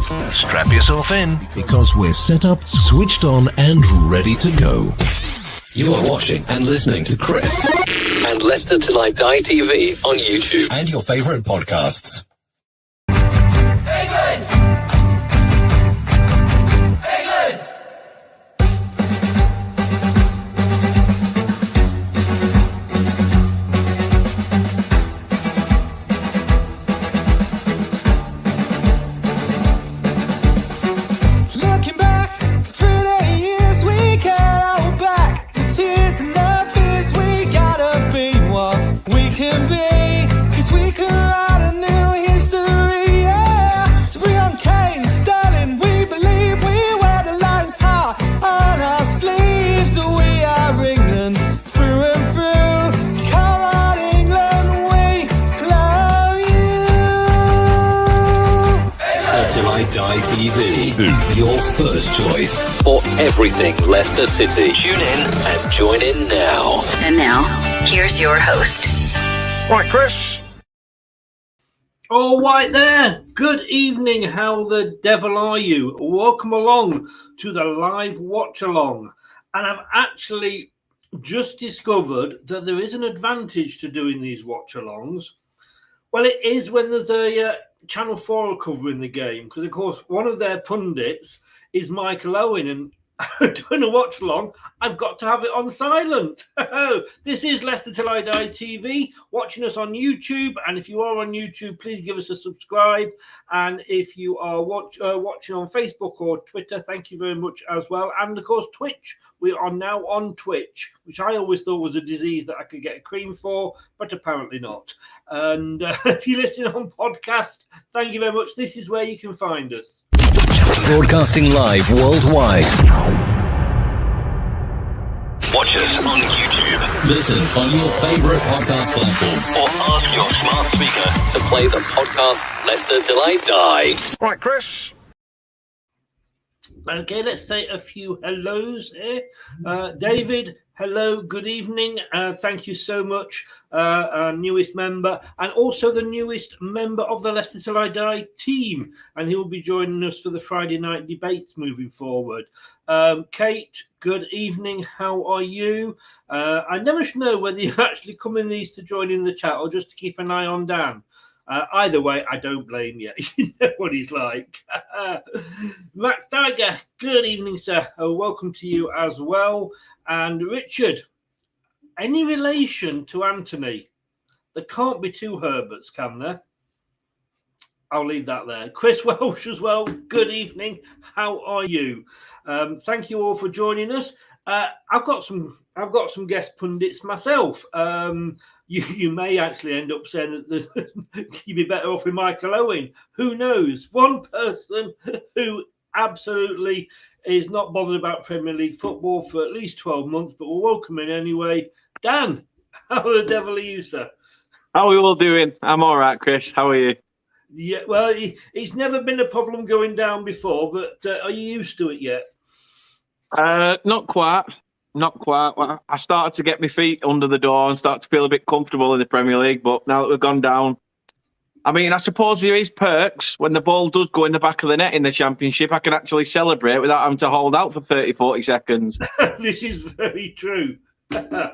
Strap yourself in, because we're set up, switched on, and ready to go. You are watching and listening to Chris and Leicester Till I Die TV on YouTube and your favourite podcasts. England! England! Looking back through the years, we can't hold back the tears and the fears. We gotta be what we can be, 'cause we can write a new history, yeah. So we on Kane, Sterling, we believe we wear the Lions heart on our sleeves. We are England through and through. Come on, England, we love you. Till I Die TV, your first choice for everything Leicester City. Tune in and join in now. And now, here's your host. right, Chris? All right there. Good evening. How the devil are you? Welcome along to the live watch along. And I've actually just discovered that there is an advantage to doing these watch alongs. Well, it is when there's a Channel 4 covering the game, because of course one of their pundits is Michael Owen, and doing a watch along, I've got to have it on silent. This is Leicester Till I Die TV, watching us on YouTube, and if you are on YouTube, please give us a subscribe, and if you are watching on Facebook or Twitter, thank you very much as well, and of course Twitch. We are now on Twitch, which I always thought was a disease that I could get a cream for, but apparently not. And if you're listening on podcast, thank you very much. This is where you can find us. Broadcasting live worldwide. Watch us on YouTube. Listen on your favourite podcast platform Or ask your smart speaker. to play the podcast Leicester Till I Die. Right, Chris? Okay, let's say a few hellos here. David, hello, good evening. Thank you so much, our newest member, and also the newest member of the Leicester Till I Die team. And he will be joining us for the Friday night debates moving forward. Kate, good evening. How are you? I never know whether you actually come in these to join in the chat or just to keep an eye on Dan. Either way, I don't blame you. You know what he's like. Max Tiger, good evening, sir. Welcome to you as well. And Richard, any relation to Anthony? There can't be two Herberts, can there? I'll leave that there. Chris Welsh as well, good evening. How are you? Thank you all for joining us. I've got some guest pundits myself. You may actually end up saying that you'd be better off with Michael Owen. Who knows? One person who absolutely is not bothered about Premier League football for at least 12 months, but we'll welcome him anyway. Dan, how the devil are you, sir? How are you all doing? I'm all right, Chris. How are you? Yeah, well, it's never been a problem going down before, but are you used to it yet? Not quite. Not quite. Well, I started to get my feet under the door and start to feel a bit comfortable in the Premier League. But now that we've gone down, I mean, I suppose there is perks. When the ball does go in the back of the net in the Championship, I can actually celebrate without having to hold out for 30, 40 seconds. This is very true. No,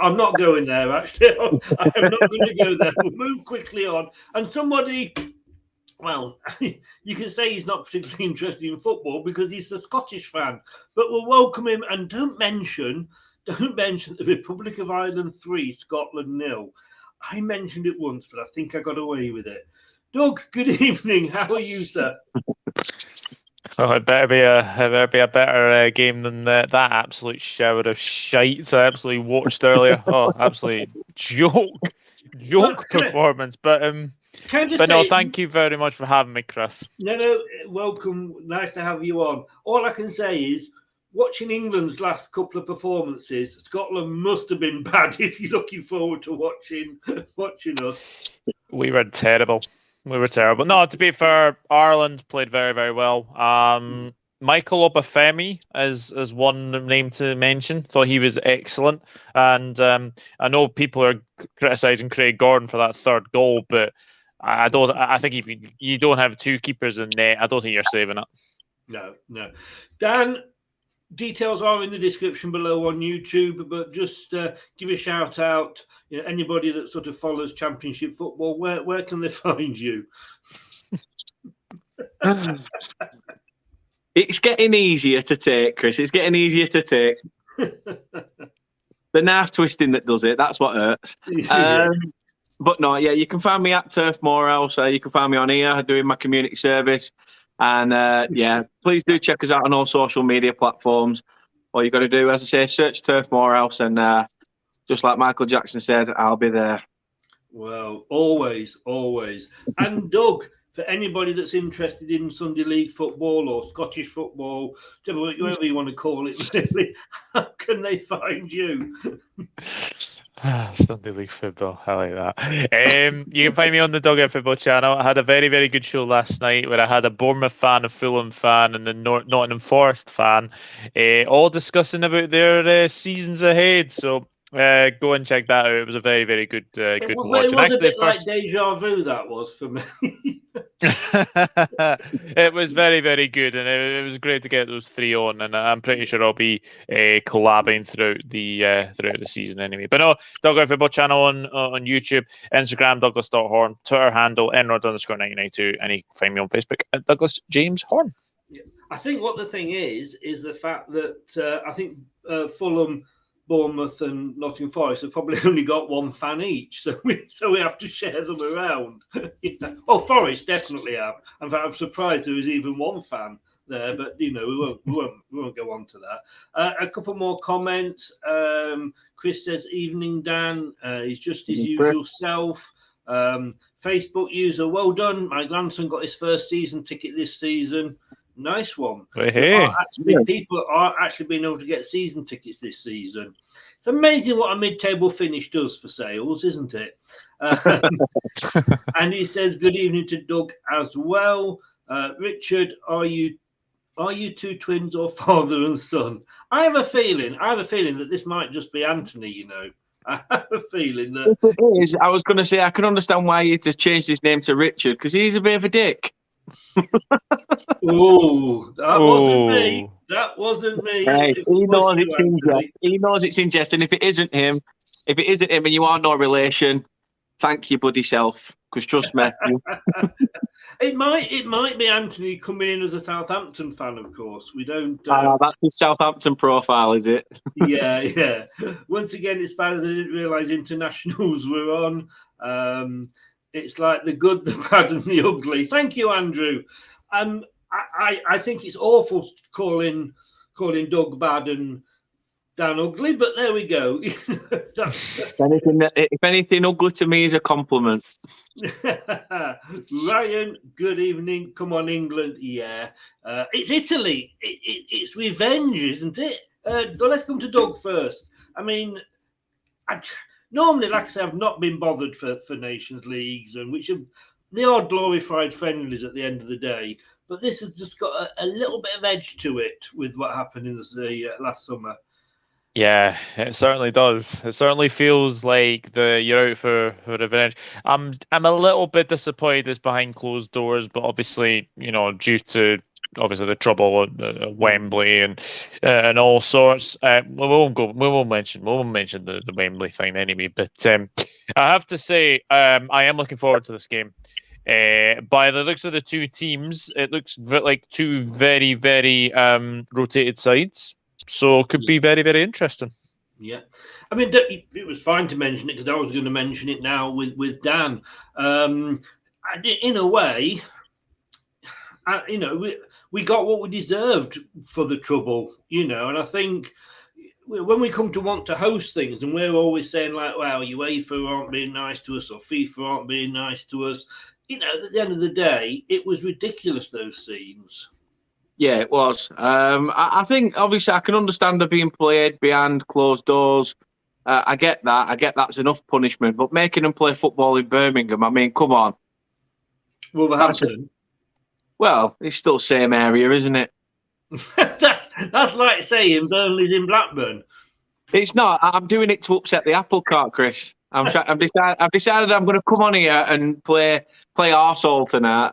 I'm not going there, actually. I'm not going to go there. We'll move quickly on. And somebody... Well, you can say he's not particularly interested in football because he's a Scottish fan, but we'll welcome him. And don't mention the Republic of Ireland 3, Scotland 0. I mentioned it once, but I think I got away with it. Doug, good evening. How are you, sir? Oh, it better be a better game than that absolute shower of shite I absolutely watched earlier. Oh, absolute joke performance. But no, thank you very much for having me, Chris. No, welcome. Nice to have you on. All I can say is, watching England's last couple of performances, Scotland must have been bad if you're looking forward to watching us. We were terrible. No, to be fair, Ireland played very, very well. Michael Obafemi is one name to mention. Thought he was excellent. And I know people are criticising Craig Gordon for that third goal, but I don't. I think if you don't have two keepers in net, I don't think you're saving it. No. Dan, details are in the description below on YouTube, but just give a shout out. Anybody that sort of follows Championship football, where can they find you? It's getting easier to take, Chris. It's getting easier to take. The nerve twisting that does it, that's what hurts. But no, yeah, you can find me at Turf Morehouse. You can find me on here doing my community service. And yeah, please do check us out on all social media platforms. All you got to do, as I say, search Turf Morehouse. And just like Michael Jackson said, I'll be there. Well, always. And Doug, for anybody that's interested in Sunday League football or Scottish football, whatever you want to call it, really, how can they find you? Sunday League football, I like that. You can find me on the Dugout Football channel. I had a very, very good show last night where I had a Bournemouth fan, a Fulham fan, and a Nottingham Forest fan, all discussing about their seasons ahead. So go and check that out. It was a very, very good watch. It was a bit like deja vu, that was for me. It was very, very good, and it was great to get those three on. And I'm pretty sure I'll be collabing throughout the season anyway. But no, Dugout Football channel on YouTube, Instagram Douglas.Horn, Twitter handle Enrod_1992, and you can find me on Facebook at Douglas James Horn. Yeah. I think what the thing is the fact that I think Fulham, Bournemouth and Nottingham Forest have probably only got one fan each, so we have to share them around. Oh, Forest definitely have. In fact, I'm surprised there was even one fan there, but we won't go on to that. A couple more comments. Chris says, "Evening, Dan." He's just his usual self. Facebook user, well done. My grandson got his first season ticket this season. Nice one. Hey. People are actually being able to get season tickets this season. It's amazing what a mid-table finish does for sales, isn't it? And he says, "Good evening to Doug as well." Richard, are you two twins or father and son? I have a feeling that this might just be Anthony. I have a feeling that if it is. I was going to say I can understand why you just changed his name to Richard, because he's a bit of a dick. Oh, that wasn't me. Right. He knows it's in jest. He knows it's in jest, and if it isn't him, and you are no relation, thank your bloody self. Because trust me, it might be Anthony coming in as a Southampton fan. Of course, we don't. That's his Southampton profile, is it? Yeah. Once again, it's bad that I didn't realise internationals were on. It's like the good, the bad, and the ugly. Thank you, Andrew. I think it's awful calling Doug bad and Dan ugly, but there we go. If anything, ugly to me is a compliment. Ryan, good evening. Come on, England. Yeah. It's Italy. It's revenge, isn't it? But let's come to Doug first. I mean, normally, like I say, I've not been bothered for Nations Leagues, and they are glorified friendlies at the end of the day. But this has just got a little bit of edge to it with what happened in the last summer. Yeah, it certainly does. It certainly feels like you're out for revenge. I'm a little bit disappointed it's behind closed doors, but obviously, due to the trouble at Wembley and all sorts. We won't mention the Wembley thing anyway. But I have to say, I am looking forward to this game. By the looks of the two teams, it looks like two very, very rotated sides. So it could be very, very interesting. Yeah. I mean, it was fine to mention it because I was going to mention it now with Dan. In a way, we got what we deserved for the trouble, and I think when we come to want to host things and we're always saying like, well, UEFA aren't being nice to us or FIFA aren't being nice to us, at the end of the day, it was ridiculous, those scenes. Yeah, it was. I think, obviously, I can understand they're being played behind closed doors. I get that. I get that's enough punishment. But making them play football in Birmingham, I mean, come on. Wolverhampton. Well, it's still the same area, isn't it? That's like saying Burnley's in Blackburn. It's not. I'm doing it to upset the apple cart, Chris. I've decided I'm going to come on here and play arsehole tonight.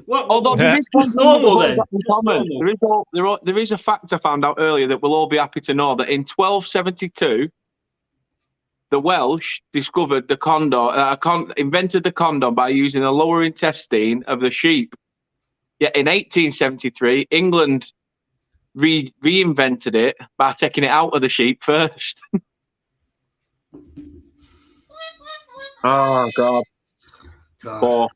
Although there is one thing normal that we've then. got in common. There is a fact I found out earlier that we'll all be happy to know that in 1272, the Welsh discovered the condom, invented the condom by using the lower intestine of the sheep. Yet in 1873, England reinvented it by taking it out of the sheep first. Oh, God. God.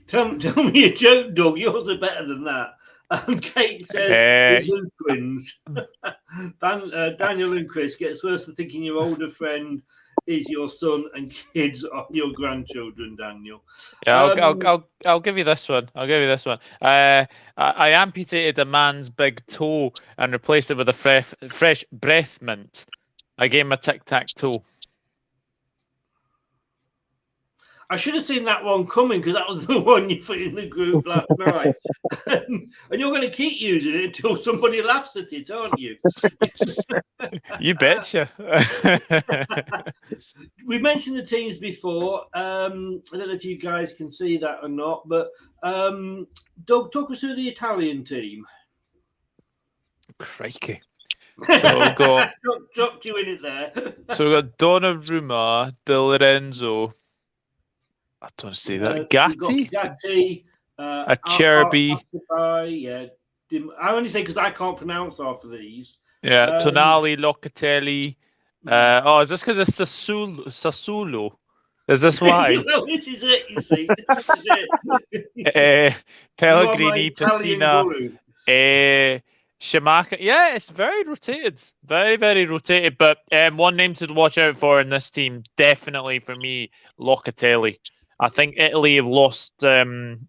Tell me a joke, Doug. Yours are better than that. Kate says twins. Daniel and Chris, gets worse than thinking your older friend is your son and kids are your grandchildren, Daniel. Yeah, I'll give you this one. I amputated a man's big toe and replaced it with a fresh breath mint. I gave him a tic-tac-toe. I should have seen that one coming because that was the one you put in the group last night. And you're going to keep using it until somebody laughs at it, aren't you? You betcha. We mentioned the teams before. I don't know if you guys can see that or not, but Doug, talk us through the Italian team. Crikey. So we've got dropped you in it there. So we've got Donnarumma, Di Lorenzo. I don't see that. Gatti? Acerbi. Yeah. I only say because I can't pronounce half of these. Yeah, Tonali, Locatelli. Is this because it's Sassuolo? Is this why? Well, this is it, you see. This is it. Pellegrini, Pessina. Shamaka. Yeah, it's very rotated. Very, very rotated. But one name to watch out for in this team, definitely for me, Locatelli. I think Italy have lost a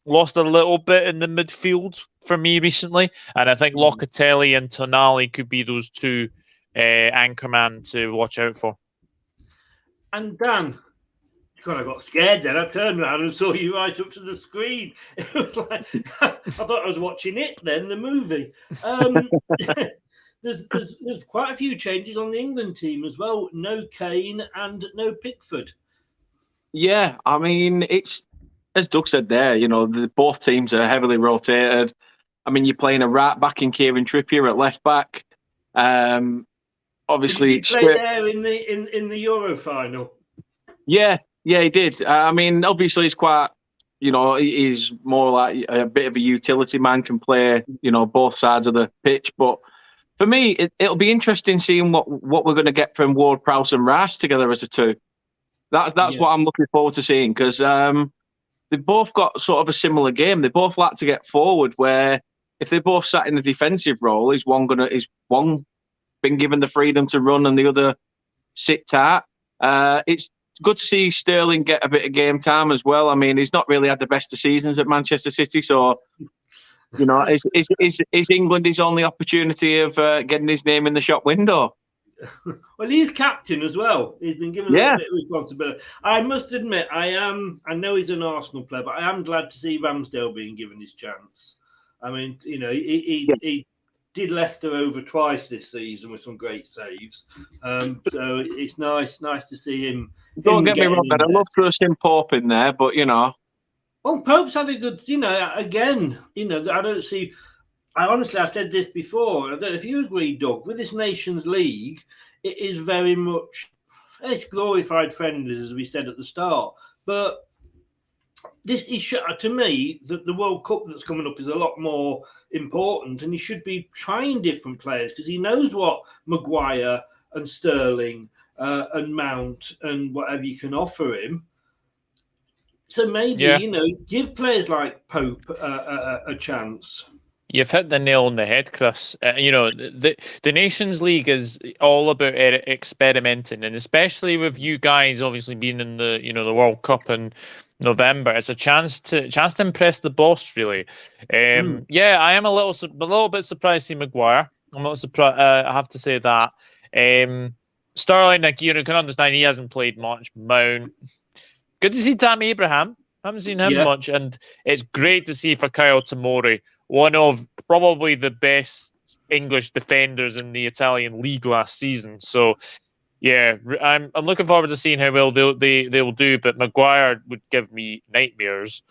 little bit in the midfield for me recently, and I think Locatelli and Tonali could be those two anchorman to watch out for. And Dan, God, I got scared then. I turned around and saw you right up to the screen. It was like I thought I was watching it then, the movie. There's quite a few changes on the England team as well. No Kane and no Pickford. Yeah, I mean, it's as Doug said there, both teams are heavily rotated. I mean, you're playing a right back in Kieran Trippier at left back. Obviously, did he play there in the Euro final? Yeah, he did. I mean, obviously, he's quite, he's more like a bit of a utility man, can play, both sides of the pitch. But for me, it'll be interesting seeing what we're going to get from Ward-Prowse and Rice together as a two. That's what I'm looking forward to seeing, because they've both got sort of a similar game. They both like to get forward, where if they both sat in a defensive role, is one been given the freedom to run and the other sit tight. It's good to see Sterling get a bit of game time as well. I mean, he's not really had the best of seasons at Manchester City, so is England his only opportunity of getting his name in the shop window? Well, he's captain as well. He's been given a little bit of responsibility. I must admit, I know he's an Arsenal player, but I am glad to see Ramsdale being given his chance. I mean, he did Leicester over twice this season with some great saves. So it's nice to see him. Don't get me wrong, I'd love to have seen Pope in there, but Well, Pope's had a good, again, I don't see. I said this before. I don't know if you agree, Doug, with this Nations League, it is very much, it's glorified friendlies, as we said at the start. But this is, to me, the World Cup that's coming up is a lot more important, and he should be trying different players because he knows what Maguire and Sterling and Mount and whatever you can offer him. So maybe, give players like Pope a chance. You've hit the nail on the head, Chris. The Nations League is all about experimenting, and especially with you guys obviously being in the World Cup in November, it's a chance to impress the boss, really. Yeah, I am a little bit surprised to see Maguire. I'm not surprised. I have to say that. Sterling, can understand he hasn't played much. Mount, good to see Tammy Abraham. Haven't seen him much, and it's great to see for Kyle Tomori. One of probably the best English defenders in the Italian league last season. So, yeah, I'm looking forward to seeing how well they will do. But Maguire would give me nightmares.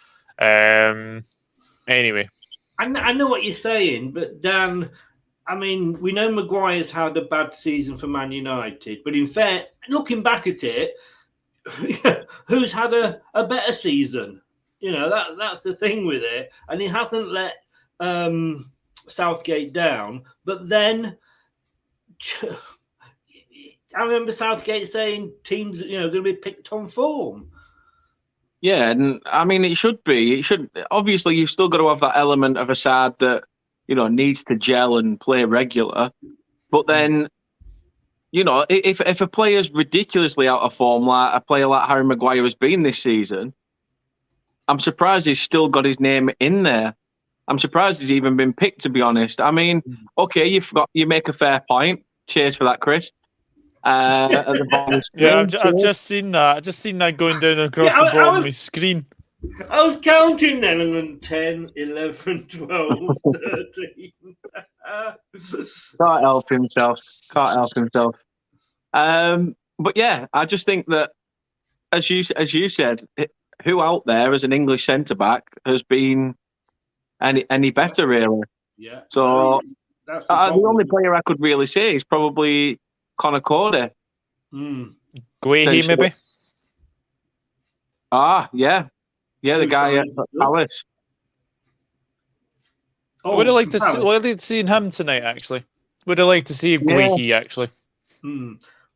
Anyway, I know what you're saying, but Dan, I mean, we know Maguire's had a bad season for Man United, but in fact, looking back at it, who's had a better season? You know, that's the thing with it, and he hasn't let Southgate down. But then I remember Southgate saying teams, going to be picked on form. Yeah, and I mean, it should be. It should. Obviously, you've still got to have that element of a side that, needs to gel and play regular. But then, if a player's ridiculously out of form, like a player like Harry Maguire has been this season, I'm surprised he's still got his name in there. I'm surprised he's even been picked, to be honest. I mean, okay, you make a fair point. Cheers for that, Chris. At the bottom yeah, I've just seen that. I've just seen that going down across the bottom of my screen. I was counting then, and then 10, 11, 12, 13. Can't help himself. But yeah, I just think that, as you said, who out there as an English centre back has been any better, really? Yeah. So that's the only player I could really say is probably Connor Cody. Guehi, maybe. Yeah, the guy at Palace. Would I like to see him tonight? Actually, would I like to see Guehi actually?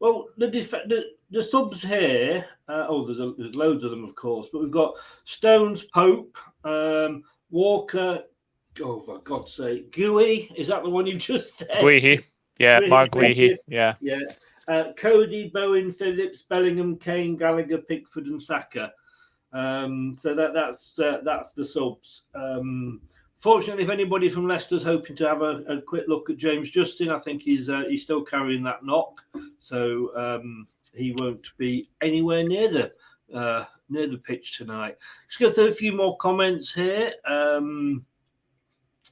Well, the subs here. There's loads of them, of course, but we've got Stones, Pope, Walker. Oh, for God's sake, Guehi, is that the one you just said? Guehi. Yeah, Mark Guehi. Yeah. Cody, Bowen, Phillips, Bellingham, Kane, Gallagher, Pickford, and Saka. So that's the subs. Fortunately, if anybody from Leicester's hoping to have a quick look at James Justin, I think he's still carrying that knock, so he won't be anywhere near the pitch tonight. Just go through a few more comments here.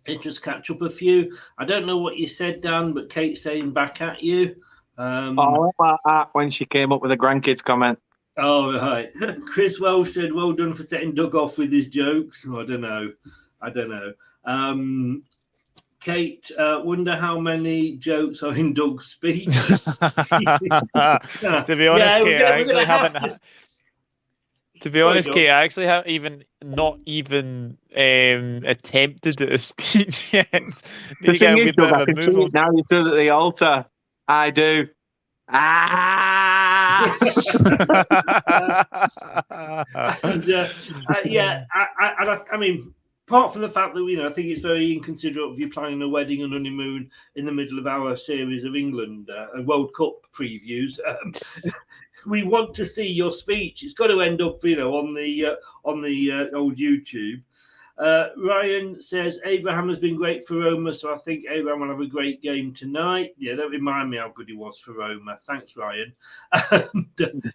Let's just catch up a few. I don't know what you said, Dan, but Kate's saying back at you. When she came up with a grandkids comment. Oh, right. Chris Welsh said, well done for setting Doug off with his jokes. I don't know. Kate, wonder how many jokes are in Doug's speech. To be honest, Kate, I actually haven't... To be honest, Kate, I actually haven't not even attempted a speech yet. The thing is, Doug, I can see it now. You stood at the altar. I do. I mean, apart from the fact that I think it's very inconsiderate of you planning a wedding and honeymoon in the middle of our series of England World Cup previews. We want to see your speech. It's got to end up, on the old YouTube. Ryan says Abraham has been great for Roma, so I think Abraham will have a great game tonight. Yeah, don't remind me how good he was for Roma. Thanks, Ryan.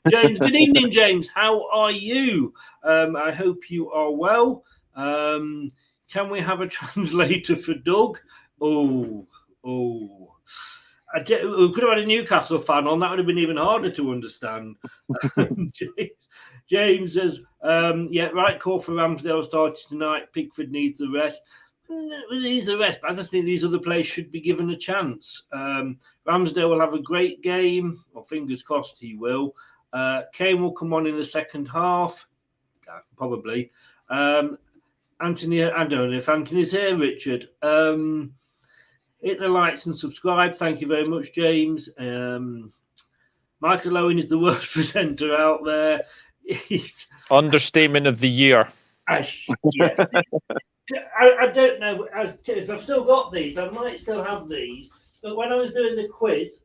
James, good evening, James. How are you? I hope you are well. Can we have a translator for Doug? Oh. We could have had a Newcastle fan on. That would have been even harder to understand. James says, right call for Ramsdale starting tonight. Pickford needs the rest. Needs the rest, but I just think these other players should be given a chance. Ramsdale will have a great game. Well, fingers crossed he will. Kane will come on in the second half. Probably. Anthony, I don't know if Anthony's here, Richard. Hit the likes and subscribe. Thank you very much, James. Michael Owen is the worst presenter out there. He's understatement of the year. Yes. I don't know if I've still got these. I might still have these. But when I was doing the quiz,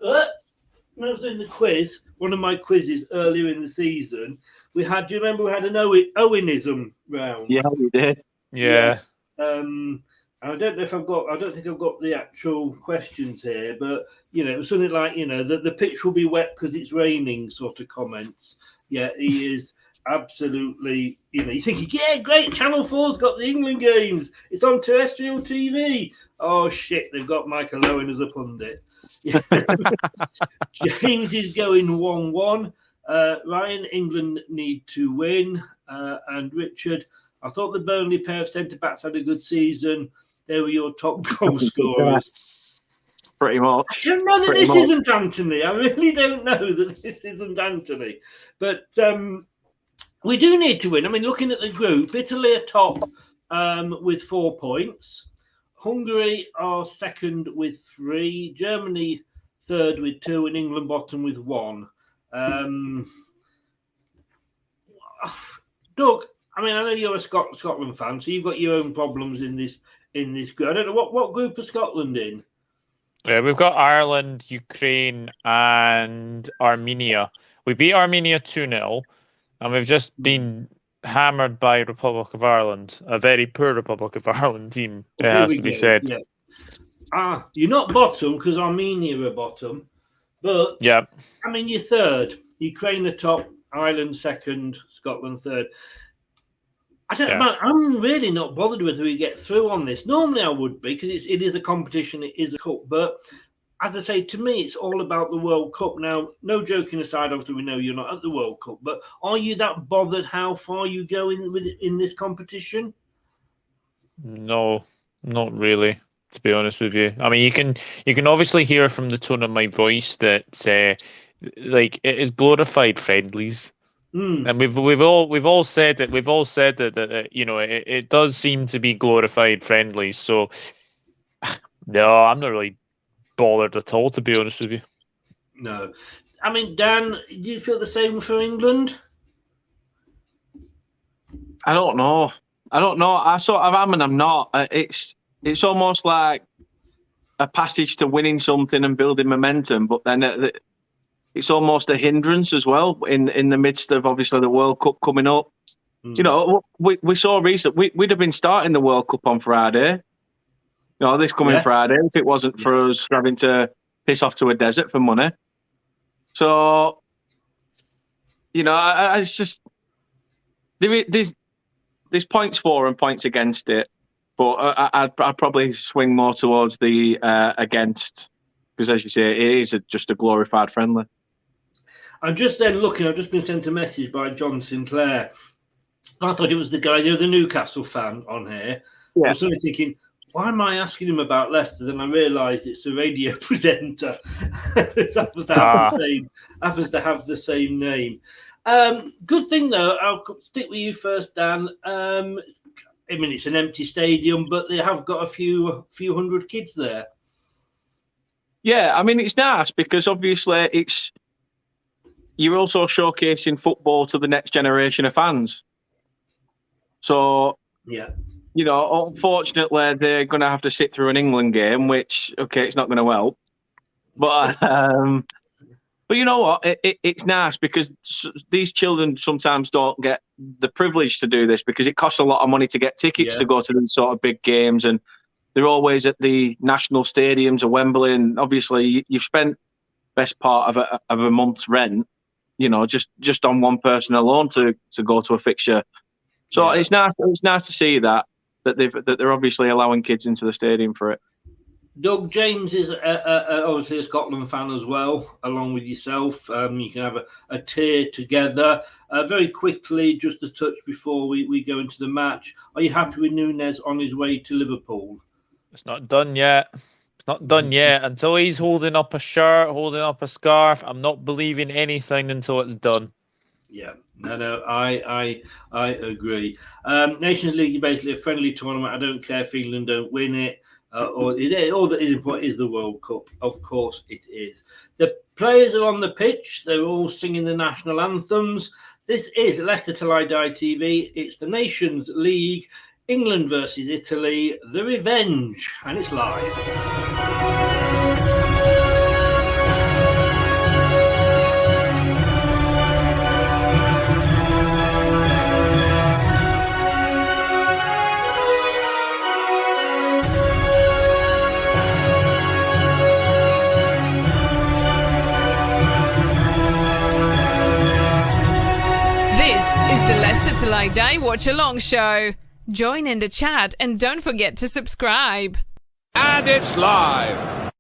one of my quizzes earlier in the season, do you remember we had an Owenism round? Yeah, we did. Yeah. Yes. I don't know if I don't think I've got the actual questions here, but it was something like the pitch will be wet because it's raining sort of comments. Yeah, he is. absolutely, you're thinking, yeah, great, Channel 4's got the England games. It's on terrestrial TV. Oh, shit, they've got Michael Owen as a pundit. James is going 1-1. Ryan, England need to win. And Richard, I thought the Burnley pair of centre-backs had a good season. They were your top goal scorers. Pretty much. I don't know that this isn't Anthony. I really don't know that this isn't Anthony. But we do need to win. I mean, looking at the group, Italy are top with 4 points. Hungary are second with 3. Germany third with 2. And England bottom with 1. Doug, I mean, I know you're a Scotland fan, so you've got your own problems in this group. I don't know what group is Scotland in. Yeah, we've got Ireland, Ukraine, and Armenia. We beat Armenia 2-0, and we've just been hammered by Republic of Ireland, a very poor Republic of Ireland team, it has to be said. Yeah. You're not bottom because Armenia are bottom, but yeah, I mean, you're third. Ukraine are top, Ireland second, Scotland third. I don't know. I'm really not bothered whether we get through on this. Normally I would be because it is a competition, it is a cup. But as I say, to me, it's all about the World Cup. Now, no joking aside, obviously we know you're not at the World Cup, but are you that bothered how far you go in this competition? No, not really, to be honest with you. I mean, you can obviously hear from the tone of my voice that like it is glorified friendlies. And we've all said it. We've all said that it does seem to be glorified friendlies. So no, I'm not really bothered at all, to be honest with you. No, I mean, Dan, do you feel the same for England? I don't know. I sort of am and I'm not. It's almost like a passage to winning something and building momentum, but then it's almost a hindrance as well in the midst of obviously the World Cup coming up. We saw recently we'd have been starting the World Cup on Friday. This coming Friday if it wasn't for us having to piss off to a desert for money. So, it's just there's points for and points against it, but I'd probably swing more towards the against because, as you say, it is just a glorified friendly. I'm just then looking. I've just been sent a message by John Sinclair. I thought it was the guy, the Newcastle fan on here. Yeah. I was suddenly thinking, why am I asking him about Leicester? Then I realised it's the radio presenter. It happens to have the same name. Good thing though. I'll stick with you first, Dan. I mean, it's an empty stadium, but they have got a few hundred kids there. Yeah, I mean, it's nice because obviously you're also showcasing football to the next generation of fans. So, unfortunately, they're going to have to sit through an England game, which, it's not going to help. But you know what? It's nice because these children sometimes don't get the privilege to do this because it costs a lot of money to get tickets to go to these sort of big games. And they're always at the national stadiums or Wembley. And obviously, you've spent best part of a month's rent, just on one person alone to go to a fixture. So it's nice to see that they're obviously allowing kids into the stadium for it. Doug, James is obviously a Scotland fan as well, along with yourself. You can have a tier together. Very quickly, just a touch before we go into the match. Are you happy with Núñez on his way to Liverpool? It's not done yet. Not done yet. Until he's holding up a shirt, holding up a scarf, I'm not believing anything until it's done. Yeah, no, I agree. Nations League is basically a friendly tournament. I don't care if England don't win it. All that is important is the World Cup. Of course it is. The players are on the pitch. They're all singing the national anthems. This is Leicester Till I Die TV. It's the Nations League. England versus Italy, the revenge, and it's live. This is Till I Die Watch Along show. Join in the chat and don't forget to subscribe. And it's live.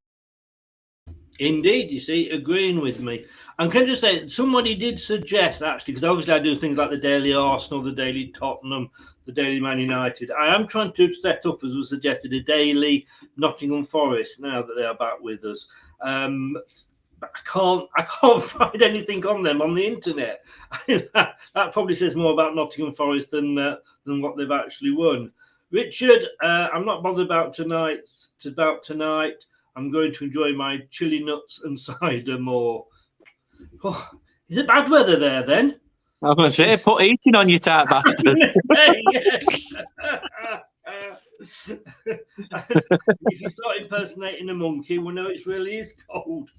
Indeed, you see, agreeing with me. And can I just say, somebody did suggest, actually, because obviously I do things like the Daily Arsenal, the Daily Tottenham, the Daily Man United. I am trying to set up, as was suggested, a Daily Nottingham Forest now that they are back with us. But I can't find anything on them on the internet. that probably says more about Nottingham Forest than what they've actually won. Richard, I'm not bothered about tonight. I'm going to enjoy my chili nuts and cider more. Oh, is it bad weather there then? I was going to say, put heating on you, tight bastard. If you start impersonating a monkey, we know it really is cold.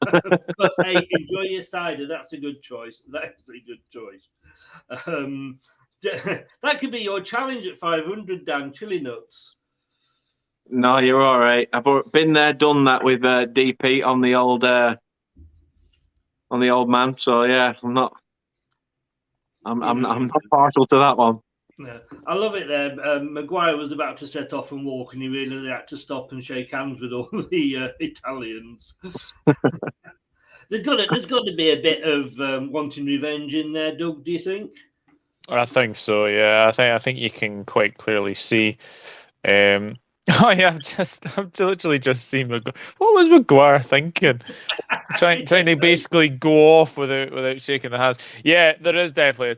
But hey, enjoy your cider. That's a good choice. That's a good choice. That could be your challenge at 500, Dan. Chili nuts. No, you're all right. I've been there, done that with DP on the old man. So yeah, I'm not partial to that one. Yeah, I love it there. Maguire was about to set off and walk, and he really had to stop and shake hands with all the Italians. There's got to be a bit of wanting revenge in there, Doug. Do you think? I think so. Yeah, I think you can quite clearly see. Oh yeah, I've literally just seen Maguire. What was Maguire thinking? trying to basically go off without shaking the hands. Yeah, there is definitely a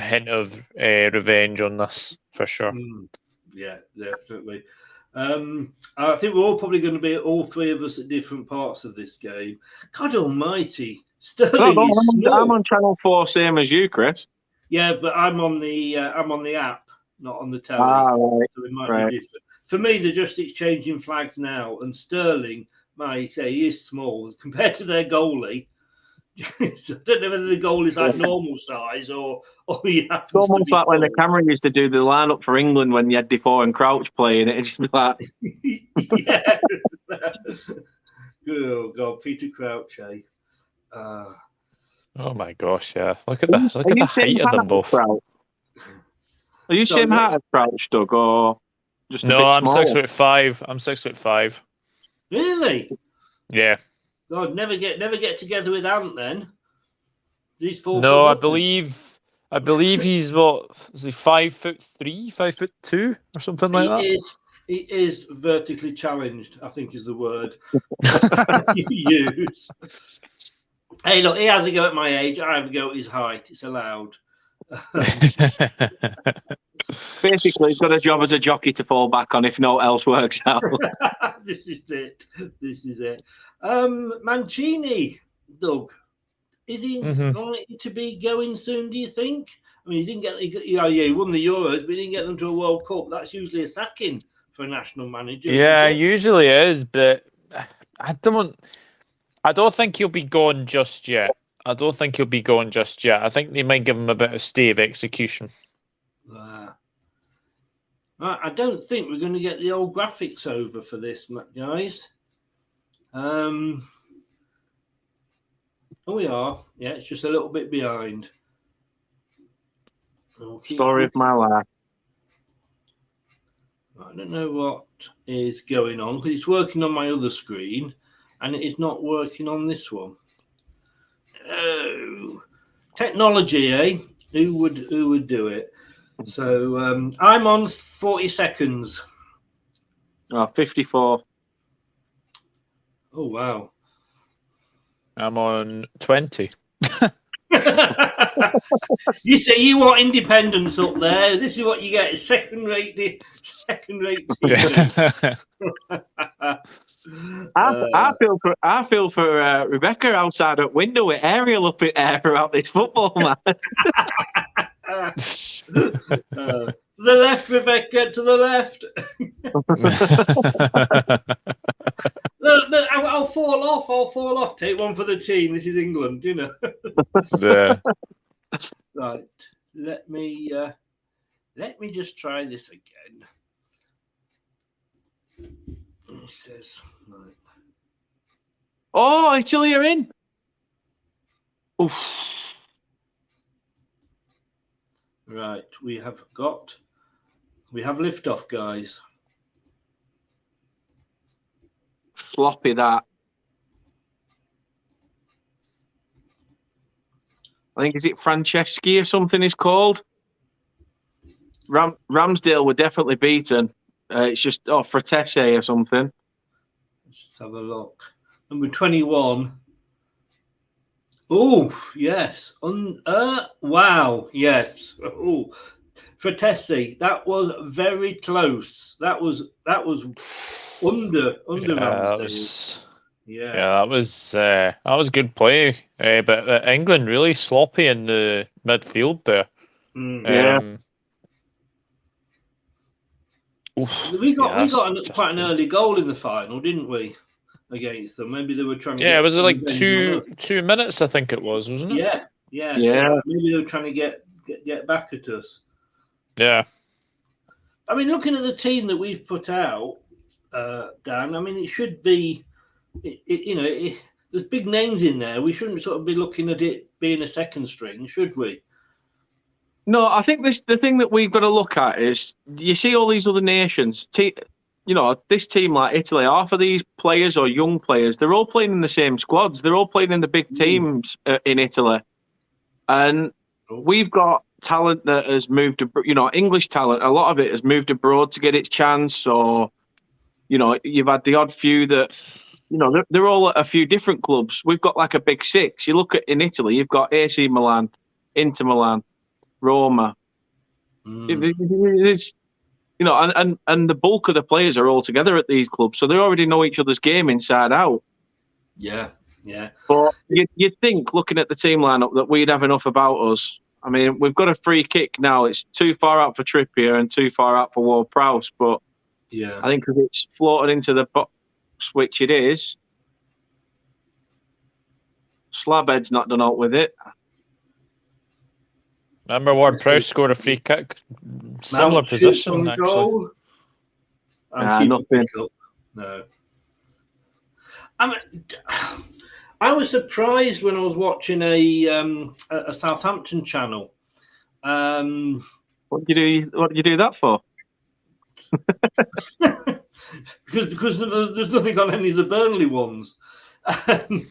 hint of revenge on this for sure. Yeah, definitely. I think we're all probably going to be, all three of us, at different parts of this game. God Almighty, Sterling is small. I'm on Channel 4, same as you, Chris. Yeah, but I'm on the app, not on the telly. Right. So it might be different. For me, they're just exchanging flags now, and Sterling, might say, he is small compared to their goalie. I don't know whether the goal is like normal size or you have to. It's almost like when the camera used to do the lineup for England when you had Defoe and Crouch playing it. It'd just be like, yeah. Oh God, Peter Crouch, eh? Oh my gosh, yeah! Look at the height of them both. Are you same height as Crouch, Doug, or just a bit I'm smaller? 6'5". I'm 6'5". Really? Yeah. God, never get together with Ant then. These four. No, I believe he's what? Is he 5'3", 5'2", or something like that? He is vertically challenged, I think is the word you use. Hey, look, he has a go at my age. I have a go at his height. It's allowed. Basically, he's got a job as a jockey to fall back on if no else works out. This is it. Mancini, Doug, is he going to be going soon, do you think? I mean, he won the Euros, but he didn't get them to a World Cup. That's usually a sacking for a national manager. Yeah, usually is, but I don't think he'll be going just yet. I think they might give him a bit of stay of execution. I don't think we're going to get the old graphics over for this, guys. Oh, we are. Yeah, it's just a little bit behind. Story of my life. I don't know what is going on because it's working on my other screen and it is not working on this one. Oh, technology, eh? Who would do it? So I'm on 40 seconds. 54. Oh, wow. I'm on 20. You say you want independence up there. This is what you get: second-rate TV. I feel for Rebecca outside that window with Ariel up in air throughout this football match. To the left, Rebecca. To the left. Look, I'll fall off. Take one for the team. This is England, you know. Yeah. Right. Let me just try this again. It says, right. Oh, Italy are in. Oof. Right, we have liftoff, guys. Sloppy that. I think, is it Franceschi or something he's called? Ramsdale were definitely beaten. It's just Fratese or something. Let's just have a look. Number 21. Oh, yes. Wow, yes. Oh, Fratese. That was very close. That was under Ramsdale. That was good play. But England really sloppy in the midfield there. We got quite an early goal in the final, didn't we? Against them. Maybe they were trying to it was like 2 minutes, I think it was, wasn't it? Yeah. So maybe they were trying to get back at us. Yeah. I mean, looking at the team that we've put out, Dan, I mean, it should be, there's big names in there. We shouldn't sort of be looking at it being a second string, should we? No, I think the thing that we've got to look at is, you see all these other nations, this team like Italy, half of these players or young players, they're all playing in the same squads. They're all playing in the big teams in Italy. And we've got talent that has moved, English talent, a lot of it has moved abroad to get its chance, or, you've had the odd few that, they're all at a few different clubs. We've got like a big six. You look at in Italy, you've got AC Milan, Inter Milan, Roma. It's, and the bulk of the players are all together at these clubs, so they already know each other's game inside out. Yeah. But you'd think, looking at the team lineup, that we'd have enough about us. I mean, we've got a free kick now. It's too far out for Trippier and too far out for Ward-Prowse, but I think if it's floated into the box, which it is, Slabhead's not done out with it. Remember Ward-Prowse scored a free kick, similar position actually. Nothing. No. I was surprised when I was watching a Southampton channel. What did you do that for? because there's nothing on any of the Burnley ones. And,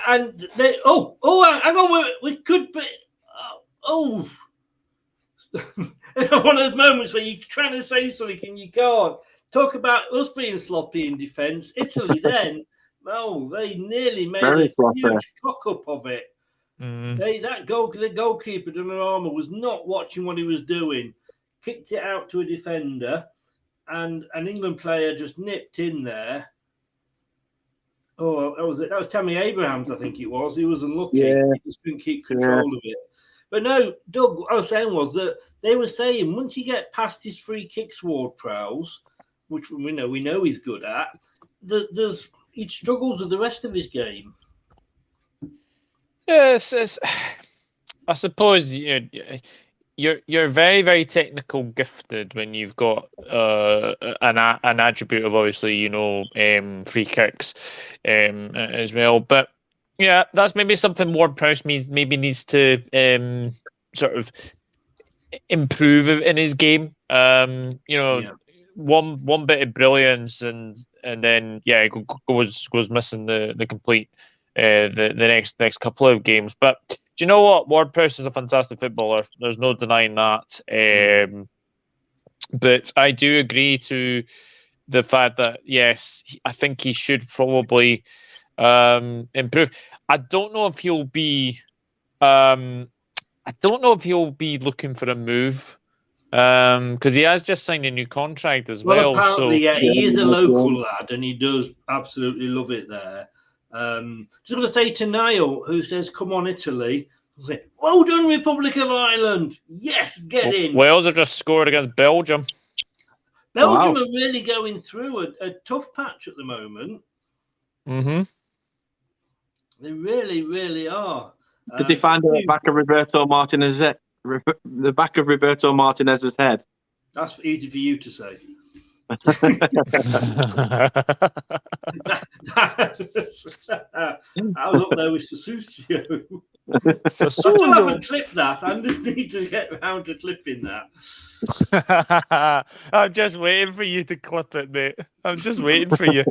and they hang on, we could be one of those moments where you're trying to say something and you can't. Talk about us being sloppy in defence. Italy then, they nearly made a huge cock up of it. The goalkeeper, Donnarumma, was not watching what he was doing. Kicked it out to a defender, and an England player just nipped in there. Oh, that was it. That was Tammy Abrahams, I think it was. He was unlucky. He just couldn't keep control of it. But no, Doug, what I was saying was that they were saying once you get past his free kicks, Ward-Prowse, which we know he's good at, he struggles with the rest of his game. Yes, I suppose you're very, very technical gifted when you've got an attribute of obviously free kicks as well. But yeah, that's maybe something Ward-Prowse maybe needs to sort of improve in his game. One bit of brilliance and then goes missing the complete the next couple of games. But do you know what? Ward-Prowse is a fantastic footballer. There's no denying that. But I do agree to the fact that yes, I think he should probably improve. I don't know if he'll be. I don't know if he'll be looking for a move. Because he has just signed a new contract as well. Apparently, he is a local lad, and he does absolutely love it there. Just going to say to Niall, who says, "Come on, Italy!" I'll say, "Well done, Republic of Ireland! Yes, get in." Wales have just scored against Belgium. Belgium are really going through a tough patch at the moment. Mm-hmm. They really, really are. Did they find the back of Roberto Martinez's head? That's easy for you to say. I was up there with Susio. I still haven't clipped that. I just need to get around to clipping that. I'm just waiting for you to clip it, mate. I'm just waiting for you.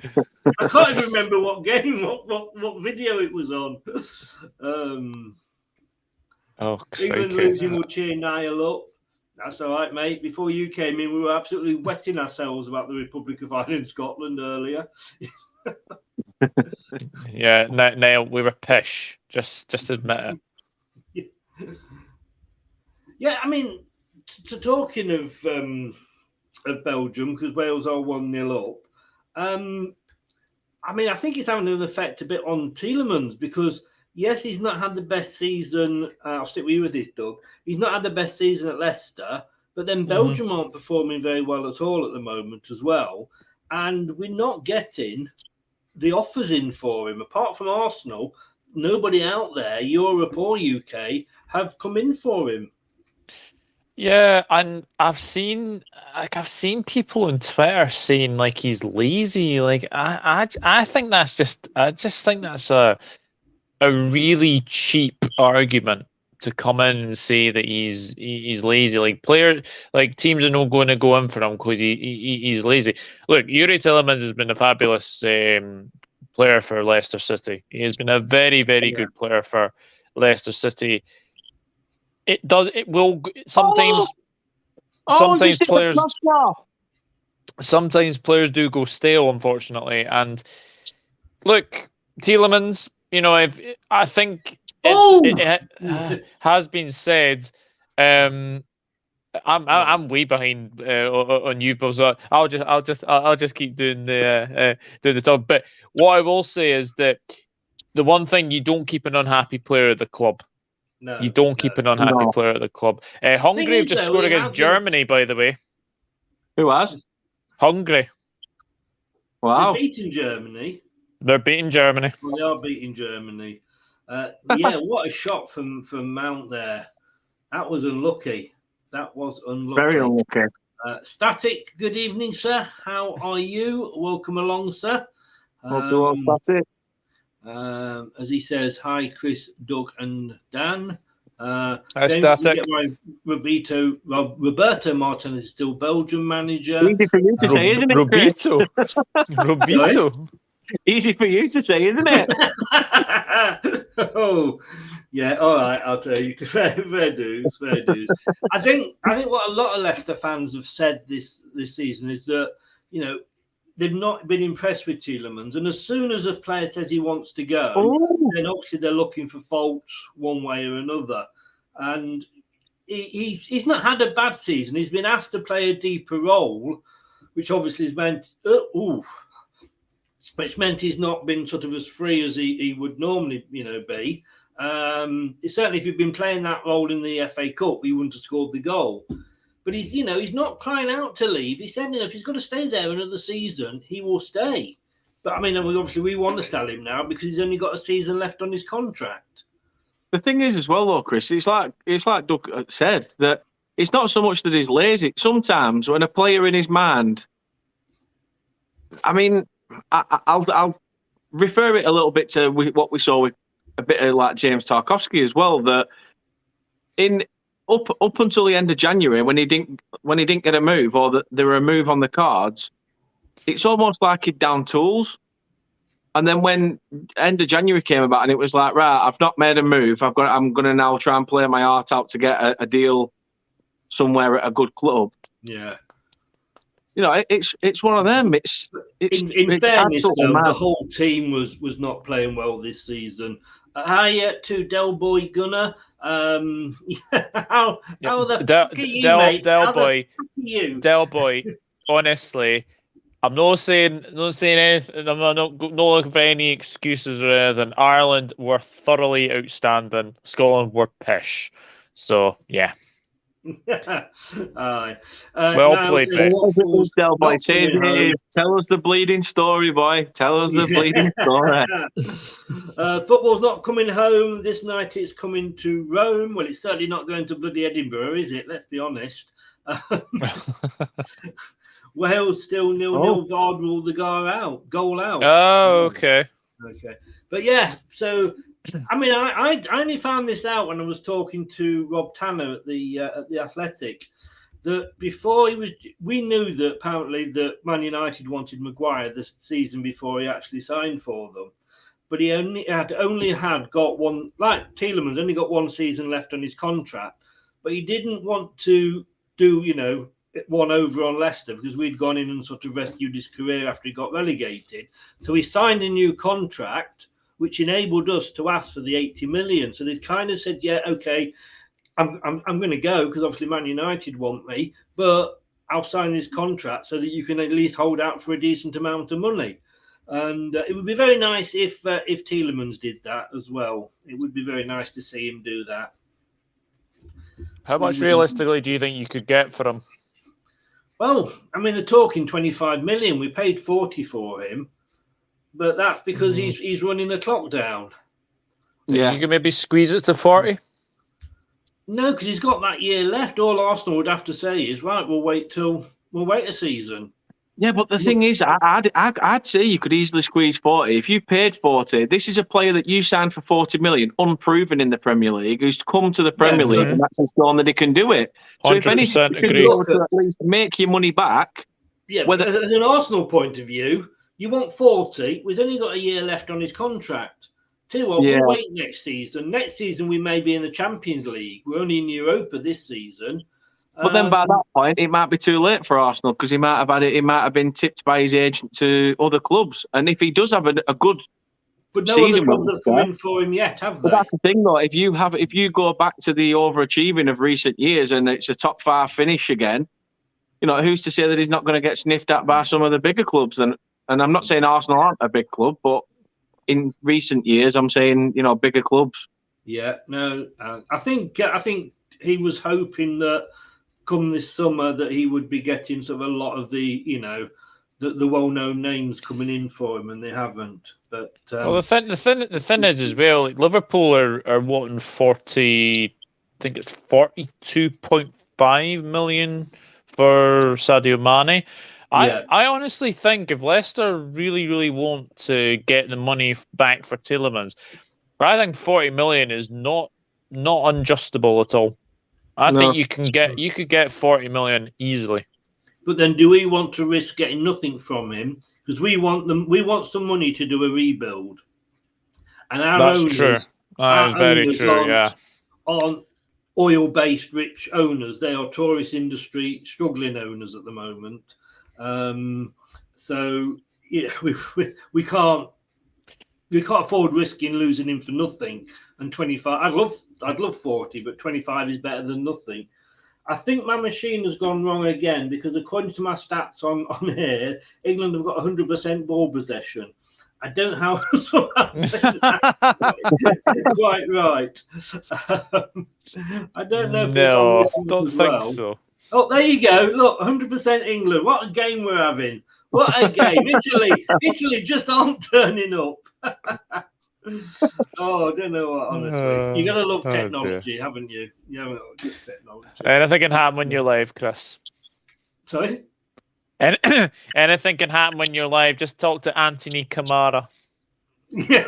I can't even remember what game, what video it was on. England losing will cheer Niall up. That's all right, mate. Before you came in, we were absolutely wetting ourselves about the Republic of Ireland, Scotland earlier. Yeah, Niall, we were pish. Just admit it. Yeah, I mean, talking of Belgium, because Wales are 1-0 up. I mean, I think it's having an effect a bit on Tielemans because, yes, he's not had the best season. I'll stick with you with this, Doug. He's not had the best season at Leicester, but then Belgium aren't performing very well at all at the moment as well. And we're not getting the offers in for him. Apart from Arsenal, nobody out there, Europe or UK, have come in for him. Yeah, and I've seen people on Twitter saying like he's lazy. Like I think I just think that's a really cheap argument to come in and say that he's lazy. Like teams are not going to go in for him because he's lazy. Look, Yuri Tillemans has been a fabulous player for Leicester City. He has been a very, very good player for Leicester City. Sometimes players do go stale, unfortunately. And look, Tielemans, you know, I think it has been said. I'm way behind on you, but so I'll just keep doing the talk. But what I will say is that the one thing, you don't keep an unhappy player at the club. No, you don't keep an unhappy player at the club. Hungary have just scored against Germany, by the way. Who has? Hungary. Wow. They're beating Germany. They're beating Germany. Well, they are beating Germany. Yeah, what a shot from Mount there. That was unlucky. Very unlucky. Static, good evening, sir. How are you? Welcome along, sir. Hope you're all Static. As he says, hi, Chris, Doug, and Dan. Hi, James, Static. Roberto Martinez is still Belgium manager. Easy for you to say, isn't it, Chris? Robito. Easy for you to say, isn't it? Oh, yeah. All right, I'll tell you. Fair dues. I think what a lot of Leicester fans have said this season is that, you know, they've not been impressed with Tielemans, and as soon as a player says he wants to go, then obviously they're looking for faults one way or another. And he's not had a bad season. He's been asked to play a deeper role, which obviously has meant which meant he's not been sort of as free as he would normally, you know, be. Certainly, if he'd been playing that role in the FA Cup, he wouldn't have scored the goal. But he's not crying out to leave. He said, if he's got to stay there another season, he will stay. But I mean, obviously, we want to sell him now because he's only got a season left on his contract. The thing is, as well, though, Chris, it's like Doug said, that it's not so much that he's lazy. Sometimes when a player in his mind, I mean, I'll refer it a little bit to what we saw with a bit of like James Tarkowski as well. That up until the end of January, when he didn't get a move, or that there were a move on the cards, it's almost like he'd down tools. And then when end of January came about, and it was like, right, I've not made a move. I'm going to now try and play my heart out to get a deal somewhere at a good club. Yeah. You know, it's one of them. It's in fairness, though, the whole team was not playing well this season. Hi to Del Boy Gunner. How the fuck are you, mate? Del Boy. Honestly, I'm not saying anything. I'm not looking for any excuses or anything. Ireland were thoroughly outstanding. Scotland were pish. So yeah. Aye. Well now played, says mate. Watford's Del boy, not says coming home. it. Tell us the bleeding story, boy. Tell us the bleeding story. Football's not coming home this night. It's coming to Rome. Well, it's certainly not going to bloody Edinburgh, is it? Let's be honest. Wales still 0-0. Vard ruled the goal out. Oh, okay. Okay, but yeah. So, I mean, I only found this out when I was talking to Rob Tanner at the Athletic. That before we knew that apparently that Man United wanted Maguire this season before he actually signed for them, but he only had got one. Like Tielemans only got one season left on his contract, but he didn't want to do one over on Leicester because we'd gone in and sort of rescued his career after he got relegated. So he signed a new contract, which enabled us to ask for the 80 million. So they kind of said, yeah, okay, I'm going to go because obviously Man United want me, but I'll sign this contract so that you can at least hold out for a decent amount of money. And it would be very nice if Tielemans did that as well. It would be very nice to see him do that. How much realistically do you think you could get for him? Well, I mean, they're talking 25 million. We paid 40 for him, but that's because he's running the clock down. Yeah, you can maybe squeeze it to 40. No, because he's got that year left. All Arsenal would have to say is, right, we'll wait a season. Yeah, but the thing is, I'd say you could easily squeeze 40. If you paid 40, this is a player that you signed for 40 million, unproven in the Premier League, who's come to the Premier League and actually shown that he can do it. So if anything, you can be able to at least make your money back. Yeah, but as an Arsenal point of view, you want 40. We've only got a year left on his contract. We'll wait next season. Next season, we may be in the Champions League. We're only in Europa this season. But then by that point, it might be too late for Arsenal because he might have been tipped by his agent to other clubs. And if he does have a good but no season, other clubs have come in for him yet, have they? But that's the thing, though. If you go back to the overachieving of recent years and it's a top 5 finish again, who's to say that he's not going to get sniffed at by some of the bigger clubs? And I'm not saying Arsenal aren't a big club, but in recent years, I'm saying bigger clubs. Yeah, no, I think he was hoping that come this summer that he would be getting sort of a lot of the the well-known names coming in for him, and they haven't. But well, the thing is as well, like Liverpool are wanting 40. I think it's 42.5 million for Sadio Mane. I honestly think if Leicester really, really want to get the money back for Tielemans, I think 40 million is not unjustable at all. I think you could get 40 million easily. But then, do we want to risk getting nothing from him? Because we want some money to do a rebuild, and that's true. That is very true. Aren't oil-based rich owners? They are tourist industry struggling owners at the moment. So yeah, we can't afford risking losing him for nothing. And 25, I'd love 40, but 25 is better than nothing. I think my machine has gone wrong again because according to my stats on here, England have got 100% ball possession. I don't know how quite right. I don't know if no, don't think well. so. Oh, there you go. Look, 100% England. What a game we're having. What a game. Italy just aren't turning up. Oh, I don't know what, honestly. You're going to love technology, haven't you? You haven't got good technology. Anything can happen when you're live, Chris. Sorry? Anything can happen when you're live. Just talk to Anthony Camara. Yeah,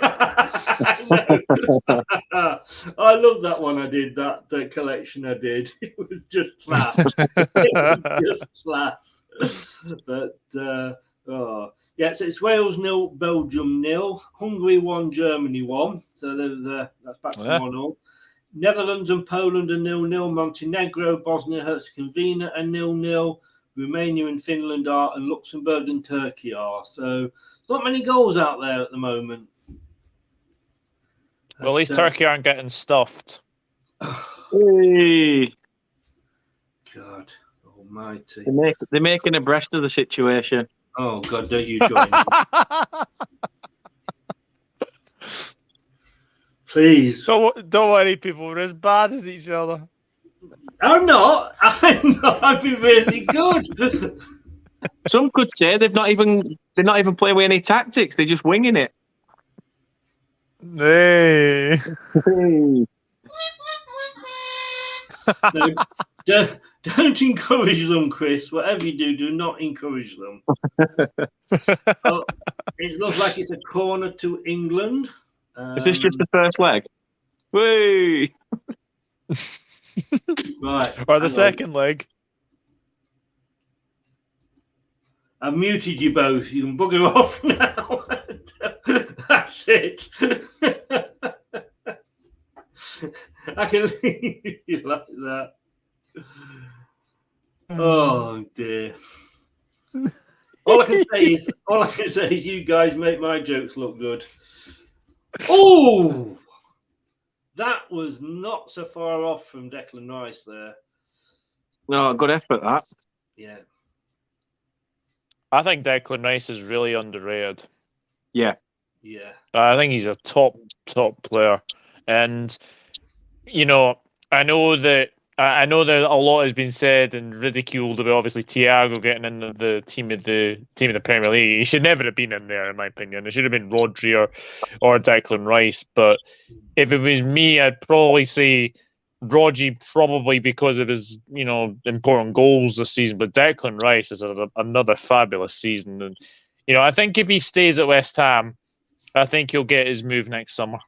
I love that one I did, the collection I did. It was just class. Just class. But, so it's Wales 0, Belgium 0, Hungary 1, Germany 1. So that's back to 1-0. Netherlands and Poland are 0-0. Montenegro, Bosnia Herzegovina are 0-0. Romania and Finland are, and Luxembourg and Turkey are. So not many goals out there at the moment. Well, at least Turkey aren't getting stuffed. Hey. God almighty. They're making a breast of the situation. Oh, God, don't you join me. Please. So don't worry, people. We're as bad as each other. I'm not. I've been really good. Some could say they're not even playing with any tactics. They're just winging it. Hey. No, don't encourage them, Chris. Whatever you do, do not encourage them. Oh, it looks like it's a corner to England. Is this just the first leg? Whee! Right. Or the second leg. I've muted you both. You can bugger off now. That's it. I can leave you like that. Oh dear. All I can say is you guys make my jokes look good. Oh, that was not so far off from Declan Rice there. No, good effort that. Yeah. I think Declan Rice is really underrated. Yeah. Yeah. I think he's a top player. And, you know, I know that a lot has been said and ridiculed about obviously Thiago getting in the team of the Premier League. He should never have been in there, in my opinion. It should have been Rodri or Declan Rice. But if it was me, I'd probably say Rodri, probably because of his, you know, important goals this season. But Declan Rice is another fabulous season. And, you know, I think if he stays at West Ham, I think he'll get his move next summer.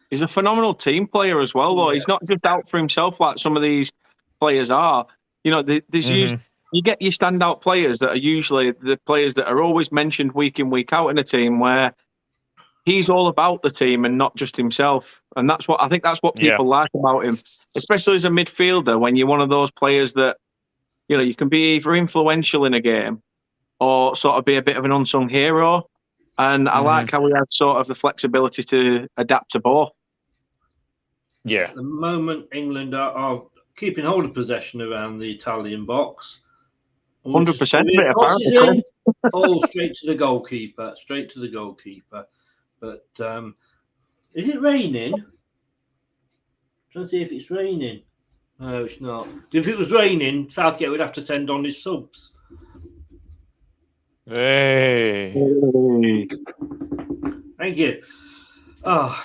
He's a phenomenal team player as well, though. Yeah. He's not just out for himself like some of these players are. You know, you get your standout players that are usually the players that are always mentioned week in, week out in a team, where he's all about the team and not just himself. And that's what people like about him, especially as a midfielder, when you're one of those players that, you know, you can be either influential in a game or sort of be a bit of an unsung hero. And I like how he has sort of the flexibility to adapt to both. Yeah. At the moment, England are keeping hold of possession around the Italian box. 100%. Oh, straight to the goalkeeper. But is it raining? I'm trying to see if it's raining. No, it's not. If it was raining, Southgate would have to send on his subs. Hey. Thank you. Oh,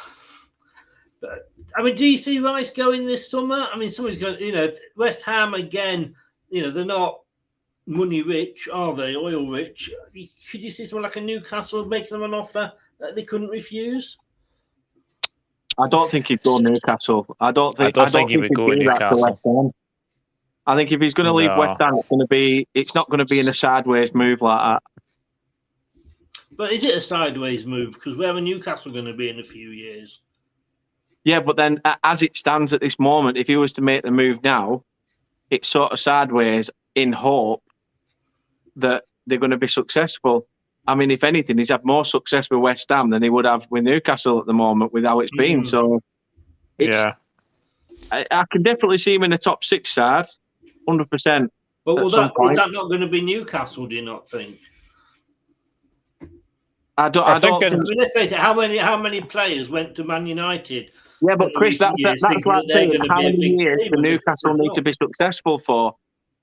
but, I mean, do you see Rice going this summer? I mean, somebody's going, you know, West Ham again, you know, they're not money rich, are they? Oil rich. Could you see someone like a Newcastle making them an offer that they couldn't refuse? I don't think he'd go Newcastle. I don't think he would go Newcastle. I think if he's going to leave West Ham, it's not going to be in a sideways move like that. But is it a sideways move? Because where are Newcastle going to be in a few years? Yeah, but then as it stands at this moment, if he was to make the move now, it's sort of sideways in hope that they're going to be successful. I mean, if anything, he's had more success with West Ham than he would have with Newcastle at the moment with how it's been. So, I can definitely see him in the top 6 side, 100%. But is that not going to be Newcastle, do you not think? I don't think. I mean, let's face it, how many players went to Man United? Yeah, but Chris, that's like saying how many years do Newcastle need to be successful for?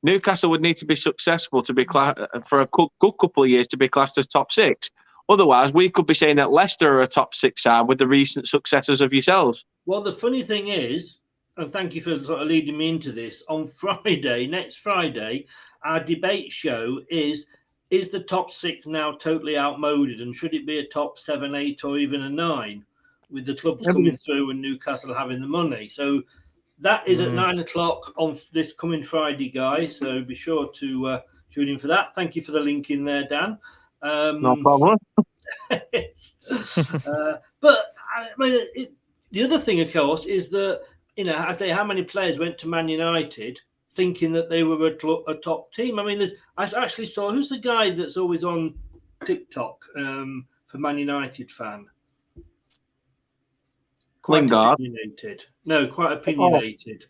Newcastle would need to be successful to be for a good couple of years to be classed as top 6. Otherwise, we could be saying that Leicester are a top 6 side with the recent successes of yourselves. Well, the funny thing is, and thank you for sort of leading me into this, on Friday, next Friday, our debate show is the top 6 now totally outmoded, and should it be a top 7, 8, or even a 9, with the clubs coming through and Newcastle having the money? So that is at 9 o'clock on this coming Friday, guys. So be sure to tune in for that. Thank you for the link in there, Dan. No problem. But I mean, the other thing, of course, is that, you know, I say how many players went to Man United thinking that they were a top team. I mean, I actually saw, who's the guy that's always on TikTok for Man United fan? Lingard. Opinionated. No, quite opinionated.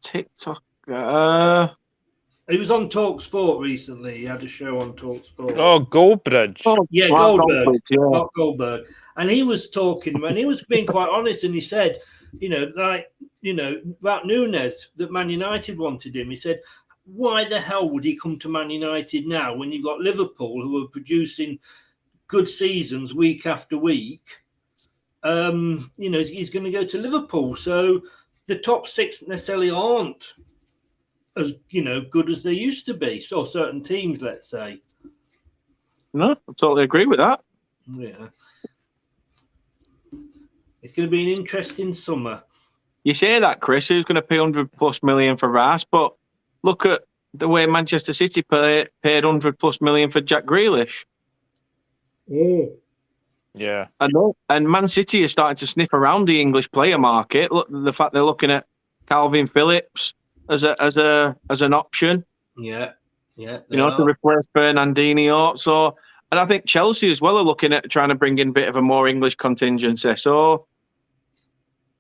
TikTok. He was on Talk Sport recently. He had a show on Talk Sport. Oh, Goldbridge. Yeah, Goldberg. Not Goldberg. And he was talking, and he was being quite honest, and he said about Nunes, that Man United wanted him. He said, why the hell would he come to Man United now when you've got Liverpool who are producing good seasons week after week? He's going to go to Liverpool. So the top six necessarily aren't as, good as they used to be. So certain teams, let's say. No, I totally agree with that. Yeah. It's going to be an interesting summer. You say that, Chris, who's going to pay 100+ million for Rice, but look at the way Manchester City paid 100+ million for Jack Grealish. Yeah. And Man City is starting to sniff around the English player market. Look, the fact they're looking at Calvin Phillips as an option. Yeah. To replace Fernandinho. So, and I think Chelsea as well are looking at trying to bring in a bit of a more English contingency. So,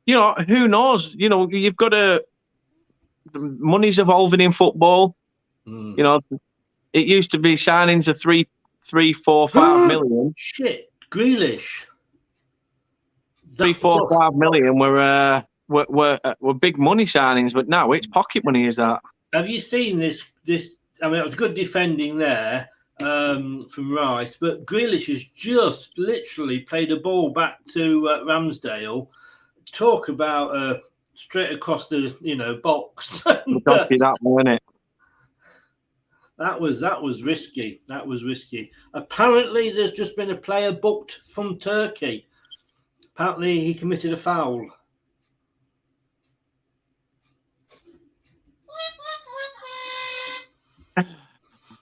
who knows? You've got the money's evolving in football. It used to be signings of 3, 4, 5 million. Shit, Grealish. 3, 4, 5 million were big money signings, but now it's pocket money. Is that? Have you seen this? I mean, it was good defending there from Rice, but Grealish has just literally played a ball back to Ramsdale. Talk about straight across the box. Got you that one, innit? That was risky. That was risky. Apparently, there's just been a player booked from Turkey. Apparently, he committed a foul.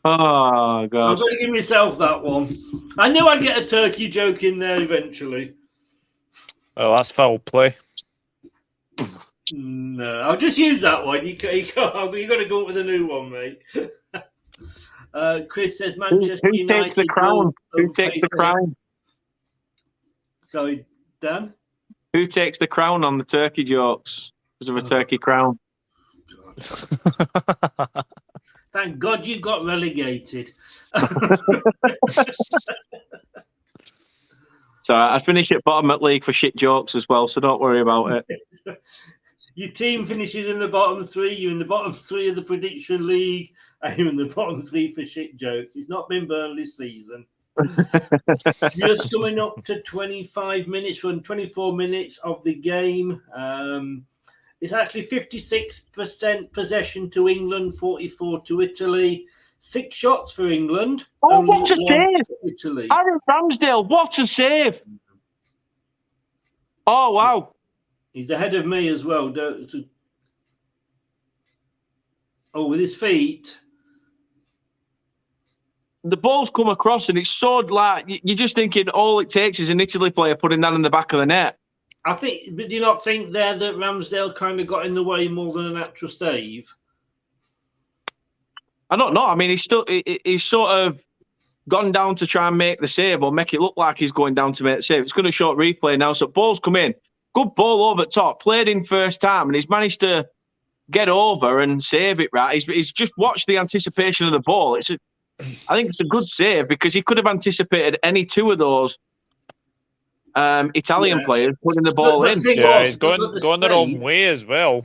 Oh, God. I'm going to give myself that one. I knew I'd get a Turkey joke in there eventually. Oh, that's foul play. No, I'll just use that one. You got to go up with a new one, mate. Chris says Manchester United. Who takes the crown? Who takes the crown? Sorry, Dan? Who takes the crown on the turkey jokes? Because of a turkey crown. Thank God you got relegated. So I finish at bottom at league for shit jokes as well, so don't worry about it. Your team finishes in the bottom 3. You're in the bottom 3 of the prediction league, and you're in the bottom 3 for shit jokes. It's not been Burnley's season. Just coming up to 25 minutes, 24 minutes of the game. It's actually 56% possession to England, 44 to Italy. 6 shots for England. Oh, what a save! Italy. Aaron Ramsdale, what a save! Oh, wow. He's ahead of me as well. With his feet. The ball's come across and it's so like you're just thinking all it takes is an Italy player putting that in the back of the net. I think, but do you not think there that Ramsdale kind of got in the way more than an actual save? I don't know. I mean, he's sort of gone down to try and make the save or make it look like he's going down to make the save. It's going to short replay now. So ball's come in. Good ball over top. Played in first time and he's managed to get over and save it right. He's just watched the anticipation of the ball. I think it's a good save because he could have anticipated any two of those Italian players putting the ball in. Yeah, he's going their own way as well.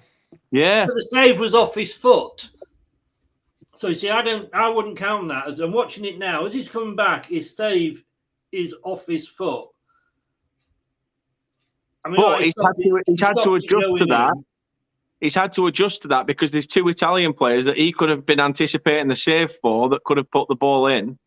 Yeah. But the save was off his foot. So you see, I wouldn't count that. As I'm watching it now, as he's coming back, his save is off his foot. I mean, but he's had to adjust to that. He's had to adjust to that because there's 2 Italian players that he could have been anticipating the save for that could have put the ball in,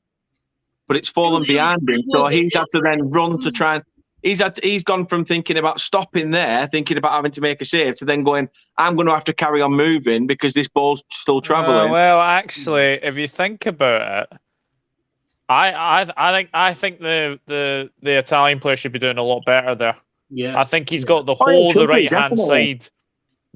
but it's fallen behind him. So he's had to then run to try and. He's gone from thinking about stopping there, thinking about having to make a save, to then going, I'm going to have to carry on moving because this ball's still travelling. Well, actually, if you think about it, I think the Italian player should be doing a lot better there. Yeah, I think he's got the whole of the right hand side.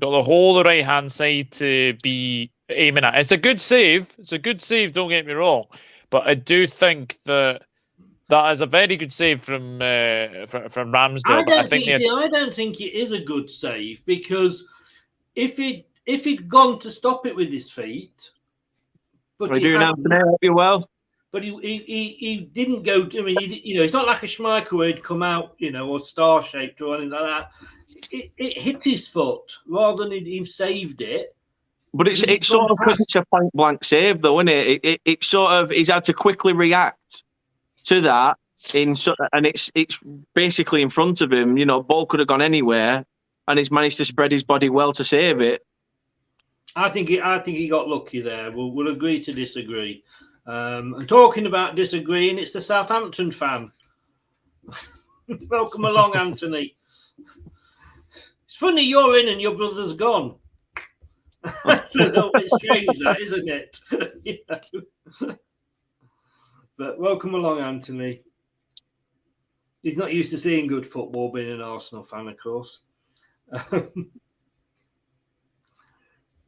Got the whole of the right hand side to be aiming at. It's a good save. Don't get me wrong, but I do think that is a very good save from Ramsdale. I don't think it is a good save because if he'd gone to stop it with his feet, but he didn't go. I mean, it's not like a Schmeichel where he'd come out, or star shaped or anything like that. it hit his foot rather than he saved it. But it's sort of because it's a point blank save, though, isn't it? It's sort of he's had to quickly react to that and it's basically in front of him. You know, ball could have gone anywhere, and he's managed to spread his body well to save it. I think he got lucky there. We'll agree to disagree. And talking about disagreeing, it's the Southampton fan. Welcome along, Anthony. It's funny you're in and your brother's gone. That's a little bit strange, that, isn't it? You know? But welcome along, Anthony. He's not used to seeing good football, being an Arsenal fan, of course.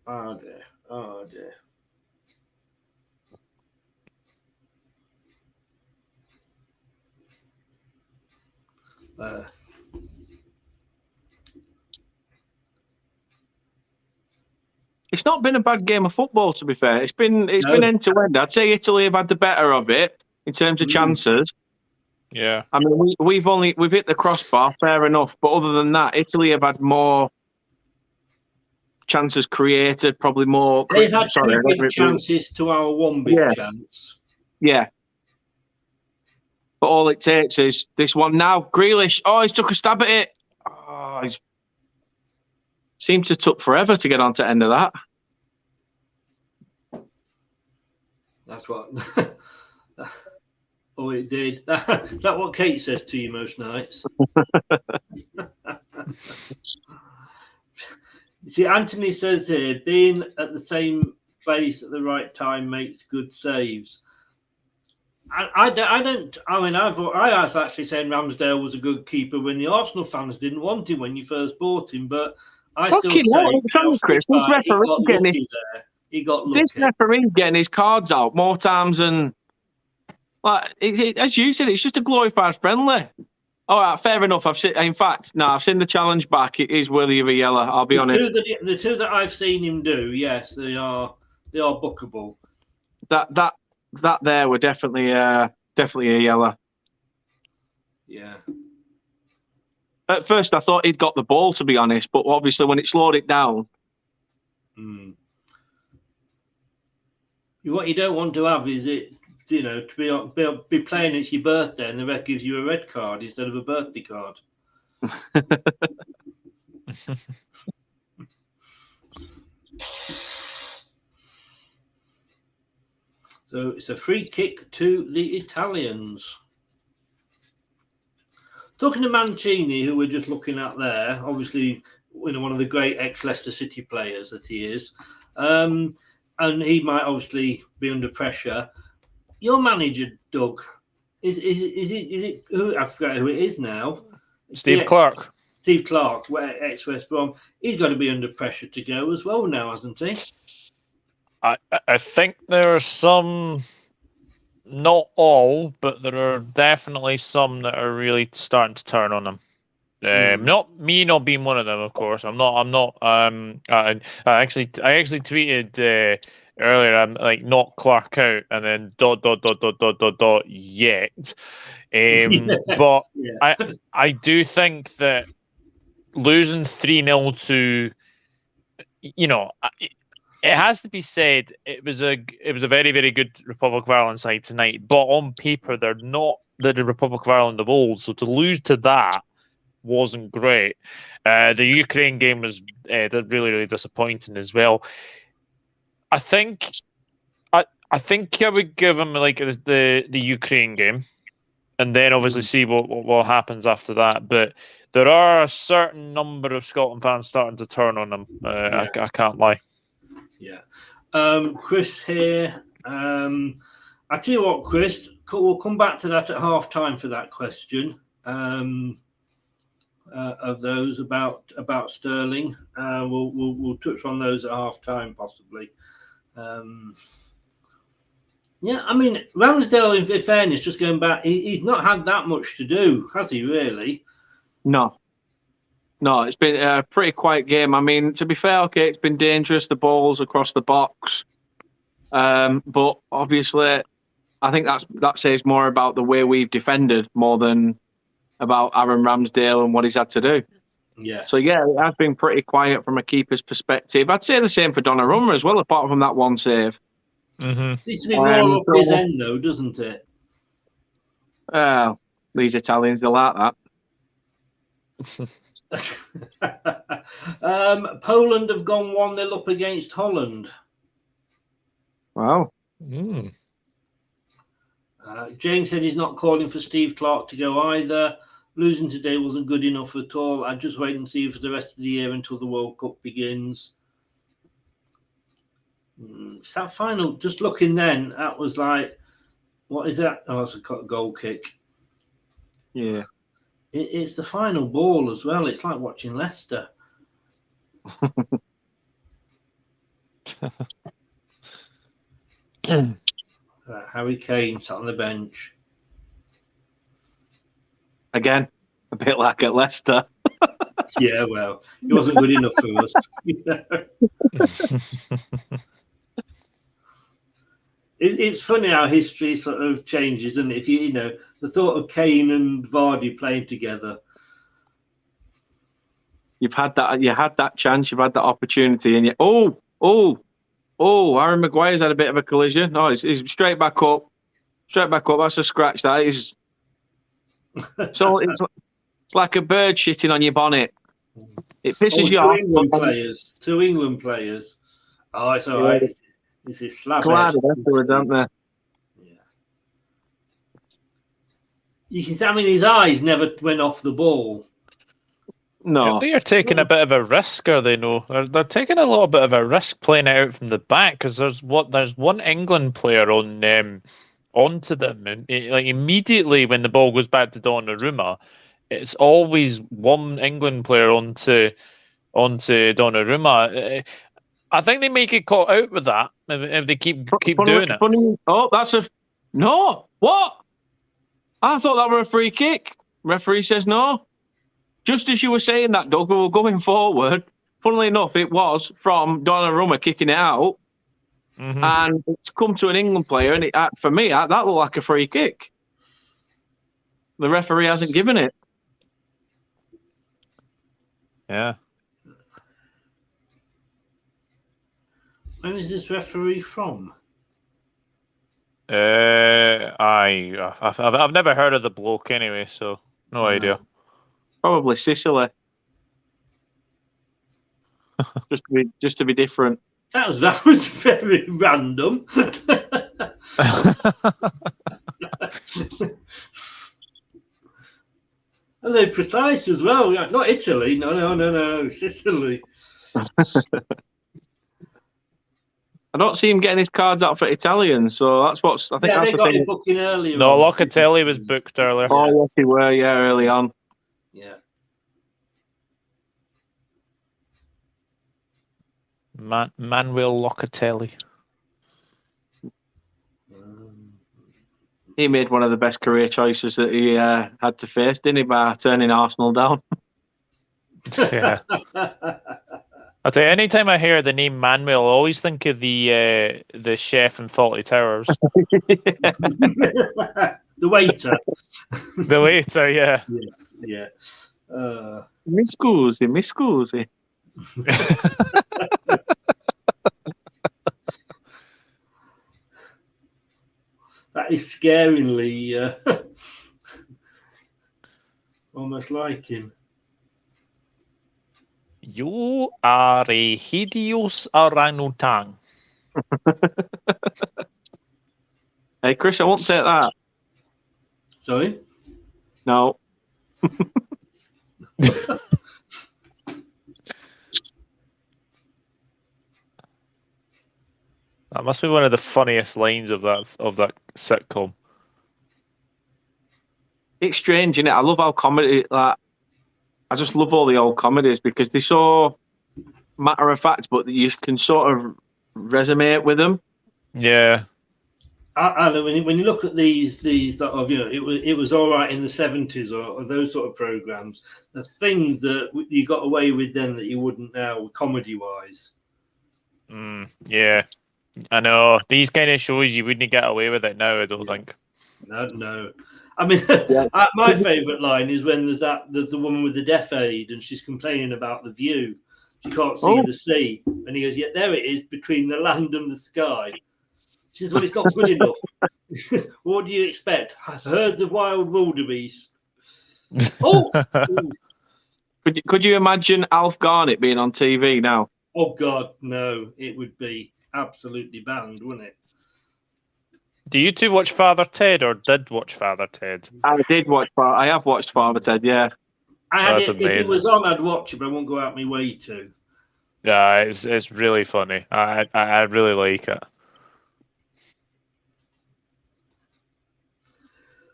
Oh dear. Oh dear. It's not been a bad game of football, to be fair. It's been end to end. I'd say Italy have had the better of it in terms of chances. Yeah. I mean, we've hit the crossbar, fair enough. But other than that, Italy have had more chances created, probably more. They've had two big chances to our one big chance. Yeah. But all it takes is this one now. Grealish, he's took a stab at it. Oh, he's seems to took forever to get on to end of that. That's what. Oh, it did. Is that what Kate says to you most nights? You see, Anthony says here, being at the same place at the right time makes good saves. I was actually saying Ramsdale was a good keeper when the Arsenal fans didn't want him when you first bought him, but I still say Chris, this referee he got lucky. This referee getting his cards out more times than, as you said, it's just a glorified friendly. All right, fair enough. I've seen the challenge back. It is worthy of a yellow. I'll be honest. The two that I've seen him do, yes, they are bookable. That there were definitely a yellow. Yeah. At first, I thought he'd got the ball, to be honest, but obviously when it slowed it down. What you don't want to have is it, you know, to be playing it's your birthday and the ref gives you a red card instead of a birthday card. So it's a free kick to the Italians. Talking to Mancini, who we're just looking at there, obviously, you know, one of the great ex-Leicester City players that he is, and he might obviously be under pressure. Your manager, Doug, is it who I forget who it is now? Steve Clark. Steve Clark, ex-West Brom. He's got to be under pressure to go as well now, hasn't he? I think there are some, not all, but there are definitely some that are really starting to turn on him. Not being one of them, of course. I'm not. I actually tweeted earlier. I'm like, not Clark out, and then ... yet. But I do think that losing 3-0 to, you know, it has to be said, it was a very, very good Republic of Ireland side tonight, but on paper they're not the Republic of Ireland of old. So to lose to that wasn't great. The Ukraine game was really, really disappointing as well. I think I would give him like the Ukraine game, and then obviously see what happens after that. But there are a certain number of Scotland fans starting to turn on him. I can't lie. Yeah. Chris here. I tell you what, Chris, we'll come back to that at half time for that question. Of those about Sterling. We'll touch on those at half time possibly. I mean, Ramsdale, in fairness, just going back, he's not had that much to do, has he, really? No, it's been a pretty quiet game. I mean, to be fair, okay, it's been dangerous, the balls across the box. But obviously, I think that says more about the way we've defended more than about Aaron Ramsdale and what he's had to do. Yeah. So yeah, it has been pretty quiet from a keeper's perspective. I'd say the same for Donnarumma as well, apart from that one save. Needs to be more up his end, though, doesn't it? These Italians, they like that. Poland have gone 1-0 up against Holland. Wow. James said he's not calling for Steve Clarke to go either. Losing today wasn't good enough at all. I'd just wait and see for the rest of the year until the World Cup begins. It's that final, just looking then, that was like, what is that? Oh, it's a goal kick. Yeah. It's the final ball as well. It's like watching Leicester. Harry Kane sat on the bench. Again, a bit like at Leicester. Yeah, well, it wasn't good enough for us. It's funny how history sort of changes, isn't it? If you know, the thought of Kane and Vardy playing together. You had that chance, you've had that opportunity, and Aaron Maguire's had a bit of a collision. No, he's straight back up. That's a scratch. That is. So it's like a bird shitting on your bonnet. It pisses you off. Two England players. Oh, it's all right. It's his slab. Glad afterwards, aren't they? Yeah. You can see, I mean, his eyes never went off the ball. No. They're taking a bit of a risk, are they? No, they're taking a little bit of a risk playing it out from the back because there's one England player onto them, and like immediately when the ball goes back to Donnarumma, it's always one England player onto Donnarumma. I think they may get caught out with that if they keep doing it. Oh, that's a no. What? I thought that were a free kick. Referee says no. Just as you were saying that, Doug, we were going forward. Funnily enough, it was from Donnarumma kicking it out, and it's come to an England player, and for me, that looked like a free kick. The referee hasn't given it. Yeah. When is this referee from? I've never heard of the bloke anyway, so no idea. Probably Sicily. just to be different. That was very random. And they're precise as well. Not Italy. No, Sicily. I don't see him getting his cards out for Italian, so that's what's. I think that's they the got thing. it booking earlier. No, Locatelli was booked earlier. Oh, yes, he were. Yeah, early on. Yeah. Manuel Locatelli. He made one of the best career choices that he had to face, didn't he, by turning Arsenal down? Yeah. I'll tell you, anytime I hear the name Manuel, I always think of the chef in Fawlty Towers. The waiter. The waiter, yeah. Yes, yeah. Mi scusi. That is scaringly almost like him. You are a hideous orangutan. Hey, Chris, I won't take that. Sorry? No. That must be one of the funniest lines of that sitcom. It's strange, isn't it? I love how comedy, like, I just love all the old comedies because they're so matter of fact, but you can sort of resonate with them. Yeah. When you look at these sort of, it was all right in the 70s or those sort of programs. The things that you got away with then that you wouldn't now, comedy wise. Yeah, I know these kind of shows you wouldn't get away with it now. I don't think. No. I mean, my favourite line is when there's the woman with the deaf aid and she's complaining about the view. She can't see the sea. And he goes, yeah, there it is between the land and the sky. She says, well, it's not good enough. What do you expect? Herds of wild wildebeest. Oh! Could you imagine Alf Garnett being on TV now? Oh, God, no. It would be absolutely banned, wouldn't it? Do you two watch Father Ted or did watch Father Ted? I have watched Father Ted, yeah. That's If amazing. it was on, I'd watch it, but I won't go out my way to. Yeah, it's really funny. I really like it.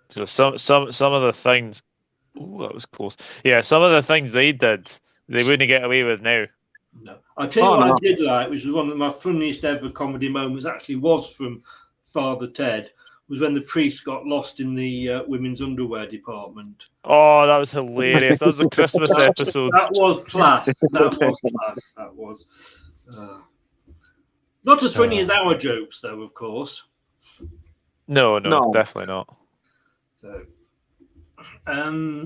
So some of the things. Ooh, that was close. Yeah, some of the things they did, they wouldn't get away with now. No, I'll tell you what I did like, which was one of my funniest ever comedy moments. Actually, was from Father Ted. Was when the priest got lost in the women's underwear department. Oh, that was hilarious. That was a Christmas episode. That was class. That was. Not as funny as our jokes, though, of course. No, definitely not. So,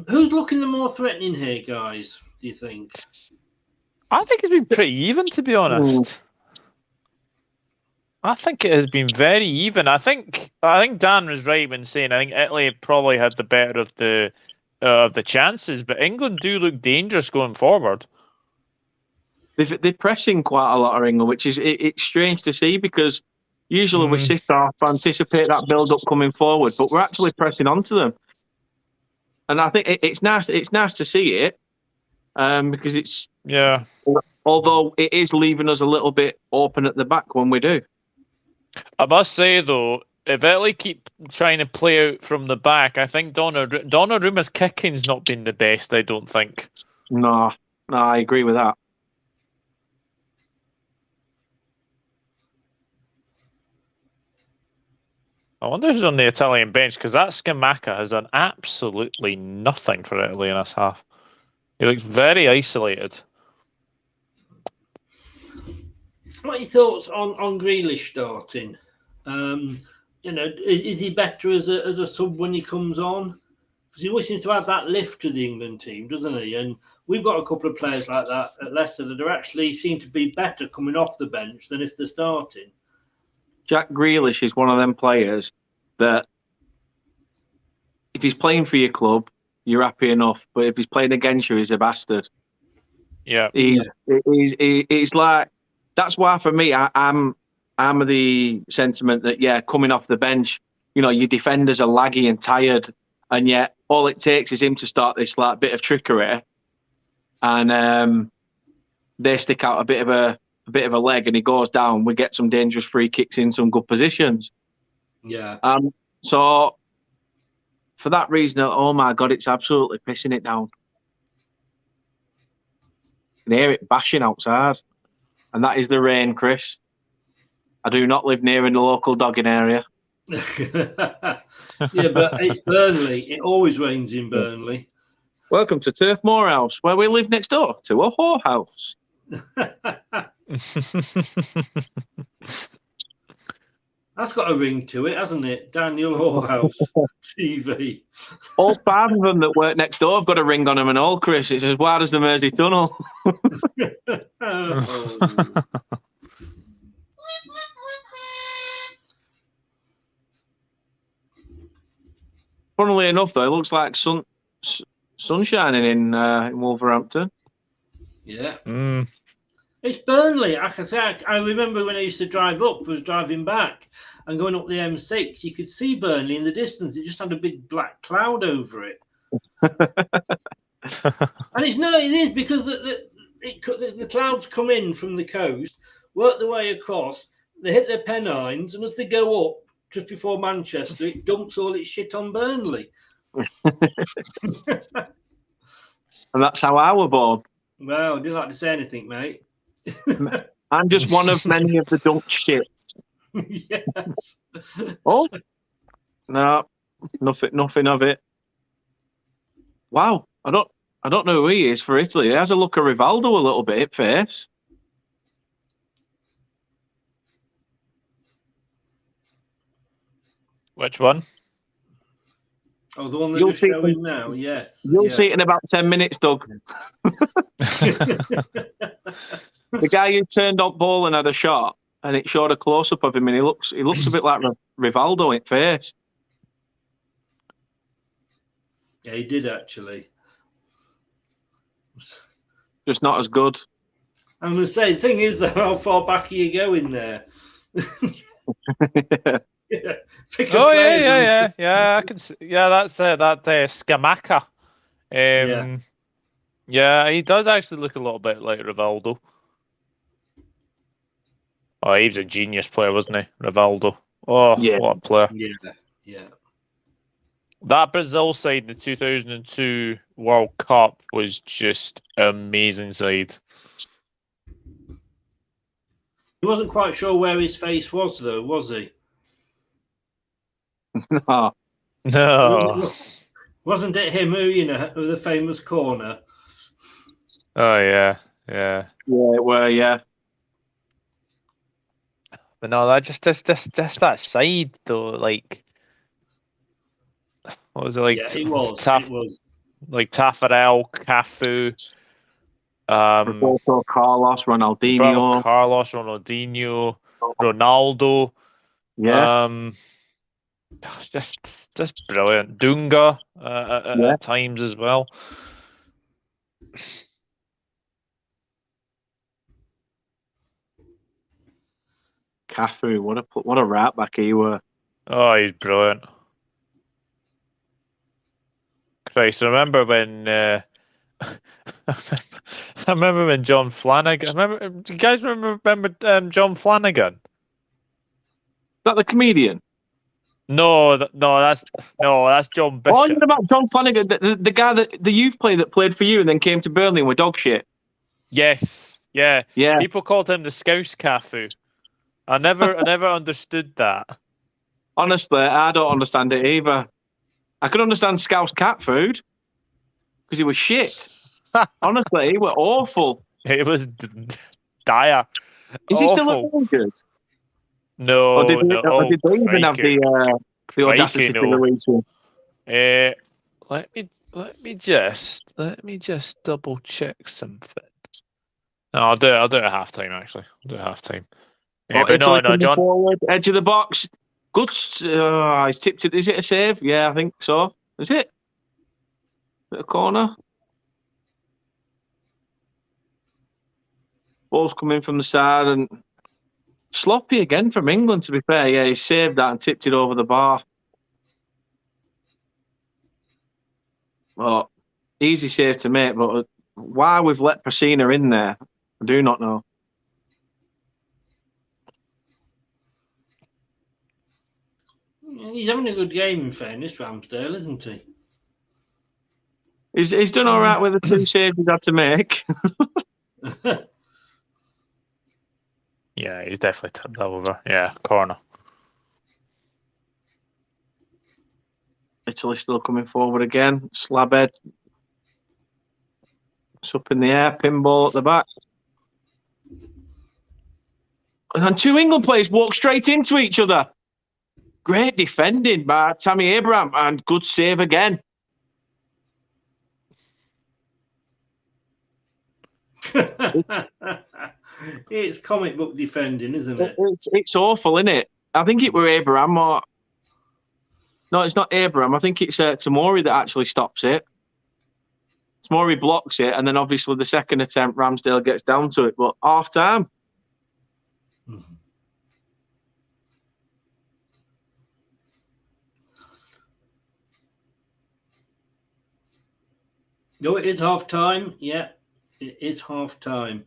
who's looking the more threatening here, guys? Do you think? I think it's been pretty even, to be honest. I think it has been very even. I think Dan was right when saying I think Italy probably had the better of the chances, but England do look dangerous going forward. They're pressing quite a lot of England, which is it's strange to see because usually we sit off, anticipate that build-up coming forward, but we're actually pressing onto them, and I think it's nice. It's nice to see it because it's Although it is leaving us a little bit open at the back when we do. I must say, though, if Italy keep trying to play out from the back, I think Donnarumma's kicking's not been the best, I don't think. No, I agree with that. I wonder who's on the Italian bench, because that Scamacca has done absolutely nothing for Italy in this half. He looks very isolated. What are your thoughts on Grealish starting? Is he better as a sub when he comes on? Because he always seems to add that lift to the England team, doesn't he? And we've got a couple of players like that at Leicester that are actually seem to be better coming off the bench than if they're starting. Jack Grealish is one of them players that if he's playing for your club, you're happy enough. But if he's playing against you, he's a bastard. Yeah. He's like, that's why for me, I'm of the sentiment that, coming off the bench, your defenders are laggy and tired. And yet all it takes is him to start this like bit of trickery and they stick out a bit of a leg and he goes down. We get some dangerous free kicks in some good positions. Yeah. So for that reason, oh my God, it's absolutely pissing it down. You can hear it bashing outside. And that is the rain, Chris. I do not live near in the local dogging area. Yeah, but it's Burnley. It always rains in Burnley. Welcome to Turf Moorhouse, where we live next door to a whorehouse. That's got a ring to it, hasn't it? Daniel Whorehouse TV. All 5 of them that work next door have got a ring on them and all, Chris. It's as wide as the Mersey Tunnel. Funnily enough, though, it looks like sun shining in Wolverhampton. Yeah. It's Burnley. I remember when I used to drive up, was driving back and going up the M6, you could see Burnley in the distance. It just had a big black cloud over it. And it is because the clouds come in from the coast, work their way across, they hit their Pennines, and as they go up just before Manchester, it dumps all its shit on Burnley. And that's how I were born. Well, I didn't like to say anything, mate. I'm just one of many of the dump shits. Yes. Oh no, nothing of it. Wow, I don't know who he is for Italy. He has a look of Rivaldo a little bit, face. Which one? Oh, the one that You'll you're see showing now. Yes. You'll see it in about 10 minutes, Doug. The guy who turned up ball and had a shot, and it showed a close up of him, and he looks a bit like Rivaldo in face. Yeah, he did actually. Just not as good. I'm going to say, the thing is, though, how far back are you going there? Yeah. Oh yeah. I can see. Yeah, that's that Scamacca. Yeah, he does actually look a little bit like Rivaldo. Oh, he was a genius player, wasn't he, Rivaldo? Oh, Yeah. what a player! Yeah. That Brazil side in the 2002 World Cup was just amazing side. He wasn't quite sure where his face was, though, was he? No. Wasn't it him who, with the famous corner? Oh yeah. Yeah, well, yeah. But no, that just that side though, like what was it like? Yeah, it was. It was like Taffarel, Cafu, Roberto Carlos, Ronaldinho, Ronaldo. Yeah. Just brilliant. Dunga at times as well. Cafu, what a right back he were. Oh, he's brilliant. Christ, I remember when I remember when John Flanagan. Do you guys remember John Flanagan? Is that the comedian? No, that's John Bishop. Oh, you know about John Flanagan, the guy the youth player that played for you and then came to Burnley and were dog shit. Yes, yeah. People called him the Scouse Cafu. I never understood that. Honestly, I don't understand it either. I could understand Scouse cat food because he was shit. Honestly, he were awful. It was dire. Is he still at Rangers? No, or did they even have the audacity to release him? Let me just double check something. No, I'll do it at halftime. Actually, I'll do it at halftime. Yeah, but no, John. Forward, edge of the box. Good. He's tipped it. Is it a save? Yeah, I think so. Is it? Bit of corner. Ball's coming from the side and sloppy again from England, to be fair. Yeah, he saved that and tipped it over the bar. Well, easy save to make, but why we've let Pacina in there, I do not know. He's having a good game, in fairness, Ramsdale, isn't he? He's done all right with the two saves he's had to make. Yeah, he's definitely tipped over. Yeah, corner. Italy still coming forward again. Slabhead. It's up in the air. Pinball at the back. And two England players walk straight into each other. Great defending by Tammy Abraham and good save again. It's comic book defending, isn't it? It's awful, isn't it? I think it were Abraham or... No, it's not Abraham. I think it's Tomori that actually stops it. Tomori blocks it, and then obviously the second attempt, Ramsdale gets down to it. But half time. Mm-hmm. No, it is half time. Yeah, it is half time.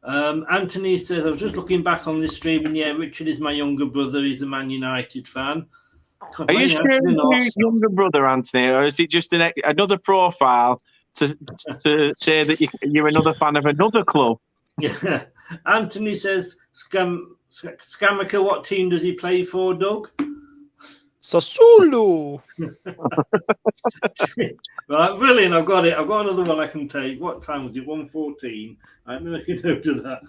Anthony says, I was just looking back on this stream, and yeah, Richard is my younger brother. He's a Man United fan. God, are you sure it's your younger brother, Anthony, or is it just another profile to say that you're another fan of another club? Yeah. Anthony says, Scamacca, what team does he play for, Doug? Sassuolo. Right, brilliant. I've got it. I've got another one I can take. What time was it? 1:14. I'm making a note of that.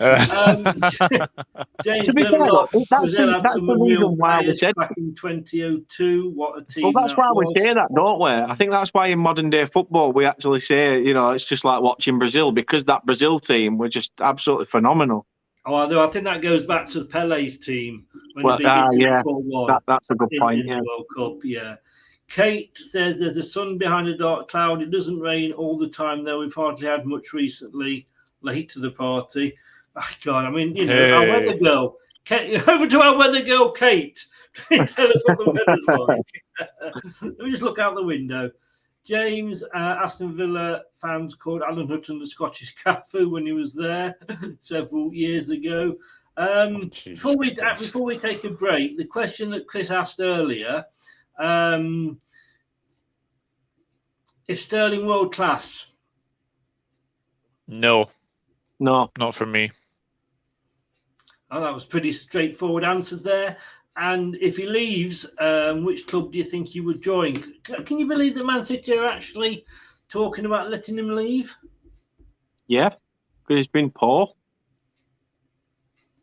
James To be fair, Dunlop, that's Brazil had that's some the reason unreal why we players said. back in 2002. What a team Well, that's that why we was. say that, don't we? I think that's why in modern day football we actually say, it's just like watching Brazil, because that Brazil team were just absolutely phenomenal. Oh, I think that goes back to Pele's team when Well, they beat Italy yeah, 4-1 that's a good point. in the World Cup. Yeah. Kate says there's a sun behind a dark cloud. It doesn't rain all the time, though. We've hardly had much recently. Late to the party. Oh, God, I mean, our weather girl. Kate, over to our weather girl, Kate. Tell us what the weather's like. Let me just look out the window. James, Aston Villa fans called Alan Hutton the Scottish Cafu when he was there several years ago. Before we take a break, the question that Chris asked earlier, is Sterling world class? No, No, not for me. Oh, that was pretty straightforward answers there. And if he leaves, which club do you think he would join? Can you believe that Man City are actually talking about letting him leave? Yeah, because he's been poor.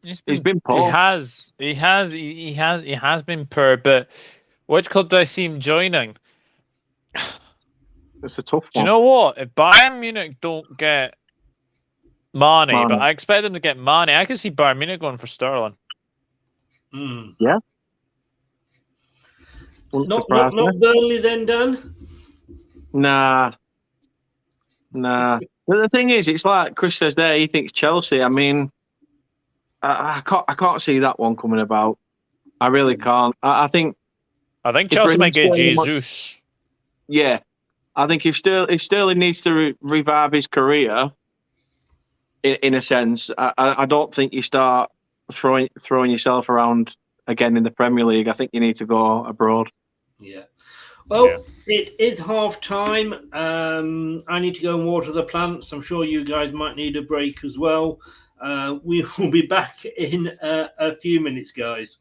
He's been poor. He has been poor. But which club do I see him joining? It's a tough one. Do you know what? If Bayern Munich don't get Mane, but I expect them to get Mane, I could see Bayern Munich going for Sterling. Yeah. Not Burnley then, Dan? Nah. But the thing is, it's like Chris says there, he thinks Chelsea. I mean, I can't see that one coming about. I really can't. I think Chelsea might get Jesus. Yeah. I think if Sterling needs to revive his career, in a sense, I don't think you start throwing yourself around again in the Premier League. I think you need to go abroad. Yeah. Well, It is half time. I need to go and water the plants. I'm sure you guys might need a break as well. We will be back in a few minutes, guys.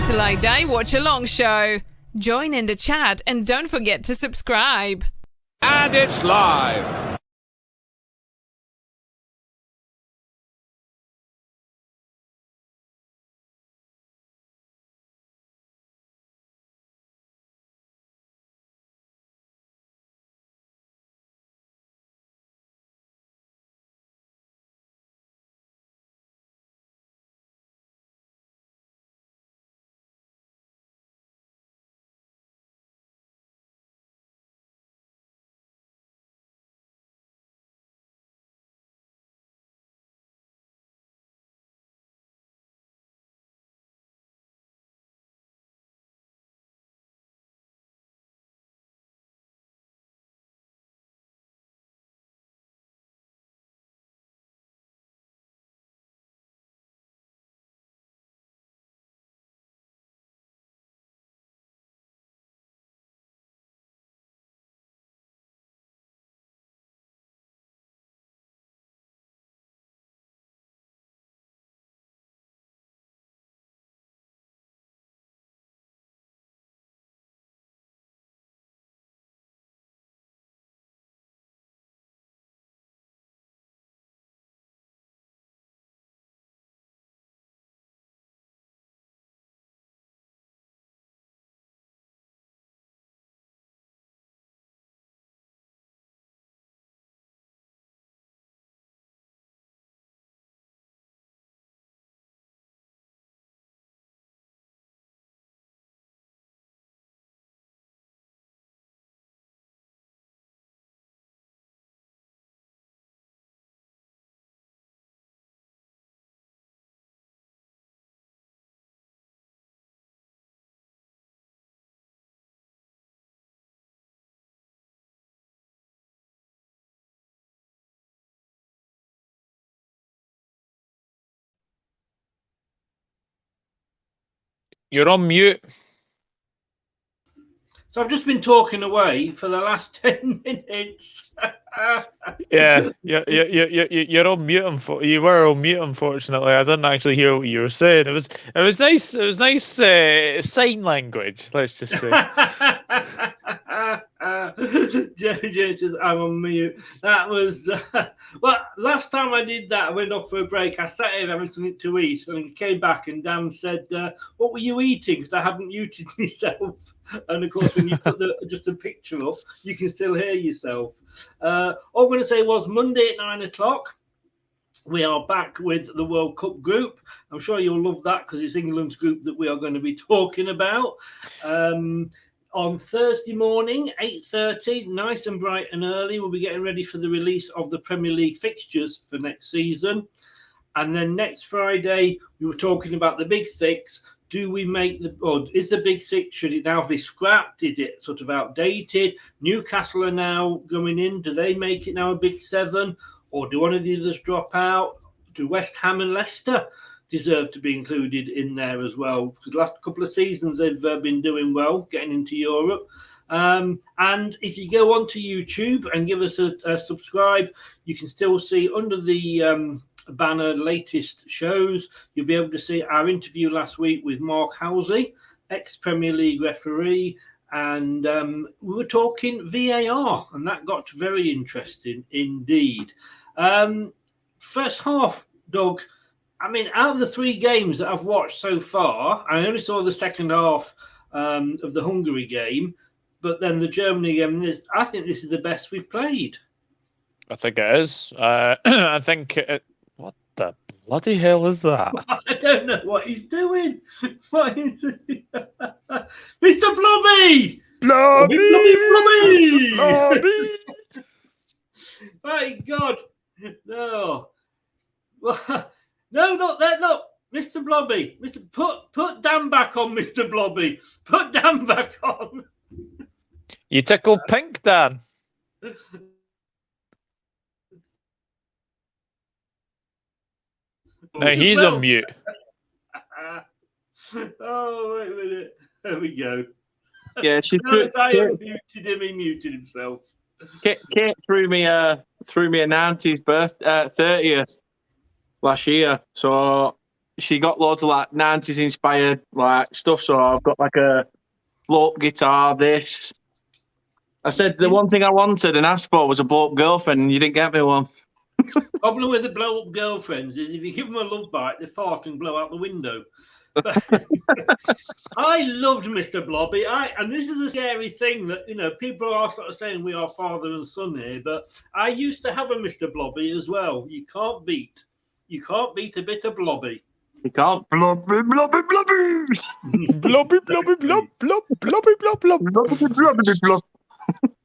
Till I Die Watch-Along show. Join in the chat and don't forget to subscribe. And it's live. You're on mute. So I've just been talking away for the last 10 minutes. Yeah, you're on mute. You were on mute, unfortunately. I didn't actually hear what you were saying. It was nice. It was nice sign language. Let's just say. Joe says I'm on mute. That was well. Last time I did that, I went off for a break. I sat in having something to eat, and came back, and Dan said, "What were you eating?" Because I hadn't muted myself. And of course, when you put just a picture up, you can still hear yourself. All I'm going to say was Monday at 9 o'clock. We are back with the World Cup group. I'm sure you'll love that because it's England's group that we are going to be talking about. On Thursday morning, 8:30, nice and bright and early, we'll be getting ready for the release of the Premier League fixtures for next season. And then next Friday, we were talking about the Big Six. Do we make or is the Big Six, should it now be scrapped? Is it sort of outdated? Newcastle are now going in. Do they make it now a Big Seven? Or do one of the others drop out? Do West Ham and Leicester deserve to be included in there as well? Because the last couple of seasons they've been doing well, getting into Europe. And if you go onto YouTube and give us a subscribe, you can still see under the banner latest shows. You'll be able to see our interview last week with Mark Halsey, ex-Premier League referee, and we were talking VAR, and that got very interesting indeed. First half, Doug, I mean, out of the 3 games that I've watched so far, I only saw the second half of the Hungary game, but then the Germany game, I think this is the best we've played. I think it is. I think what the bloody hell is that? I don't know what he's doing. What is it? Mr. Blobby! Blobby! My God. No. No, not that. No. Mr. Blobby. Put Dan back on, Mr. Blobby. Put Dan back on. You tickle pink, Dan. No, he's on mute. Oh, wait a minute. There we go. Yeah, she I muted him. He muted himself. Kate threw me a 90s birth 30th last year, so she got loads of like 90s inspired like stuff. So I've got like a bloke guitar. This. I said the one thing I wanted and asked for was a bloke girlfriend, and you didn't get me one. Problem with the blow up girlfriends is if you give them a love bite, they fart and blow out the window. I loved Mr. Blobby. And this is a scary thing that, you know, people are sort of saying we are father and son here, but I used to have a Mr. Blobby as well. You can't beat a bit of Blobby. You can't. Blobby, blobby, blobby. Blobby, blobby, blob, blob, blobby, blob, blob. Blobby, blobby, blob.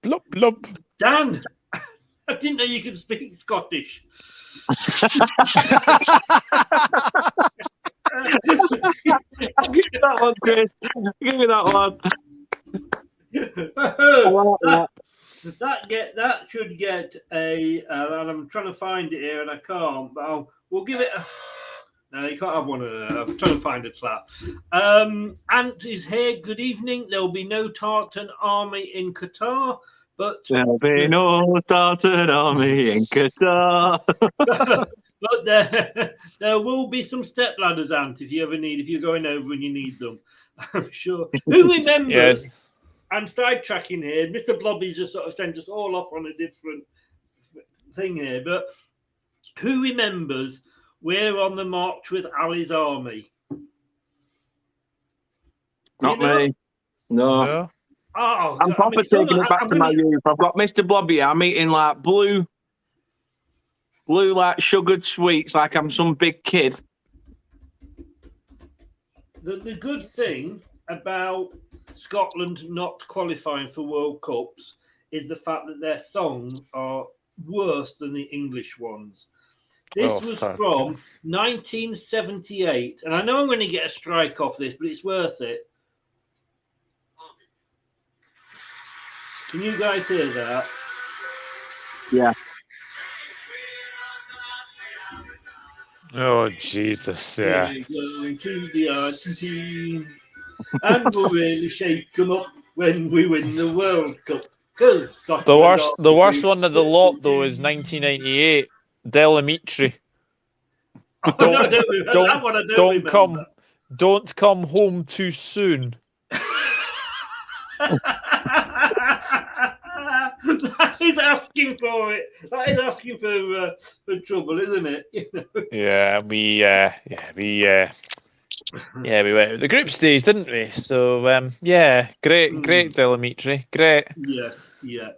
Blob, blob. Dan, I didn't know you could speak Scottish. I'll give you that one, Chris. Give me that one. That should get a. And I'm trying to find it here, and I can't. But we'll give it a. No, you can't have one of them. I'm trying to find a clap. Ant is here. Good evening. There will be no Tartan army in Qatar, but there'll be no Tartan army in Qatar. But there will be some step ladders, Ant, if you're going over and you need them. I'm sure. Who remembers? Yes. I'm sidetracking here. Mr. Blobby's just sort of sent us all off on a different thing here. But who remembers we're on the march with Ali's army? Not me. No. Oh, I'm proper taking it back to my youth. I've got Mr. Blobby. I'm eating like blue like sugared sweets like I'm some big kid. The good thing about Scotland not qualifying for World Cups is the fact that their songs are worse than the English ones. This was from 1978, and I know I'm going to get a strike off this, but it's worth it. Can you guys hear that? Yeah. Oh, Jesus, yeah. We're going to the Argentine, and we'll really shake them up when we win the World Cup. The worst one of the lot, though, is 1998. Delamitri. Don't come home too soon. That is asking for it. That is asking for trouble, isn't it? You know? Yeah, we went the group stage, didn't we? So great Delamitri, great. Yes, yeah.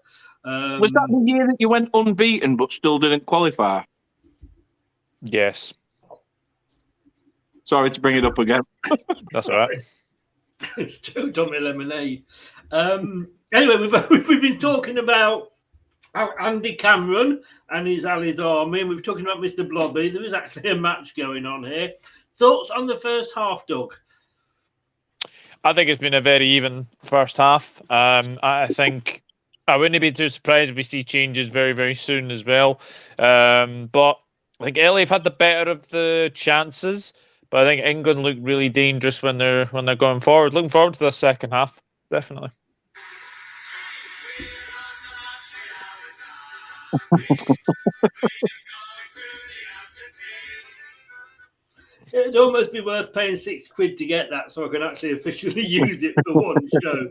Was that the year that you went unbeaten but still didn't qualify? Yes. Sorry to bring it up again. That's all right. It's true, Tommy Lemonade. Anyway, we've been talking about Andy Cameron and his Ali's army, and we've been talking about Mr. Blobby. There is actually a match going on here. Thoughts on the first half, Doug? I think it's been a very even first half. I think I wouldn't be too surprised if we see changes very, very soon as well. But I think LA have had the better of the chances. But I think England look really dangerous when they're going forward. Looking forward to the second half, definitely. It'd almost be worth paying £6 to get that, so I can actually officially use it for one show.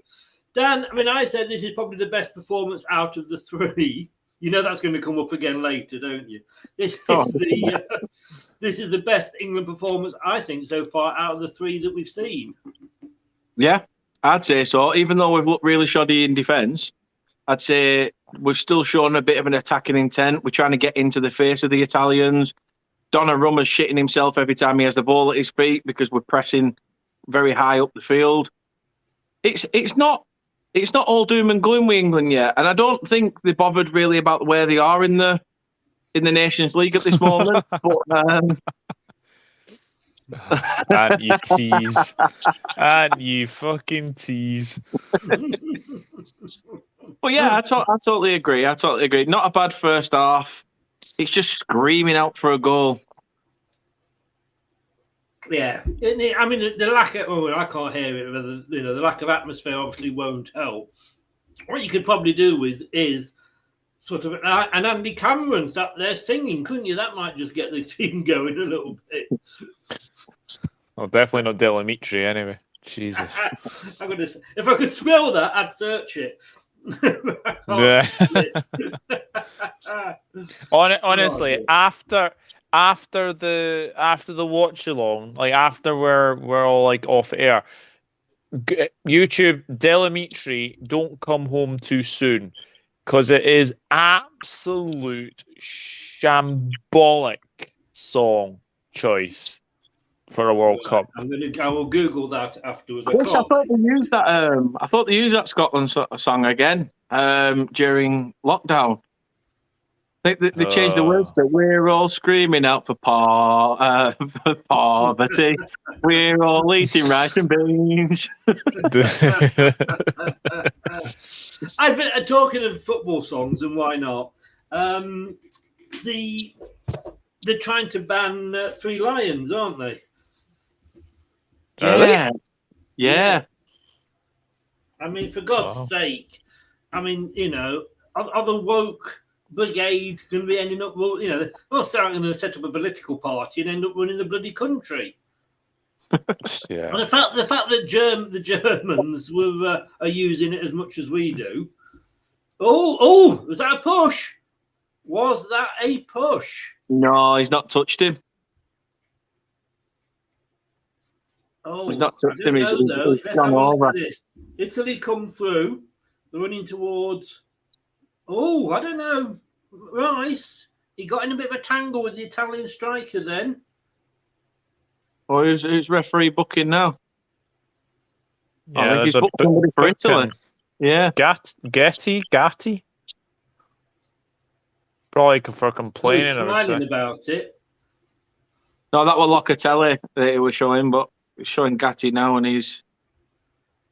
Dan, I mean, I said this is probably the best performance out of the three. You know that's going to come up again later, don't you? This is the best England performance, I think, so far out of the three that we've seen. Yeah, I'd say so. Even though we've looked really shoddy in defence, I'd say we've still shown a bit of an attacking intent. We're trying to get into the face of the Italians. Donnarumma's shitting himself every time he has the ball at his feet because we're pressing very high up the field. It's not all doom and gloom with England yet, and I don't think they're bothered really about where they are in the Nations League at this moment. But and you tease, and you fucking tease. But yeah, I totally agree. Not a bad first half. It's just screaming out for a goal. Yeah, I mean the lack of I can't hear it. Whether, the lack of atmosphere obviously won't help. What you could probably do with is sort of an Andy Cameron that they're singing, couldn't you? That might just get the team going a little bit. Well, definitely not Delamitri anyway. Jesus. If I could spell that, I'd search it. Yeah. Honestly, after the watch along, like after we're all like off air, YouTube Delamitri, don't come home too soon, because it is absolute shambolic song choice for a World Cup. I will Google that afterwards. I thought they used that. I thought they used that Scotland song again during lockdown. They changed the words to "We're all screaming out for poverty. We're all eating rice and beans." I've been talking of football songs, and why not? They're trying to ban Three Lions, aren't they? Yeah. I mean, for God's sake, I mean, are the woke brigade going to be ending up, they're going to set up a political party and end up running the bloody country. Yeah. And the fact that the Germans are using it as much as we do. Oh, was that a push? Was that a push? No, he's not touched him. Oh, he's not touched him. He's gone over. Italy come through. They're running towards. Oh, I don't know. Rice. He got in a bit of a tangle with the Italian striker then. Oh, who's referee booking now? Yeah, I think he's booked somebody for Italy. Yeah. Gatti. Probably for complaining. He's smiling about it. No, that was Locatelli that he was showing, but he's showing Gatti now, and he's.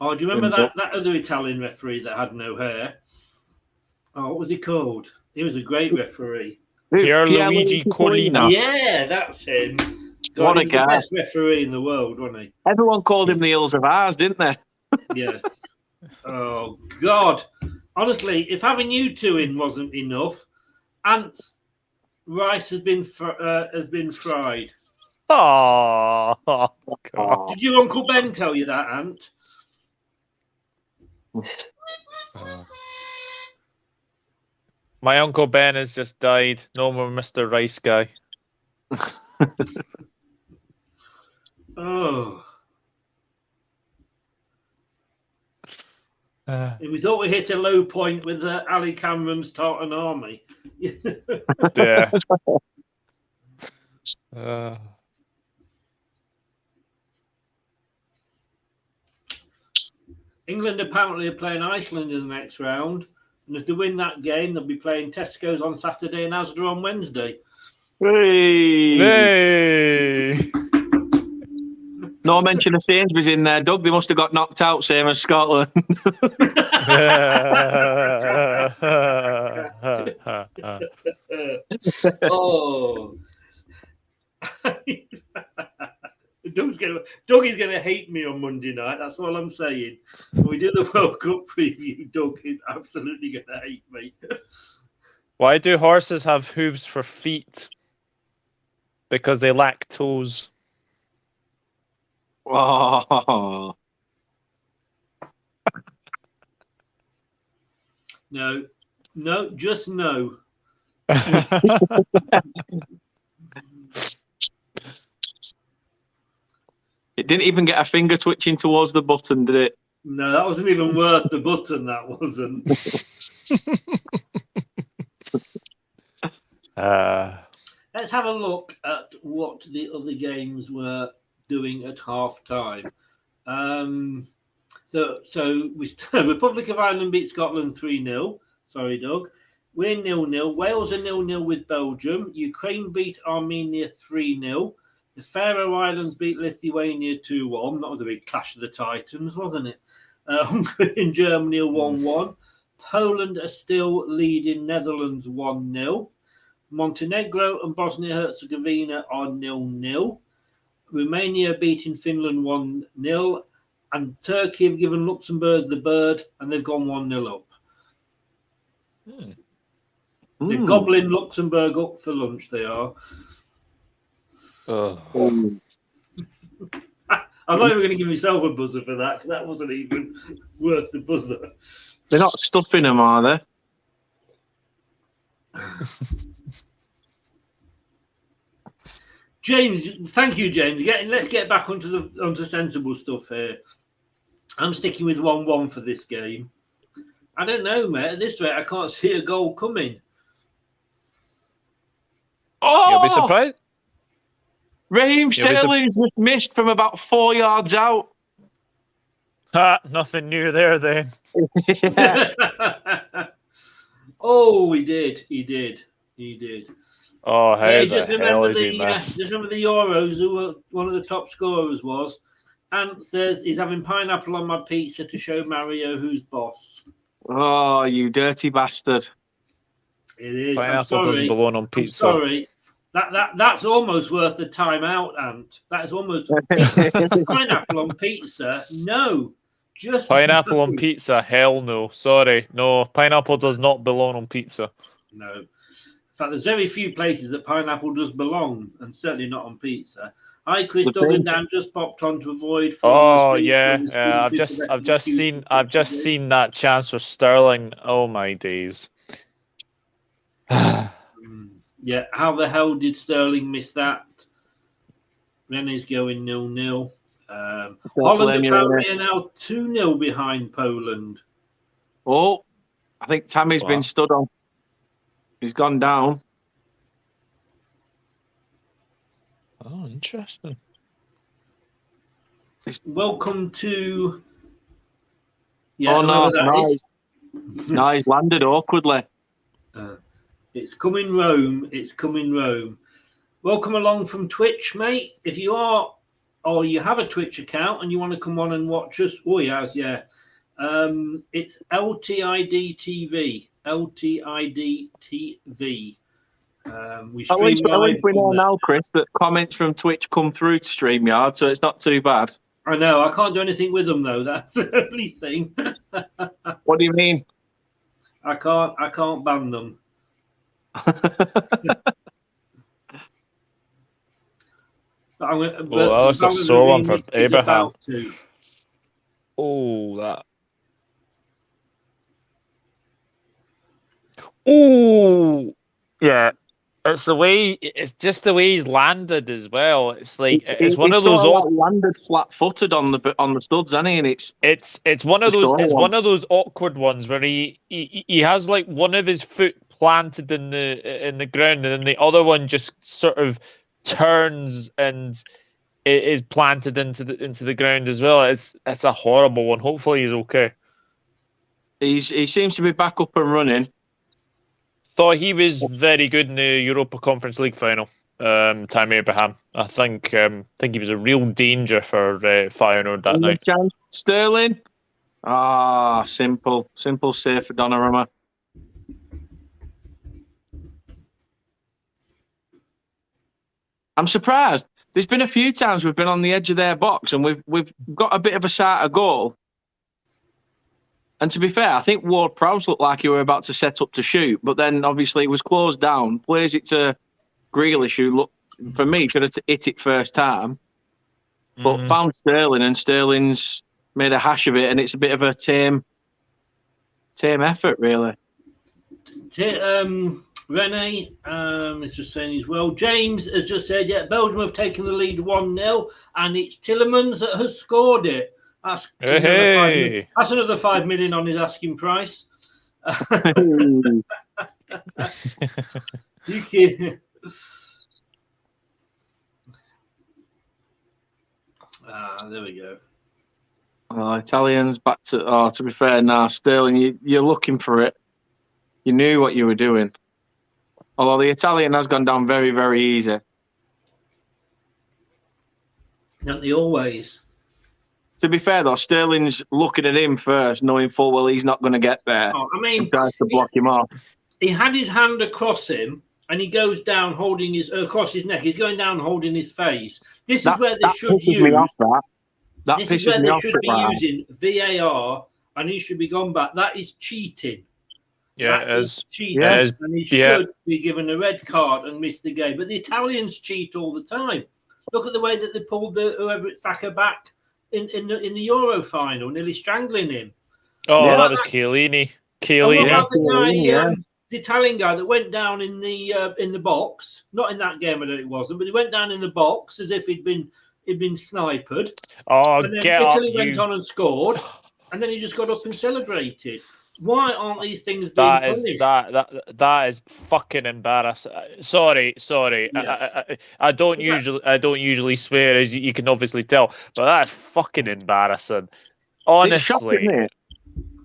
Oh, do you remember that other Italian referee that had no hair? Oh, what was he called? He was a great referee. Pierluigi Collina. Yeah, that's him. God, what a he was guy! The best referee in the world, wasn't he? Everyone called him the Hills of Ours, didn't they? Yes. Oh God! Honestly, if having you two in wasn't enough, Ant's rice has been fried. Oh, God. Did your Uncle Ben tell you that, Ant? My Uncle Ben has just died. No more Mr. Rice Guy. Oh. We thought we hit a low point with Ali Cameron's Tartan Army. Yeah. England apparently are playing Iceland in the next round. And if they win that game, they'll be playing Tesco's on Saturday and Asda on Wednesday. Hey! No mention of Sainsbury's in there, Doug. They must have got knocked out, same as Scotland. Oh. Doug is going to hate me on Monday night. That's all I'm saying. When we do the World Cup preview, Doug is absolutely going to hate me. Why do horses have hooves for feet? Because they lack toes. Oh. No, just no. It didn't even get a finger twitching towards the button, did it? No, that wasn't even worth the button, that wasn't. Let's have a look at what the other games were doing at half time. So Republic of Ireland beat Scotland 3-0. Sorry, Doug. We're 0-0. Wales are 0-0 with Belgium. Ukraine beat Armenia 3-0. The Faroe Islands beat Lithuania 2-1. That was a big clash of the Titans, wasn't it? Hungary and Germany are 1-1. Poland are still leading Netherlands 1-0. Montenegro and Bosnia-Herzegovina are 0-0. Romania beating Finland 1-0. And Turkey have given Luxembourg the bird, and they've gone 1-0 up. They're gobbling Luxembourg up for lunch, they are. I'm not even going to give myself a buzzer for that, because that wasn't even worth the buzzer. They're not stuffing them, are they? James, thank you, James. Let's get back onto sensible stuff here. I'm sticking with 1-1 for this game. I don't know, mate. At this rate, I can't see a goal coming. Oh! You'll be surprised. Raheem Sterling's just missed from about 4 yards out. Nothing new there then. Yeah. Oh, he did. Oh, how the just hell remember is he missed? just remember the Euros, who one of the top scorers was. Ant says he's having pineapple on my pizza to show Mario who's boss. Oh, you dirty bastard. It is. Pineapple doesn't belong on pizza. I'm sorry. That's almost worth the time out, Ant. That is almost pineapple on pizza. No. Just Pineapple on pizza? Hell no. Sorry. No, pineapple does not belong on pizza. No. In fact, there's very few places that pineapple does belong, and certainly not on pizza. Hi, Chris Duggan just popped on to avoid. Oh yeah, I've just seen that chance for Sterling. Oh my days. Yeah, how the hell did Sterling miss that? Rene's going 0-0. Holland apparently are now 2-0 behind Poland. Oh, I think Tammy's been stood on. He's gone down. Oh, interesting. Welcome to. Yeah, oh no, he's landed awkwardly. It's coming Rome. It's coming Rome. Welcome along from Twitch, mate. If you are, or you have a Twitch account and you want to come on and watch us, oh yes, yeah. It's LTID TV. LTID TV. We at least we know now, Chris, that comments from Twitch come through to StreamYard, so it's not too bad. I know. I can't do anything with them though. That's the only thing. What do you mean? I can't ban them. That's a sore one for Abraham. Oh, that. Oh, yeah. It's just the way he's landed as well. It's like it's one of those landed flat-footed on the studs, hasn't he? And it's one of those awkward ones where he has like one of his foot planted in the ground, and then the other one just sort of turns and it is planted into the ground as well. It's a horrible one. Hopefully he's okay. He seems to be back up and running. Thought he was very good in the Europa Conference League final. Tammy Abraham, I think he was a real danger for Feyenoord that night. Sterling, simple save for Donnarumma. I'm surprised. There's been a few times we've been on the edge of their box and we've got a bit of a shot at goal. And to be fair, I think Ward-Prowse looked like he were about to set up to shoot, but then obviously he was closed down, plays it to Grealish, who for me should have hit it first time, but found Sterling, and Sterling's made a hash of it, and it's a bit of a tame effort, really. Rene is just saying as well. James has just said, yeah, Belgium have taken the lead 1-0, and it's Tillemans that has scored it. That's another 5 million on his asking price. You can. There we go. Italians back to. To be fair, Sterling, you're looking for it. You knew what you were doing. Although the Italian has gone down very, very easy. Don't they always? To be fair, though, Sterling's looking at him first, knowing full well he's not going to get there. He tries to block him off. He had his hand across him, and he goes down holding across his neck. He's going down holding his face. This is where they should use. Me off, that this is where they should be using VAR, and he should be gone back. That is cheating. Yeah, it is cheating, and he should be given a red card and miss the game. But the Italians cheat all the time. Look at the way that they pulled whoever it's Saka back in the Euro final, nearly strangling him. Oh, Yeah. that was Chiellini. And what Chiellini. about the guy, Yeah. the Italian guy that went down in the box? Not in that game, I know it wasn't, but he went down in the box as if he'd been sniped. Oh, And then get up, Italy went you. on and scored, and then he just got up and celebrated. Why aren't these things being That is punished? that is fucking embarrassing. Sorry. Yes. I don't usually swear, as you can obviously tell, but that's fucking embarrassing. It's shocking, Honestly, mate.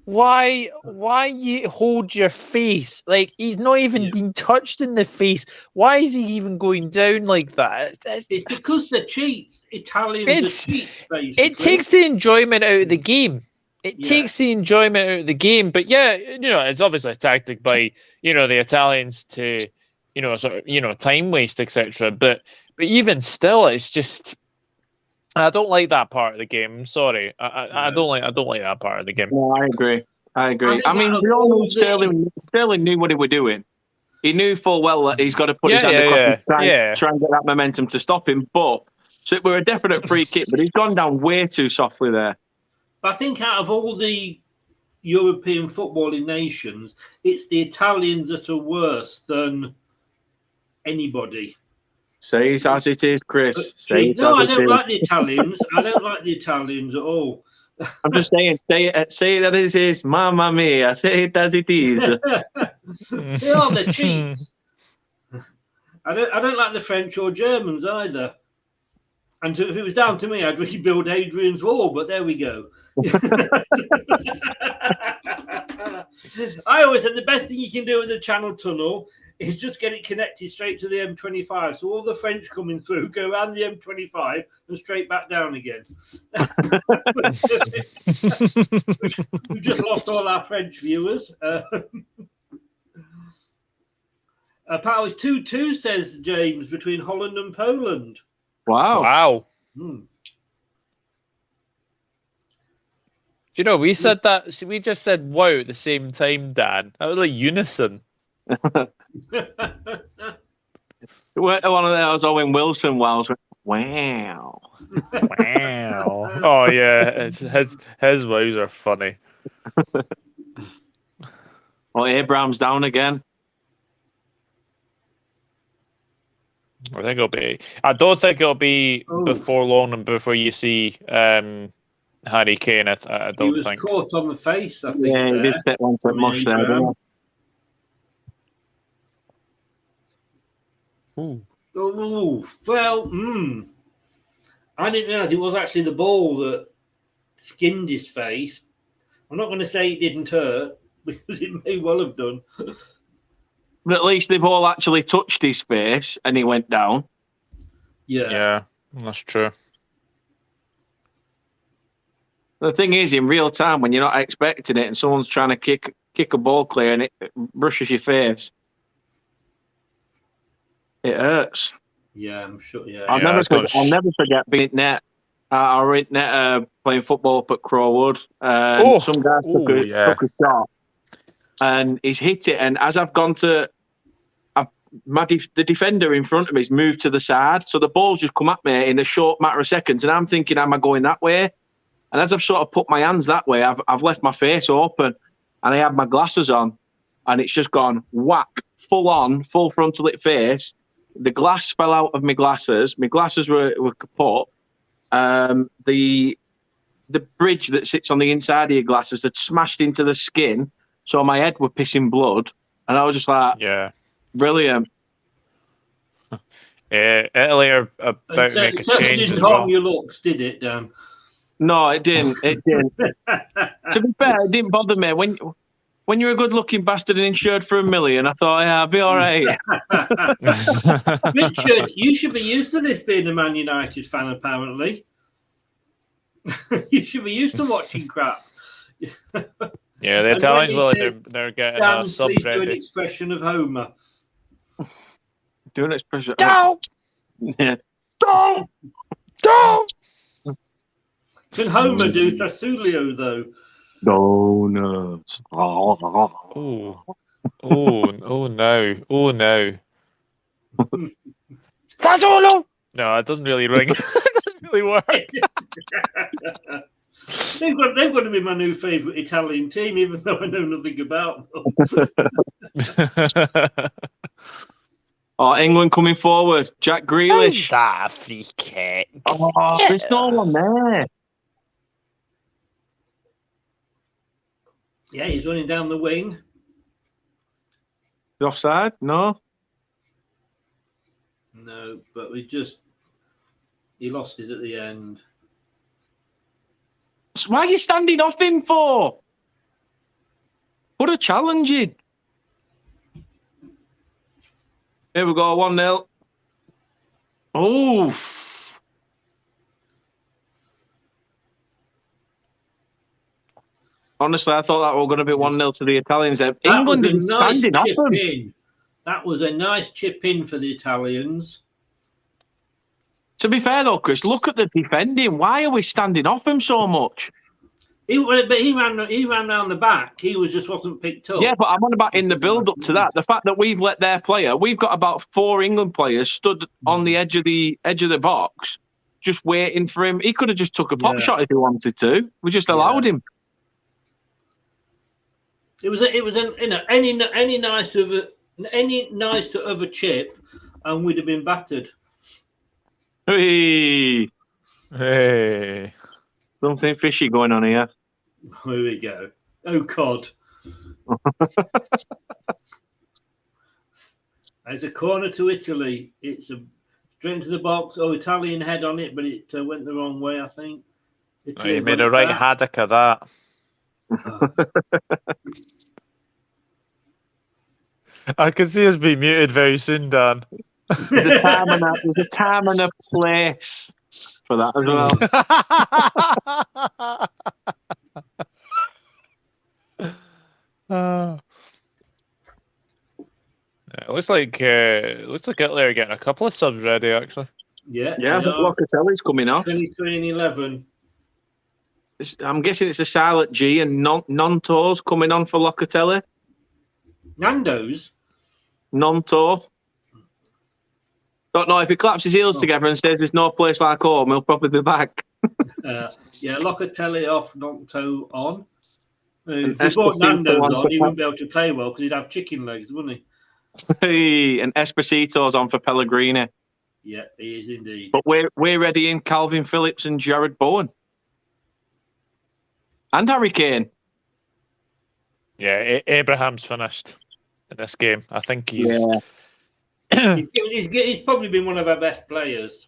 why you hold your face? Like, he's not even been touched in the face. Why is he even going down like that? It's because they're cheats. Italians are cheats, basically. It takes the enjoyment out of the game. It takes the enjoyment out of the game. But yeah, it's obviously a tactic by, the Italians to, sort of, time waste, etc. But even still, it's just, I don't like that part of the game. I'm sorry. I don't like that part of the game. No, I agree. I mean, we all knew Sterling knew what he was doing. He knew full well that he's got to put his hand across and try and get that momentum to stop him. But so it were a definite free kick, but he's gone down way too softly there. I think out of all the European footballing nations, it's the Italians that are worse than anybody. Say it as it is, Chris. I don't like the Italians. I don't like the Italians at all. I'm just saying, say it as it is. Mamma mia, say it as it is. They are the cheats. I don't like the French or Germans either. And if it was down to me, I'd rebuild Hadrian's Wall, but there we go. I always said the best thing you can do in the Channel Tunnel is just get it connected straight to the M25. So all the French coming through go around the M25 and straight back down again. We've just lost all our French viewers. Power is 2-2, says James, between Holland and Poland. Wow. We said that. We just said wow at the same time, Dan. That was like unison. One of those Owen Wilson wows. Wow. Wow. Oh yeah, his wows are funny. Well, Abraham's down again. I don't think it'll be before long and before you see Harry Kane. I don't think. He was caught on the face, I think. Yeah, he did take one to mush there, didn't he? Oh, well, I didn't realise it was actually the ball that skinned his face. I'm not going to say it didn't hurt, because it may well have done. But at least the ball actually touched his face and he went down. Yeah, that's true. The thing is, in real time, when you're not expecting it and someone's trying to kick a ball clear and it brushes your face, it hurts. Yeah, I'm sure. Yeah, I'll never forget being at net. I was at net playing football up at Crowood. Some guy took a shot, and he's hit it. And as I've gone to, the defender in front of me has moved to the side, so the ball's just come at me in a short matter of seconds. And I'm thinking, am I going that way? And as I've sort of put my hands that way, I've left my face open, and I had my glasses on, and it's just gone whack, full frontal hit face. The glass fell out of my glasses. My glasses were kaput. The bridge that sits on the inside of your glasses had smashed into the skin, so my head were pissing blood, and I was just like, yeah, brilliant. Italy are about to make a change didn't as well. harm your looks, did it, Dan? No, it didn't. To be fair, it didn't bother me. When you're a good-looking bastard and insured for $1 million, I thought, yeah, I'll be all right. Richard, you should be used to this being a Man United fan, apparently. You should be used to watching crap. Yeah, the Italians, they're getting a sub please do an ready. expression of Homer. Do an expression. Don't! Yeah. Don't! Can Homer do Sassulio, though? Donuts. Oh no. Sassuolo! No, it doesn't really ring. It doesn't really work. They've got to be my new favourite Italian team, even though I know nothing about them. Oh, England coming forward. Jack Grealish. That free kick. Oh, there's no one there. Yeah, he's running down the wing. Offside? No. No, but he lost it at the end. So why are you standing off him for? Put a challenge in. Here we go, 1-0. Oh. Honestly, I thought that was going to be 1-0 to the Italians. England is standing off them. That was a nice chip in for the Italians. To be fair, though, Chris, look at the defending. Why are we standing off him so much? He ran down the back. He just wasn't picked up. Yeah, but I'm on about in the build-up to that. The fact that we've let their player, we've got about 4 England players stood on the edge of the box, just waiting for him. He could have just took a pop shot if he wanted to. We just allowed him. It was any nice of a chip, and we'd have been battered. Hey, Hey. something fishy going on here. Here we go. Oh, cod. There's a corner to Italy. It's straight into the box. Oh, Italian head on it, but it went the wrong way, I think. Oh, you made a right haddock of that. I can see us being muted very soon, Dan. There's a time and a place for that as well. It looks like Italy are getting a couple of subs ready, actually. Yeah, but Locatelli's coming off. 23 and 11. I'm guessing it's a silent G and non-toes coming on for Locatelli. Nando's? Non-toe. Don't know if he claps his heels together and says there's no place like home, he'll probably be back. Locatelli off, non-toe on. If he bought Nando's on, he wouldn't be able to play well because he'd have chicken legs, wouldn't he? And Esposito's on for Pellegrini. Yeah, he is indeed. But we're ready in Calvin Phillips and Jared Bowen. And Harry Kane. Yeah, Abraham's finished in this game. I think he's... Yeah. He's probably been one of our best players.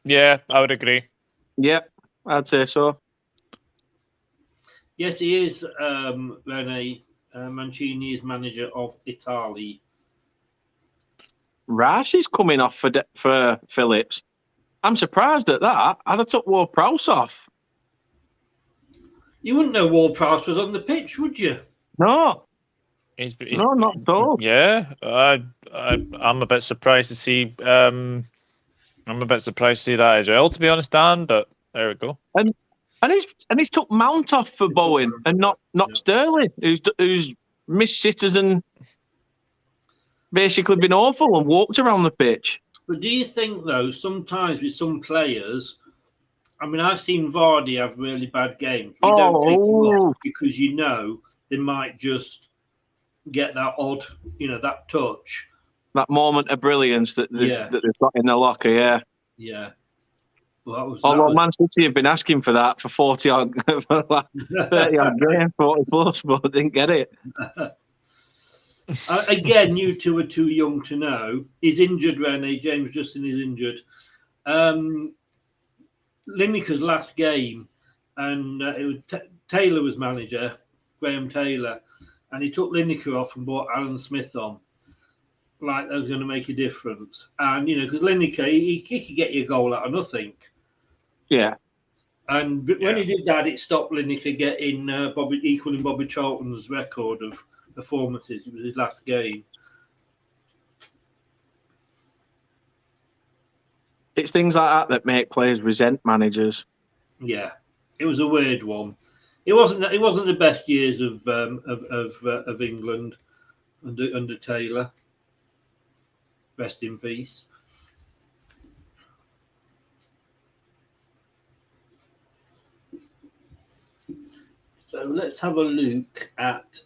Yeah, I would agree. Yep, I'd say so. Yes, he is. Rene Mancini is manager of Italy. Rice is coming off for Phillips. I'm surprised at that. I'd have took Ward-Prowse off. You wouldn't know Ward-Prowse was on the pitch, would you? No. No, not at all. Yeah, I'm a bit surprised to see. I'm a bit surprised to see that as well, to be honest, Dan. But there we go. And he's took Mount off for Bowen and not Sterling, who's missed sitters and basically been awful and walked around the pitch. But do you think though, sometimes with some players, I mean, I've seen Vardy have really bad games. You don't take him off because you know they might just get that odd, that touch. That moment of brilliance that they've got in their locker, yeah. Yeah. Well, Although Man City have been asking for that for 40 odd, 30 odd games, 40 plus, but didn't get it. Again, you two are too young to know. He's injured, Rene. James Justin is injured. Lineker's last game, and it was Taylor was manager, Graham Taylor. And he took Lineker off and brought Alan Smith on. Like that was going to make a difference. And, because Lineker, he could get you a goal out of nothing. Yeah. And when he did that, it stopped Lineker getting equaling Bobby Charlton's record of performances. It was his last game. It's things like that make players resent managers. Yeah. It was a weird one. It wasn't the best years of England under Taylor. Rest in peace. So let's have a look at.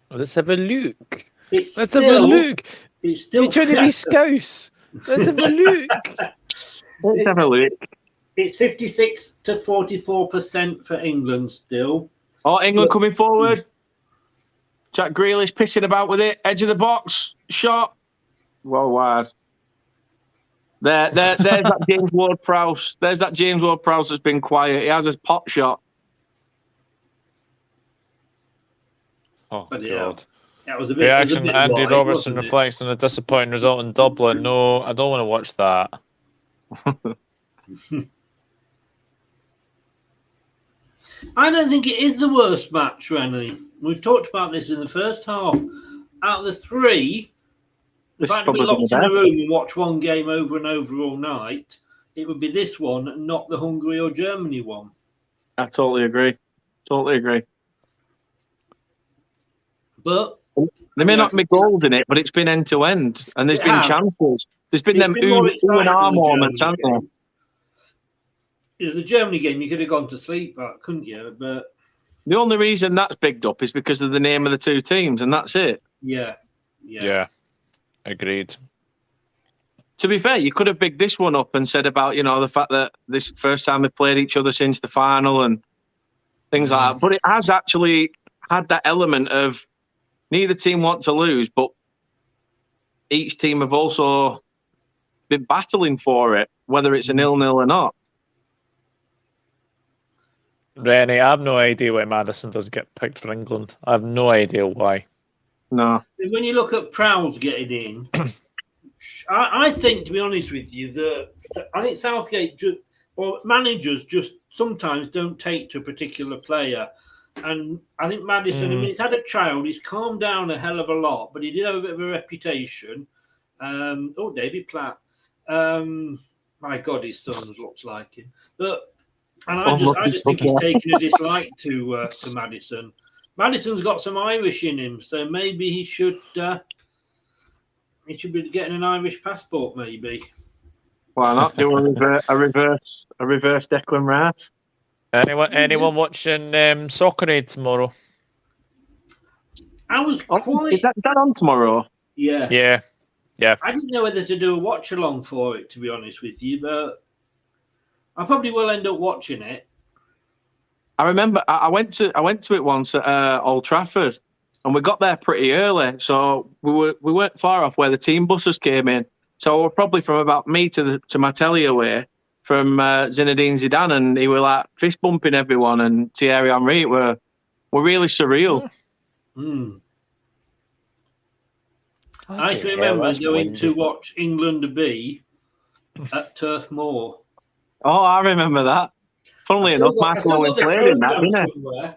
Let's have a look. It's Let's still, have a look. It's still You're trying to be scouse. Let's have a look. Let's have a look. It's 56 to 44% for England still. Oh, England coming forward. Jack Grealish pissing about with it. Edge of the box. Shot. Well wide. There's that James Ward-Prowse. There's that James Ward-Prowse that's been quiet. He has his pot shot. Oh, But God. That was a bit. Reaction: Andy wide, Robertson wasn't it? reflects on a disappointing result in Dublin. No, I don't want to watch that. I don't think it is the worst match, Rennie. We've talked about this in the first half. Out of the three, if I had to be locked in a room and watch one game over and over all night, it would be this one and not the Hungary or Germany one. I totally agree. But there may not be goals in it, but it's been end to end, and there's been chances. There's been them ooh and ah moments, haven't there? You know, the Germany game, you could have gone to sleep at, couldn't you? But the only reason that's bigged up is because of the name of the two teams, and that's it. Yeah. Agreed. To be fair, you could have bigged this one up and said about, the fact that this first time they played each other since the final and things like that. But it has actually had that element of neither team want to lose, but each team have also been battling for it, whether it's a 0-0 or not. Rennie, I have no idea why Madison doesn't get picked for England. I have no idea why. No. When you look at Prowse getting in, I think, to be honest with you, I think Southgate or managers just sometimes don't take to a particular player. And I think Maddison, I mean, he's had a child, he's calmed down a hell of a lot, but he did have a bit of a reputation. David Platt. My God, his son looks like him. I just think he's taken a dislike to Maddison. Maddison's got some Irish in him, so maybe he should be getting an Irish passport, maybe. Why not do a reverse Declan Rice? Anyone watching Soccer Aid tomorrow? I was quite. Is that on tomorrow? Yeah. Yeah. I didn't know whether to do a watch along for it, to be honest with you, but I probably will end up watching it. I remember I went to it once at Old Trafford, and we got there pretty early, so we weren't far off where the team buses came in. So we're probably from about me to my telly away from Zinedine Zidane, and he were like fist bumping everyone, and Thierry Henry were really surreal. I can remember going to watch England B at Turf Moor. Oh, I remember that. Funnily enough, Michael Owen played in that, didn't he?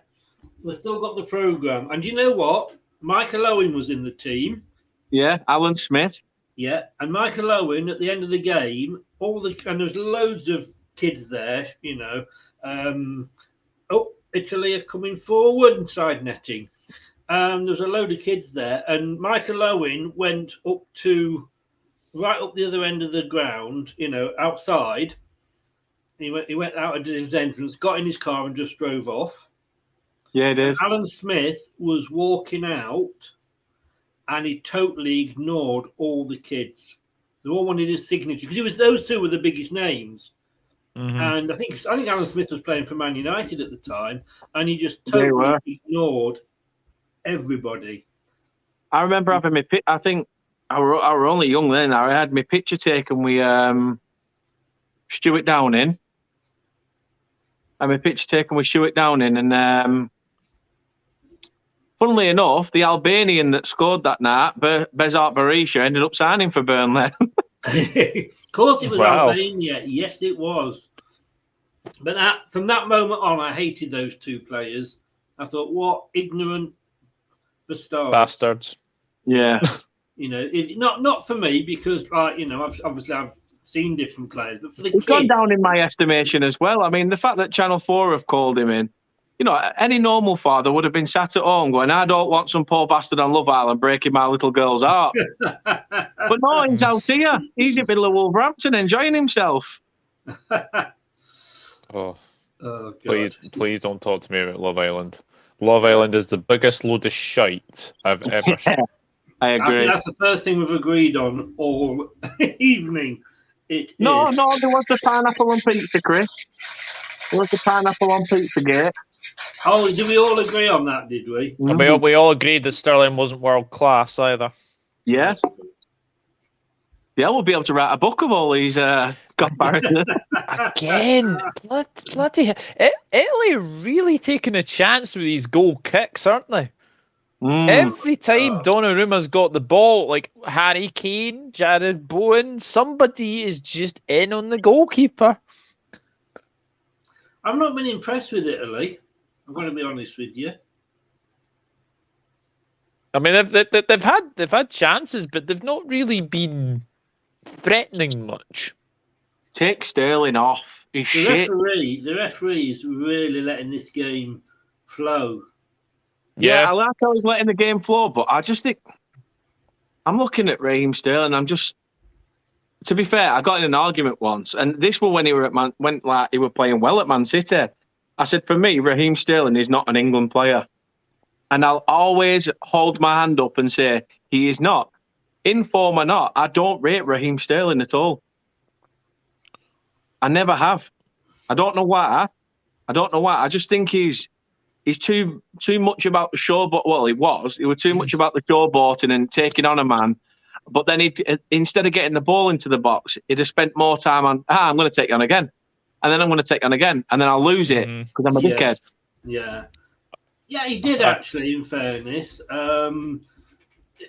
We've still got the programme. And you know what? Michael Owen was in the team. Yeah, Alan Smith. Yeah, and Michael Owen, at the end of the game, and there's loads of kids there, Italy are coming forward and side netting. There's a load of kids there, and Michael Owen went right up the other end of the ground, outside. He went out of his entrance, got in his car, and just drove off. Yeah, it is. Alan Smith was walking out, and he totally ignored all the kids. They all wanted his signature because those two were the biggest names. Mm-hmm. And I think Alan Smith was playing for Man United at the time, and he just totally ignored everybody. I remember having my I think I were only young then. I had my picture taken with Stuart Downing. And my picture taken with Stuart Downing, and funnily enough, the Albanian that scored that night, Bezart Berisha, ended up signing for Burnley. Of course, it was Albania. Yes, it was. But from that moment on, I hated those two players. I thought, what ignorant bastards. Yeah. Not for me because, I've seen different players, but for the kids, it's gone down in my estimation as well. I mean, the fact that Channel 4 have called him in, any normal father would have been sat at home going, I don't want some poor bastard on Love Island breaking my little girl's heart. But no, he's out here. He's in the middle of Wolverhampton enjoying himself. Oh, Oh, God. Please don't talk to me about Love Island. Love Island is the biggest load of shite I've ever seen. I I agree. think that's the first thing we've agreed on all evening. No, there was the pineapple on pizza, Chris. There was the pineapple on Pizzagate. Oh, did we all agree on that, did we? And we all agreed that Sterling wasn't world class either. Yeah. Yeah, we'll be able to write a book of all these comparisons. Again, bloody Italy really taking a chance with these goal kicks, aren't they? Every time Donnarumma's got the ball, like Harry Kane, Jared Bowen, somebody is just in on the goalkeeper. I've not been impressed with Italy. I'm going to be honest with you. I mean, they've had chances, but they've not really been threatening much. Take Sterling off. He's shit. The referee is really letting this game flow. Yeah, I like how he's letting the game flow, but I just think I'm looking at Raheem Sterling. To be fair, I got in an argument once, and this was when he were at he were playing well at Man City. I said, for me, Raheem Sterling is not an England player, and I'll always hold my hand up and say he is not. In form or not, I don't rate Raheem Sterling at all. I never have. I don't know why. I just think he's too much about the showboat. Well, he was too much about the showboating and taking on a man. But then instead of getting the ball into the box, he'd have spent more time on, I'm going to take you on again. And then I'm going to take you on again. And then I'll lose it because I'm a dickhead. Yeah. Yeah, he did actually, in fairness.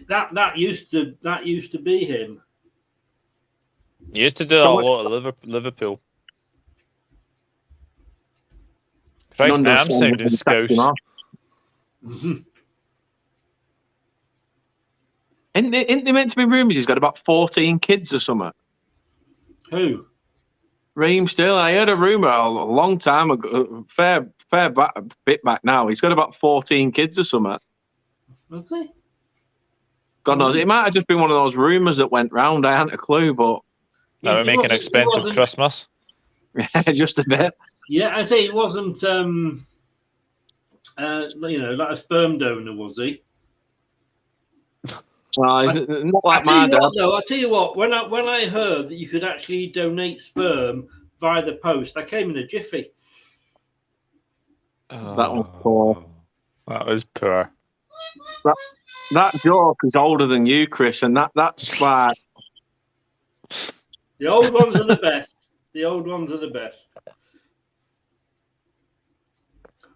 That used to be him. He used to do that a lot at Liverpool. Christ, now I'm sounding scouse. Isn't there meant to be rumours he's got about 14 kids or something? Who? Raheem Sterling. I heard a rumour a long time ago, bit back now. He's got about 14 kids or something. Was he? God knows. It might have just been one of those rumours that went round. I hadn't a clue, but... That would make an expensive Christmas. Just a bit. Yeah, I say it wasn't, like a sperm donor, was he? Well, not like my dad. I'll tell you what. When I heard that you could actually donate sperm via the post, I came in a jiffy. That was poor. That was poor. That joke is older than you, Chris, and that's why. The old ones are the best. The old ones are the best.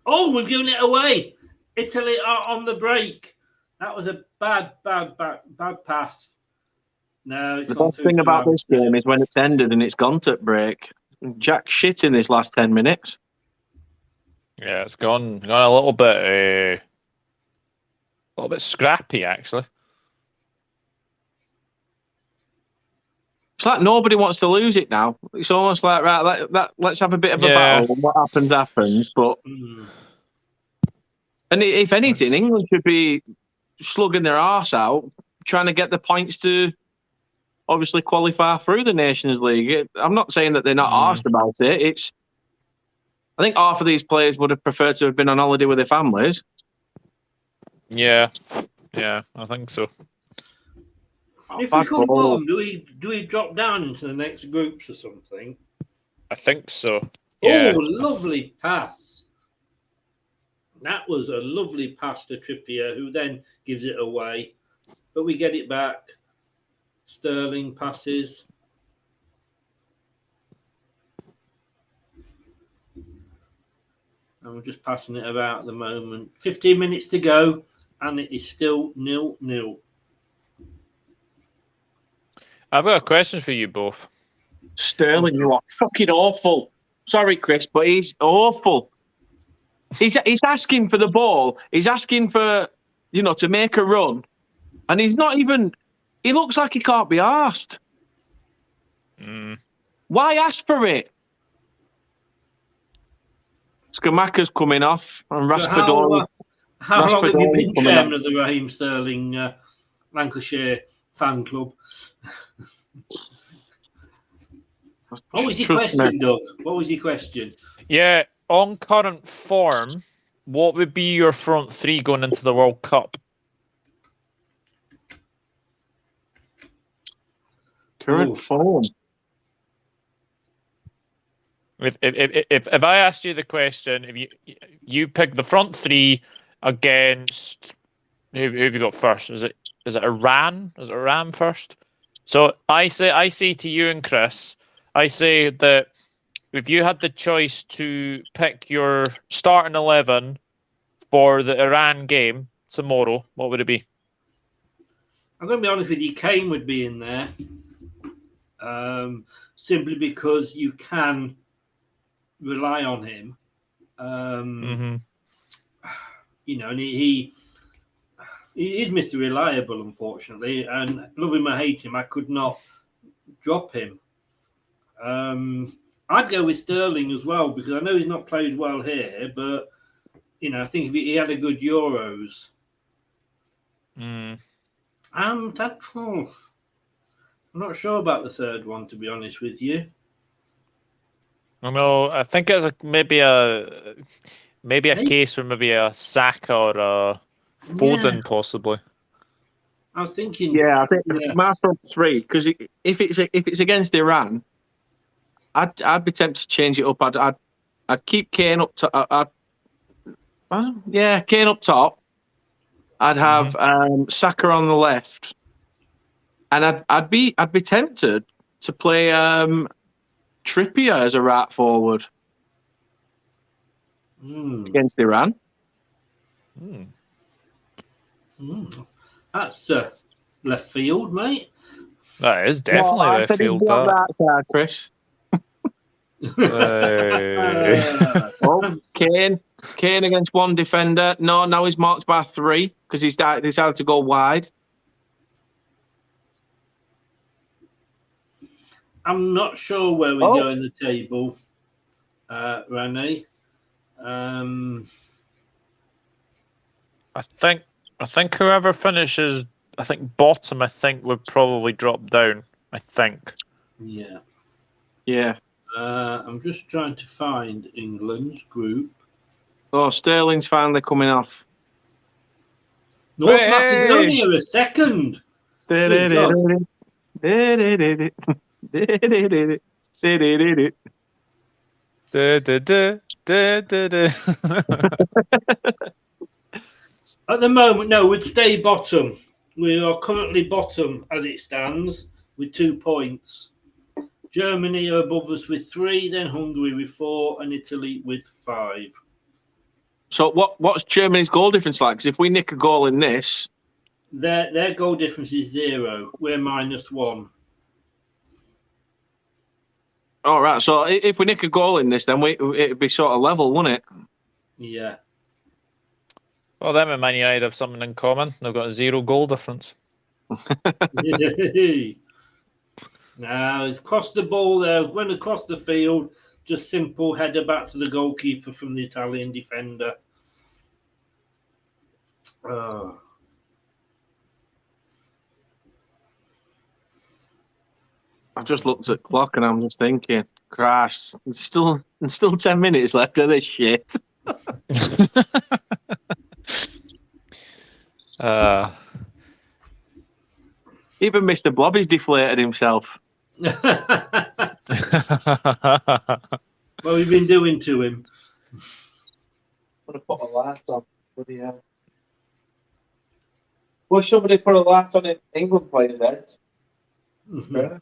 Oh, we're giving it away. Italy are on the break. That was a bad pass. No, the best thing about this game is when it's ended and it's gone to break. Jack shit in this last 10 minutes. Yeah, it's gone a little bit scrappy actually. It's like nobody wants to lose it now. It's almost like let's have a bit of a battle. And what happens. But and if anything, England should be slugging their arse out, trying to get the points to obviously qualify through the Nations League. I'm not saying that they're not arsed about it. I think half of these players would have preferred to have been on holiday with their families. Yeah, I think so. If we come home, do we drop down into the next groups or something? I think so. Yeah. Oh, lovely pass. That was a lovely pass to Trippier, who then gives it away. But we get it back. Sterling passes. And we're just passing it about at the moment. 15 minutes to go, and it is still 0-0. I've got a question for you both. Sterling, you are fucking awful. Sorry, Chris, but he's awful. He's asking for the ball. He's asking for, to make a run. And he's not even... He looks like he can't be arsed. Why ask for it? Skamaka's coming off. And Raspador... How long have you been chairman of the Raheem Sterling Lancashire fan club? What was your question, Doug? What was your question? Yeah, on current form, what would be your front three going into the World Cup? Current form. If I asked you the question, if you pick the front three against who have you got first? Is it Iran? Is it Iran first? So I say to you and Chris, I say that if you had the choice to pick your starting 11 for the Iran game tomorrow, what would it be? I'm going to be honest with you, Kane would be in there. Simply because you can rely on him. You know, and he is Mr. Reliable, unfortunately. And love him or hate him, I could not drop him. I'd go with Sterling as well, because I know he's not played well here, but you know, I think if he had a good Euros. I'm not sure about the third one, to be honest with you. I think it's maybe a case for maybe a Saka or a Foden, possibly. I was thinking. Yeah, I think my front three, because if it's against Iran, I'd be tempted to change it up. I'd keep Kane up to. Kane up top. I'd have Saka on the left, and I'd be tempted to play Trippier as a right forward against Iran. That's left field, mate. That is definitely left field. That side, Chris. Kane against one defender. No, now he's marked by 3 because he's decided to go wide. I'm not sure where we go in the table, Rene. I think whoever finishes, bottom, would probably drop down. I think. Yeah. Yeah. I'm just trying to find England's group. Oh, Sterling's finally coming off. North Macedonia a second. At the moment, no, we'd stay bottom. We are currently bottom as it stands with 2 points. Germany are above us with 3, then Hungary with 4, and Italy with 5. So what's Germany's goal difference like? Because if we nick a goal in this, their goal difference is 0. We're -1. All right. So if we nick a goal in this, then it'd be sort of level, wouldn't it? Yeah. Well, them and Man United have something in common. They've got a 0 goal difference. Now, across the ball there, went across the field, just simple header back to the goalkeeper from the Italian defender. I've just looked at the clock and I'm just thinking, Christ, there's still 10 minutes left of this shit. Even Mr. Blobby's deflated himself. What have you been doing to him? I'm going to put a light on. Well, somebody put a light on it. England players' heads. Mm-hmm.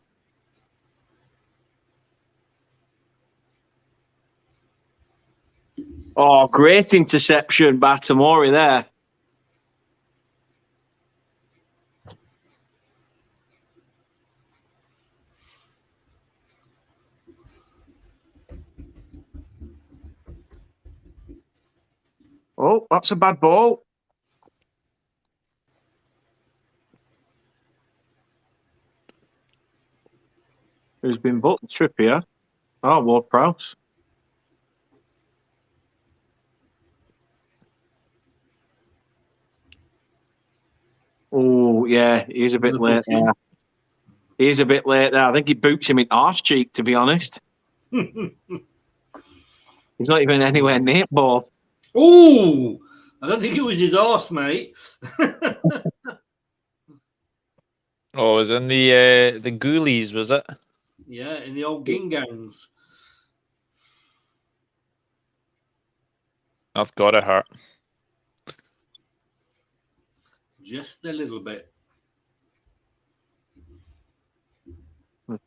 Oh, great interception by Tomori there. Oh, that's a bad ball. Who's been booked? Trippier. Oh, Ward-Prowse. Oh, yeah, he's a bit late there. He's a bit late there. I think he boots him in arse cheek, to be honest. He's not even anywhere near ball. Oh, I don't think it was his arse, mate. Oh, it was in the Ghoulies, was it? Yeah, in the old Gingangs. That's gotta hurt. Just a little bit.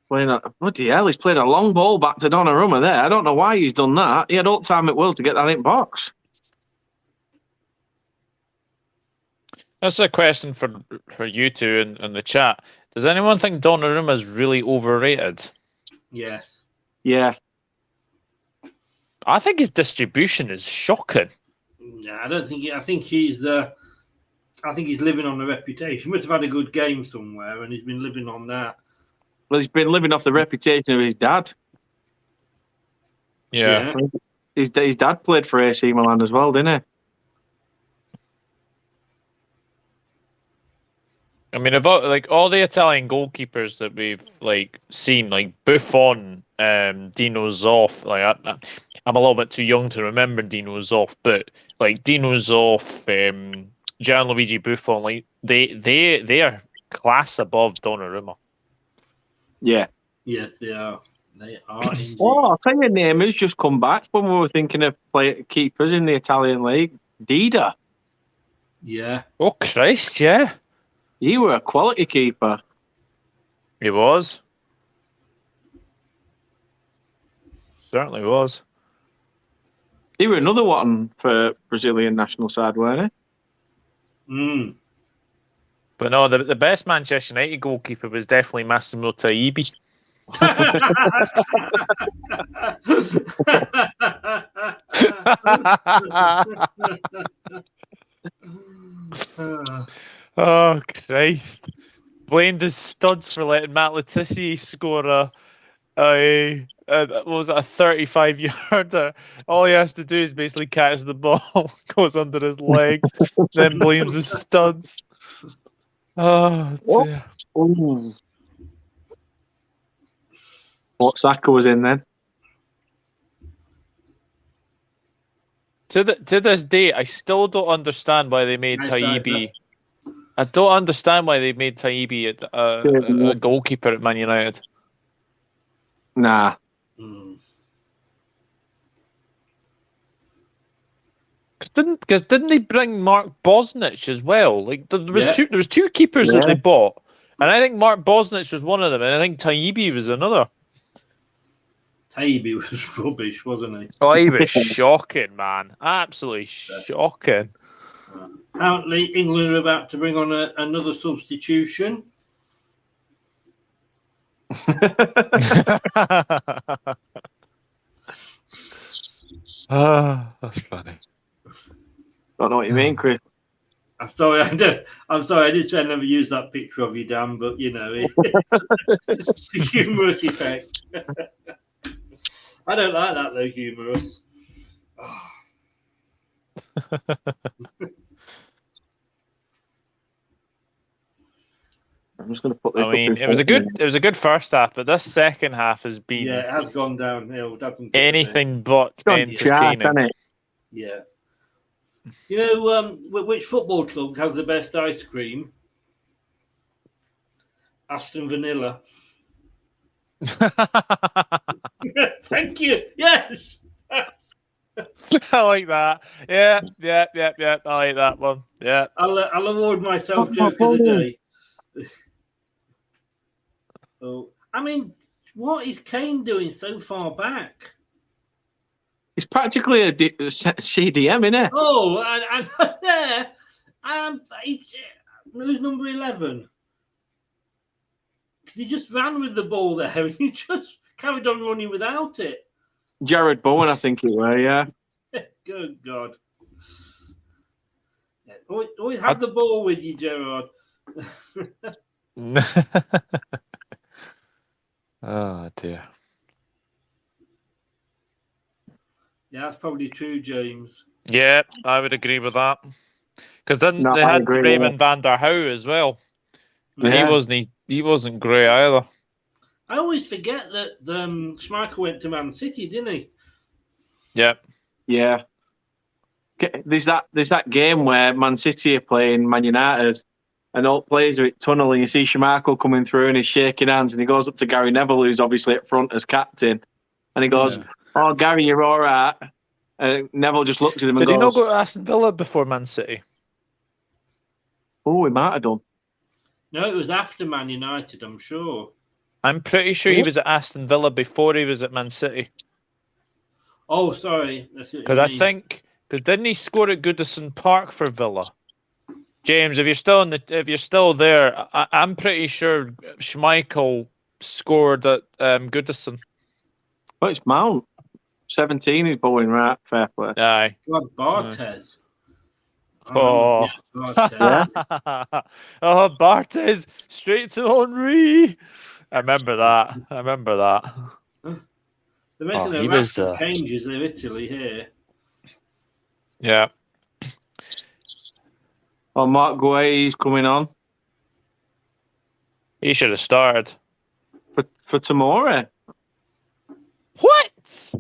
Bloody hell, he's played a long ball back to Donnarumma there. I don't know why he's done that. He had all time at will to get that in box. That's a question for you two in the chat. Does anyone think Donnarumma is really overrated? Yes. Yeah. I think his distribution is shocking. No, I don't think. I think he's living on the reputation. He must have had a good game somewhere, and he's been living on that. Well, he's been living off the reputation of his dad. Yeah. His dad played for AC Milan as well, didn't he? I mean, about all the Italian goalkeepers that we've seen, like Buffon, Dino Zoff. I'm a little bit too young to remember Dino Zoff, but Dino Zoff, Gianluigi Buffon, they are class above Donnarumma. Yeah. Yes, they are. They are. Oh, I'll tell you a name who's just come back when we were thinking of keepers in the Italian league. Dida. Yeah. Oh Christ, yeah. He were a quality keeper. He was. Certainly was. He were another one for Brazilian national side, weren't he? Mm. But no, the best Manchester United goalkeeper was definitely Massimo Taibi. Oh Christ! Blamed his studs for letting Matt Letizia score what was it, a 35-yarder. All he has to do is basically catch the ball, goes under his legs, then blames his studs. Oh dear. Oh. What Saka was in then? To this day, I still don't understand why they made Taibi. I don't understand why they made Taibi a goalkeeper at Man United. Nah. Because didn't they bring Mark Bosnich as well? There was two keepers that they bought, and I think Mark Bosnich was one of them, and I think Taibi was another. Taibi was rubbish, wasn't he? Oh, he was shocking, man! Absolutely shocking. Apparently, England are about to bring on another substitution. That's funny. Don't know what you mean, Chris. I'm sorry, I did say I never used that picture of you, Dan, but you know, it's a humorous effect. I don't like that though, humorous. I'm just going to put this. I mean, it was a good first half, but this second half has been it has gone downhill. Anything but entertaining. Yeah. You know which football club has the best ice cream? Aston Vanilla. Thank you. Yes. I like that. Yeah. I like that one. Yeah. I'll award myself joke of the day. Oh, I mean, what is Kane doing so far back? He's practically a CDM, isn't he? Oh, and there, who's number 11? Because he just ran with the ball there, and he just carried on running without it. Jared Bowen, I think it were, yeah. Good God. Yeah, always have the ball with you, Gerard. Oh dear. Yeah, that's probably true, James. Yeah, I would agree with that. Because then they had Raymond van der Houw as well. Yeah. He wasn't great either. I always forget that Schmeichel went to Man City, didn't he? Yep. Yeah. There's that game where Man City are playing Man United, and all players are at tunnel, and you see Schmeichel coming through, and he's shaking hands, and he goes up to Gary Neville, who's obviously up front as captain, and he goes, "Oh, Gary, you're all right." And Neville just looks at him and Did he not goes, go to Aston Villa before Man City? "Oh, he might have done." No, it was after Man United, I'm sure. I'm pretty sure he was at Aston Villa before he was at Man City. Oh, sorry. Because I think, didn't he score at Goodison Park for Villa? James, if you're still there, I'm pretty sure Schmeichel scored at Goodison. But it's Mount. 17 is bowling right. Fair play. Aye. God, Barthez. Oh. Barthez. Oh, Barthez straight to Henry. I remember that. They're making a raft of changes in Italy here. Yeah. Oh, Mark Guay's coming on. He should have started. For tomorrow. What?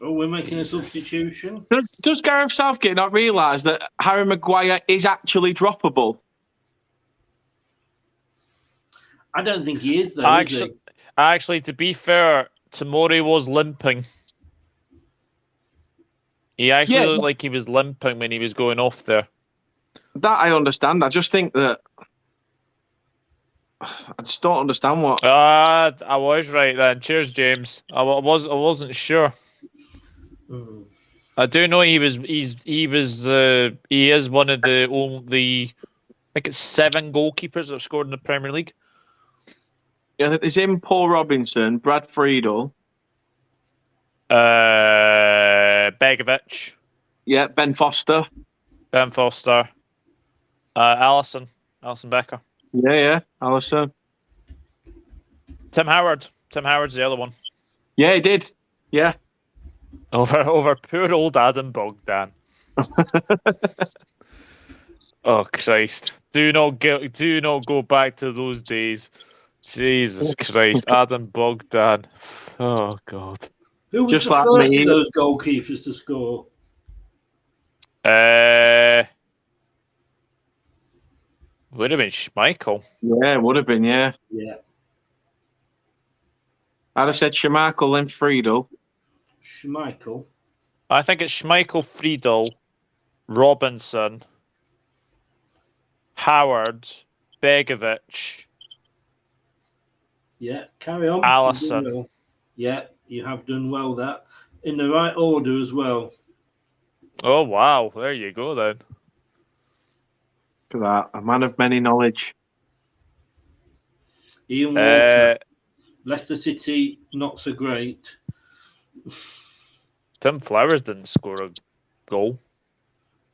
Oh, we're making a substitution. Does Gareth Southgate not realise that Harry Maguire is actually droppable? I don't think he is, though, is he? Actually, to be fair, Tomori was limping. He actually looked like he was limping when he was going off there. That I understand. I just think that I just don't understand what. I was right then. Cheers, James. I wasn't sure. I do know he is one of the only, I think it's 7 goalkeepers that have scored in the Premier League. Yeah, it's him, Paul Robinson, Brad Friedel. Begovic. Yeah, Ben Foster. Alisson Becker. Yeah, Alisson. Tim Howard's the other one. Yeah, he did. Yeah. Over poor old Adam Bogdan. Oh Christ! Do not go back to those days. Jesus Christ, Adam Bogdan. Oh God. Who was Just the like first me. of those goalkeepers to score? Would have been Schmeichel. Yeah, it would have been. Yeah. Yeah. I'd have said Schmeichel, then Friedel. Schmeichel. I think it's Schmeichel, Friedel, Robinson, Howard, Begovic. Yeah, carry on. Alisson. Well. Yeah, you have done well. That in the right order as well. Oh wow! There you go then. Look at that, a man of many knowledge. Ian Walker. Leicester City, not so great. Tim Flowers didn't score a goal.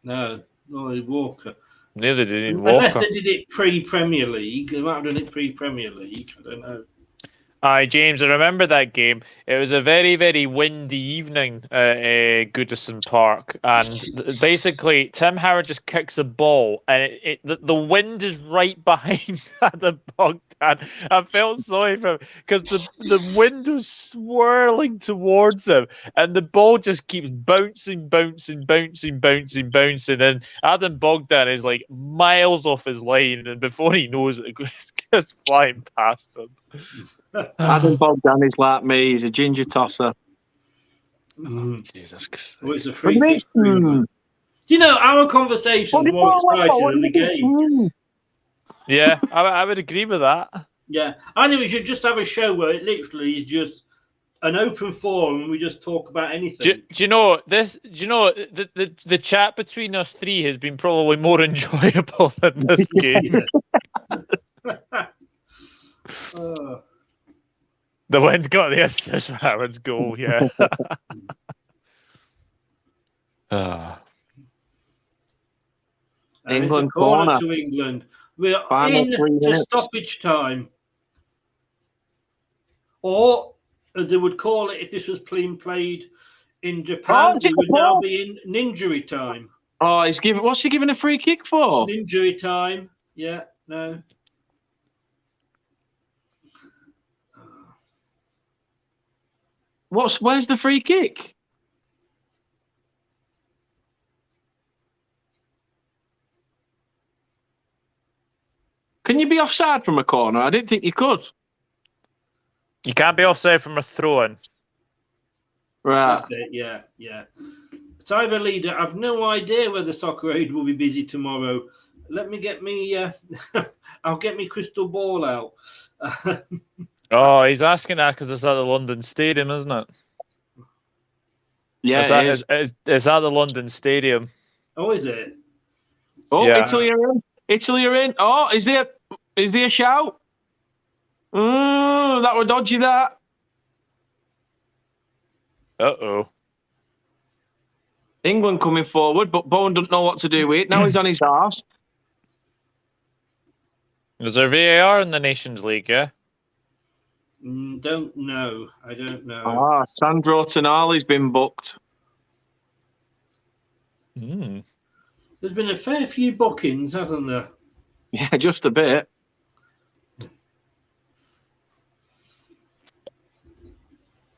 No, not Walker. Neither did Ian Walker. Unless they did it pre-Premier League. They might have done it pre-Premier League. I don't know. Aye, James, I remember that game. It was a very, very windy evening at Goodison Park, and basically Tim Howard just kicks a ball, and the wind is right behind Adam Bogdan. I felt sorry for him because the wind was swirling towards him, and the ball just keeps bouncing, and Adam Bogdan is like miles off his line, and before he knows it, it goes flying past him. Adam Bogdan is like me. He's a ginger tosser. Jesus Christ. Oh, it's a free kick. Do you know, our conversation's more exciting than the game. Yeah, I would agree with that. Yeah, I think we should just have a show where it literally is just an open forum and we just talk about anything. Do you know this? Do you know the chat between us three has been probably more enjoyable than this game. The wind's got the assist for Howard's goal, yeah. And England it's a corner corner to England. We're Final 3 in to minutes. stoppage time. Or, as they would call it if this was played in Japan, is it we would the now pause? be in ninjury time. Oh, what's he giving a free kick for? Ninjury time. Yeah, no. Where's the free kick? Can you be offside from a corner? I didn't think you could. You can't be offside from a throw-in. Right. That's it. Yeah. Cyber leader, I've no idea whether Soccer Aid will be busy tomorrow. Let me get me. I'll get me crystal ball out. Oh, he's asking that because it's at the London Stadium, isn't it? Yeah, it's at the London Stadium. Oh, is it? Oh, Yeah. Italy are in. Italy are in. Oh, is there a shout? That were dodgy, that. Uh-oh. England coming forward, but Bowen doesn't know what to do with it. Now he's on his arse. Is there VAR in the Nations League, yeah? Don't know. I don't know. Ah, Sandro Tonali's been booked. Mm. There's been a fair few bookings, hasn't there? Yeah, just a bit.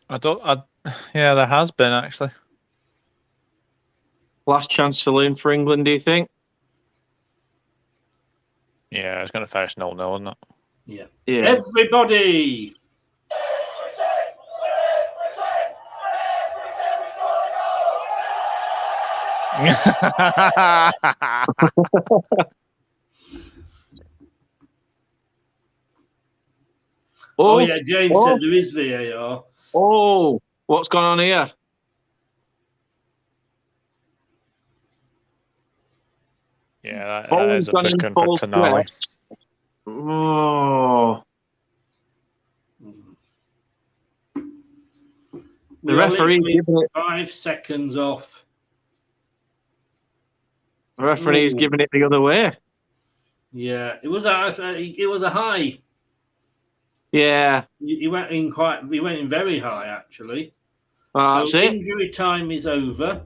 Yeah, there has been, actually. Last chance saloon for England, do you think? Yeah, it's going to finish 0-0, isn't it? Yeah. Yeah. Everybody! Oh, yeah, James said there is VAR. Oh, what's going on here? Yeah, that is a booking for Tonali. Oh. The We are referee literally giving it. 5 seconds off. The referee's Ooh. giving it the other way. Yeah, it was a high. Yeah. He went in very high, actually. That's so it. Injury time is over.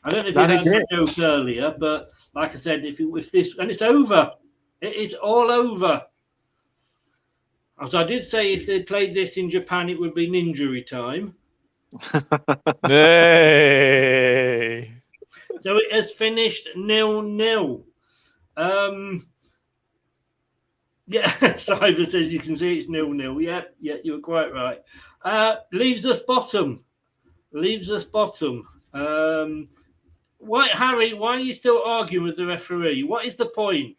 I don't know if That you is heard my it. joke earlier, but like I said, if this and it's over, it is all over. As I did say, if they played this in Japan, it would be an injury time. Hey. So it has finished 0-0. Yeah, Cyber says you can see it's 0-0. Yeah, you were quite right. Leaves us bottom. Harry, why are you still arguing with the referee? What is the point?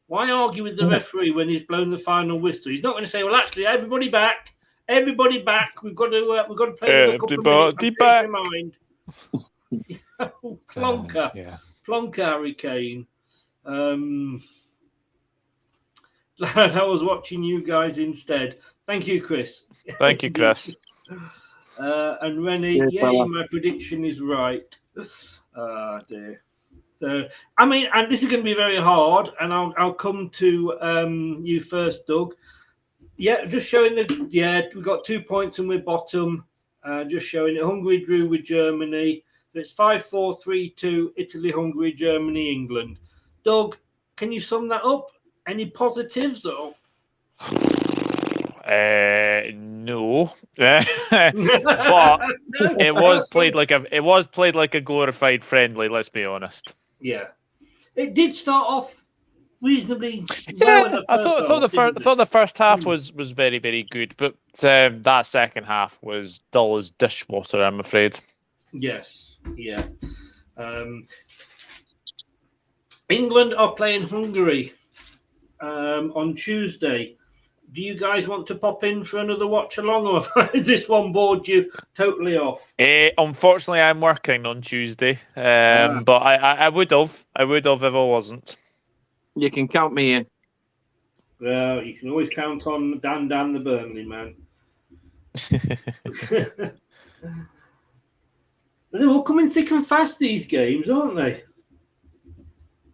Why argue with the referee when he's blown the final whistle? He's not going to say, "Well, actually, everybody back. We've got to play another couple of minutes. I'm changing my mind." Plonker, Plonker, Harry Kane. I was watching you guys instead. Thank you, Chris. Thank you, Chris. And Rennie, Yes, fella. my prediction is right. Dear. So, I mean, and this is going to be very hard, and I'll come to you first, Doug. Yeah, just showing we've got 2 points and we're bottom. Just showing it. Hungary drew with Germany. It's 5-4, 3-2, Italy, Hungary, Germany, England. Doug, can you sum that up? Any positives though? No. But it was played like a glorified friendly, let's be honest. Yeah. It did start off reasonably well in the I first thought the first half was very, very good, but that second half was dull as dishwater, I'm afraid. Yes. Yeah. England are playing Hungary on Tuesday. Do you guys want to pop in for another watch along, or is this one bored you totally off? Unfortunately, I'm working on Tuesday, but I would have if I wasn't. You can count me in. Well, you can always count on Dan the Burnley man. They're all coming thick and fast, these games, aren't they?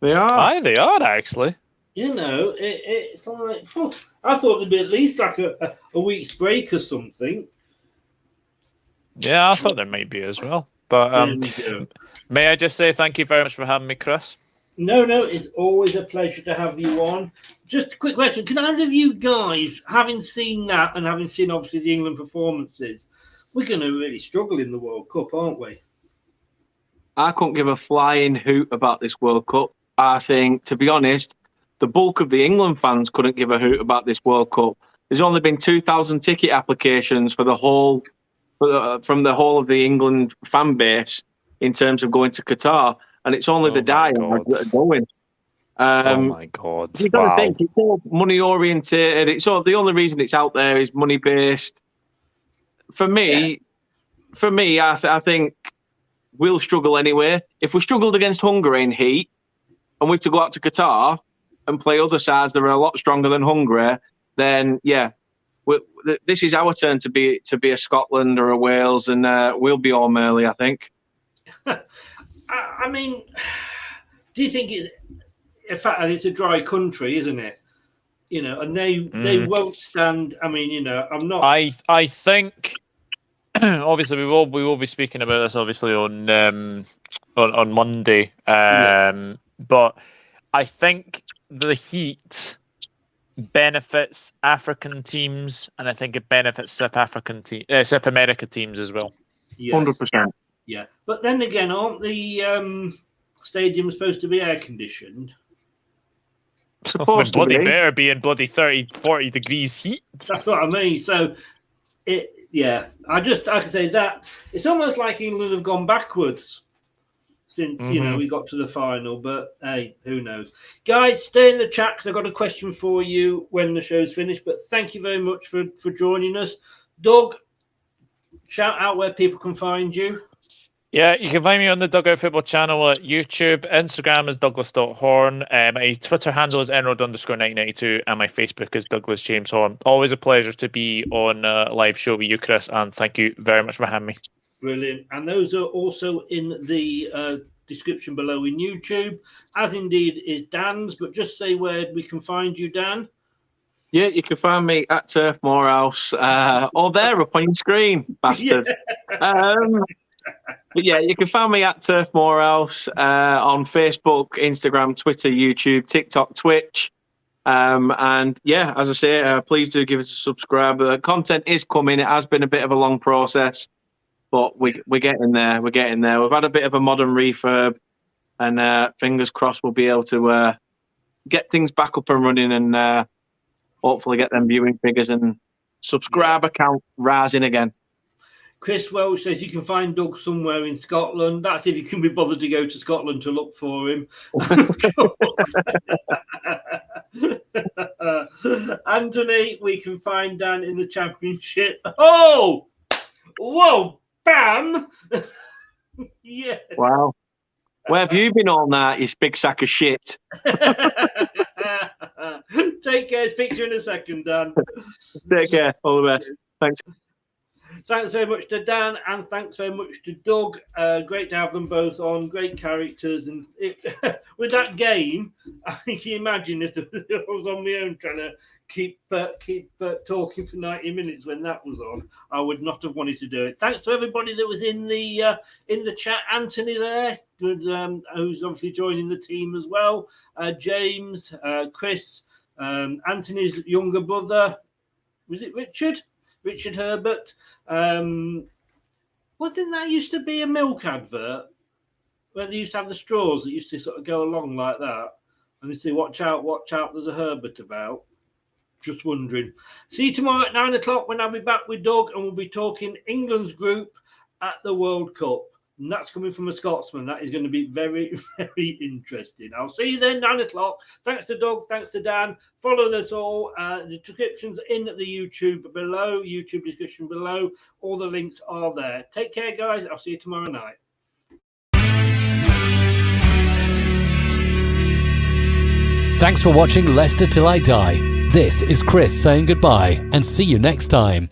They are. Aye, they are actually. You know, it's like, I thought there'd be at least like a week's break or something. Yeah, I thought there might be as well. But may I just say thank you very much for having me, Chris? No, it's always a pleasure to have you on. Just a quick question. Can either of you guys, having seen that and having seen obviously the England performances, we're going to really struggle in the World Cup, aren't we? I couldn't give a flying hoot about this World Cup. I think, to be honest, the bulk of the England fans couldn't give a hoot about this World Cup. There's only been 2,000 ticket applications for the whole, from the whole of the England fan base in terms of going to Qatar, and it's only the diehards that are going. Oh my God! You've got to think it's all money oriented. It's all, the only reason it's out there is money based. For me, I think we'll struggle anyway. If we struggled against Hungary in heat, and we have to go out to Qatar and play other sides that are a lot stronger than Hungary, then yeah, this is our turn to be a Scotland or a Wales, and we'll be all early, I think. I mean, do you think in fact, it's a dry country, isn't it? You know, and they won't stand. I mean, you know, I'm not. I think obviously we will be speaking about this obviously on Monday. But I think the heat benefits African teams, and I think it benefits South America teams as well. 100%. Yeah, but then again, aren't the stadiums supposed to be air conditioned? Better be in bloody 30-40 degrees heat. That's what I mean. So I can say that it's almost like England have gone backwards since you know we got to the final. But hey, who knows? Guys, stay in the chat because I've got a question for you when the show's finished. But thank you very much for joining us. Doug, shout out where people can find you. Yeah, you can find me on the Dugout Football channel at YouTube. Instagram is Douglas.Horn. My Twitter handle is Enroad_1992, and my Facebook is Douglas James Horn. Always a pleasure to be on a live show with you, Chris, and thank you very much for having me. Brilliant. And those are also in the description below in YouTube, as indeed is Dan's. But just say where we can find you, Dan. Yeah, you can find me at Turf Morehouse, or there up on your screen, bastard. But yeah, you can find me at Turf Morehouse on Facebook, Instagram, Twitter, YouTube, TikTok, Twitch. And yeah, as I say, please do give us a subscribe. The content is coming. It has been a bit of a long process, but we're getting there. We're getting there. We've had a bit of a modern refurb, and fingers crossed we'll be able to get things back up and running, and hopefully get them viewing figures and subscriber count rising again. Chris Welsh says you can find Doug somewhere in Scotland. That's if you can be bothered to go to Scotland to look for him. Anthony, we can find Dan in the Championship. Oh! Whoa! Bam! Yeah. Wow. Where have you been all night, you big sack of shit? Take care. Speak to you in a second, Dan. Take care. All the best. Thanks. Thanks very much to Dan, and thanks very much to Doug. Great to have them both on. Great characters, and with that game, I think you imagine if I was on my own trying to keep talking for 90 minutes when that was on, I would not have wanted to do it. Thanks to everybody that was in the chat. Anthony there, good, who's obviously joining the team as well. James, Chris, Anthony's younger brother. Was it Richard? Richard Herbert. What didn't that used to be a milk advert where they used to have the straws that used to sort of go along like that, and they say, watch out, there's a Herbert about. Just wondering. See you tomorrow at 9 o'clock when I'll be back with Doug, and we'll be talking England's group at the World Cup. And that's coming from a Scotsman. That is going to be very, very interesting. I'll see you then, 9 o'clock. Thanks to Doug. Thanks to Dan. Follow us all. The description's in the YouTube below, YouTube description below. All the links are there. Take care, guys. I'll see you tomorrow night. Thanks for watching Leicester Till I Die. This is Chris saying goodbye, and see you next time.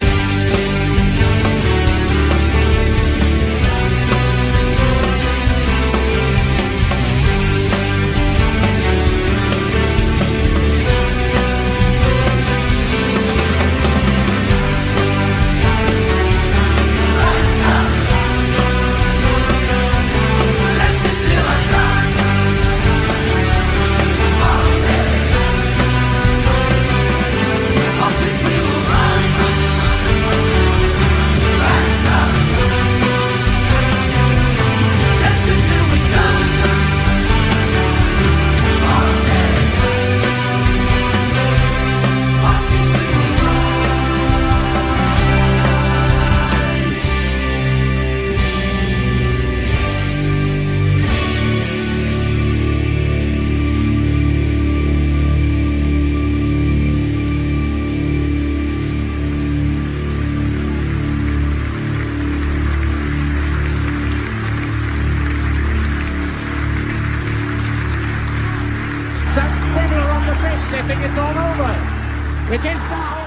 over. It is now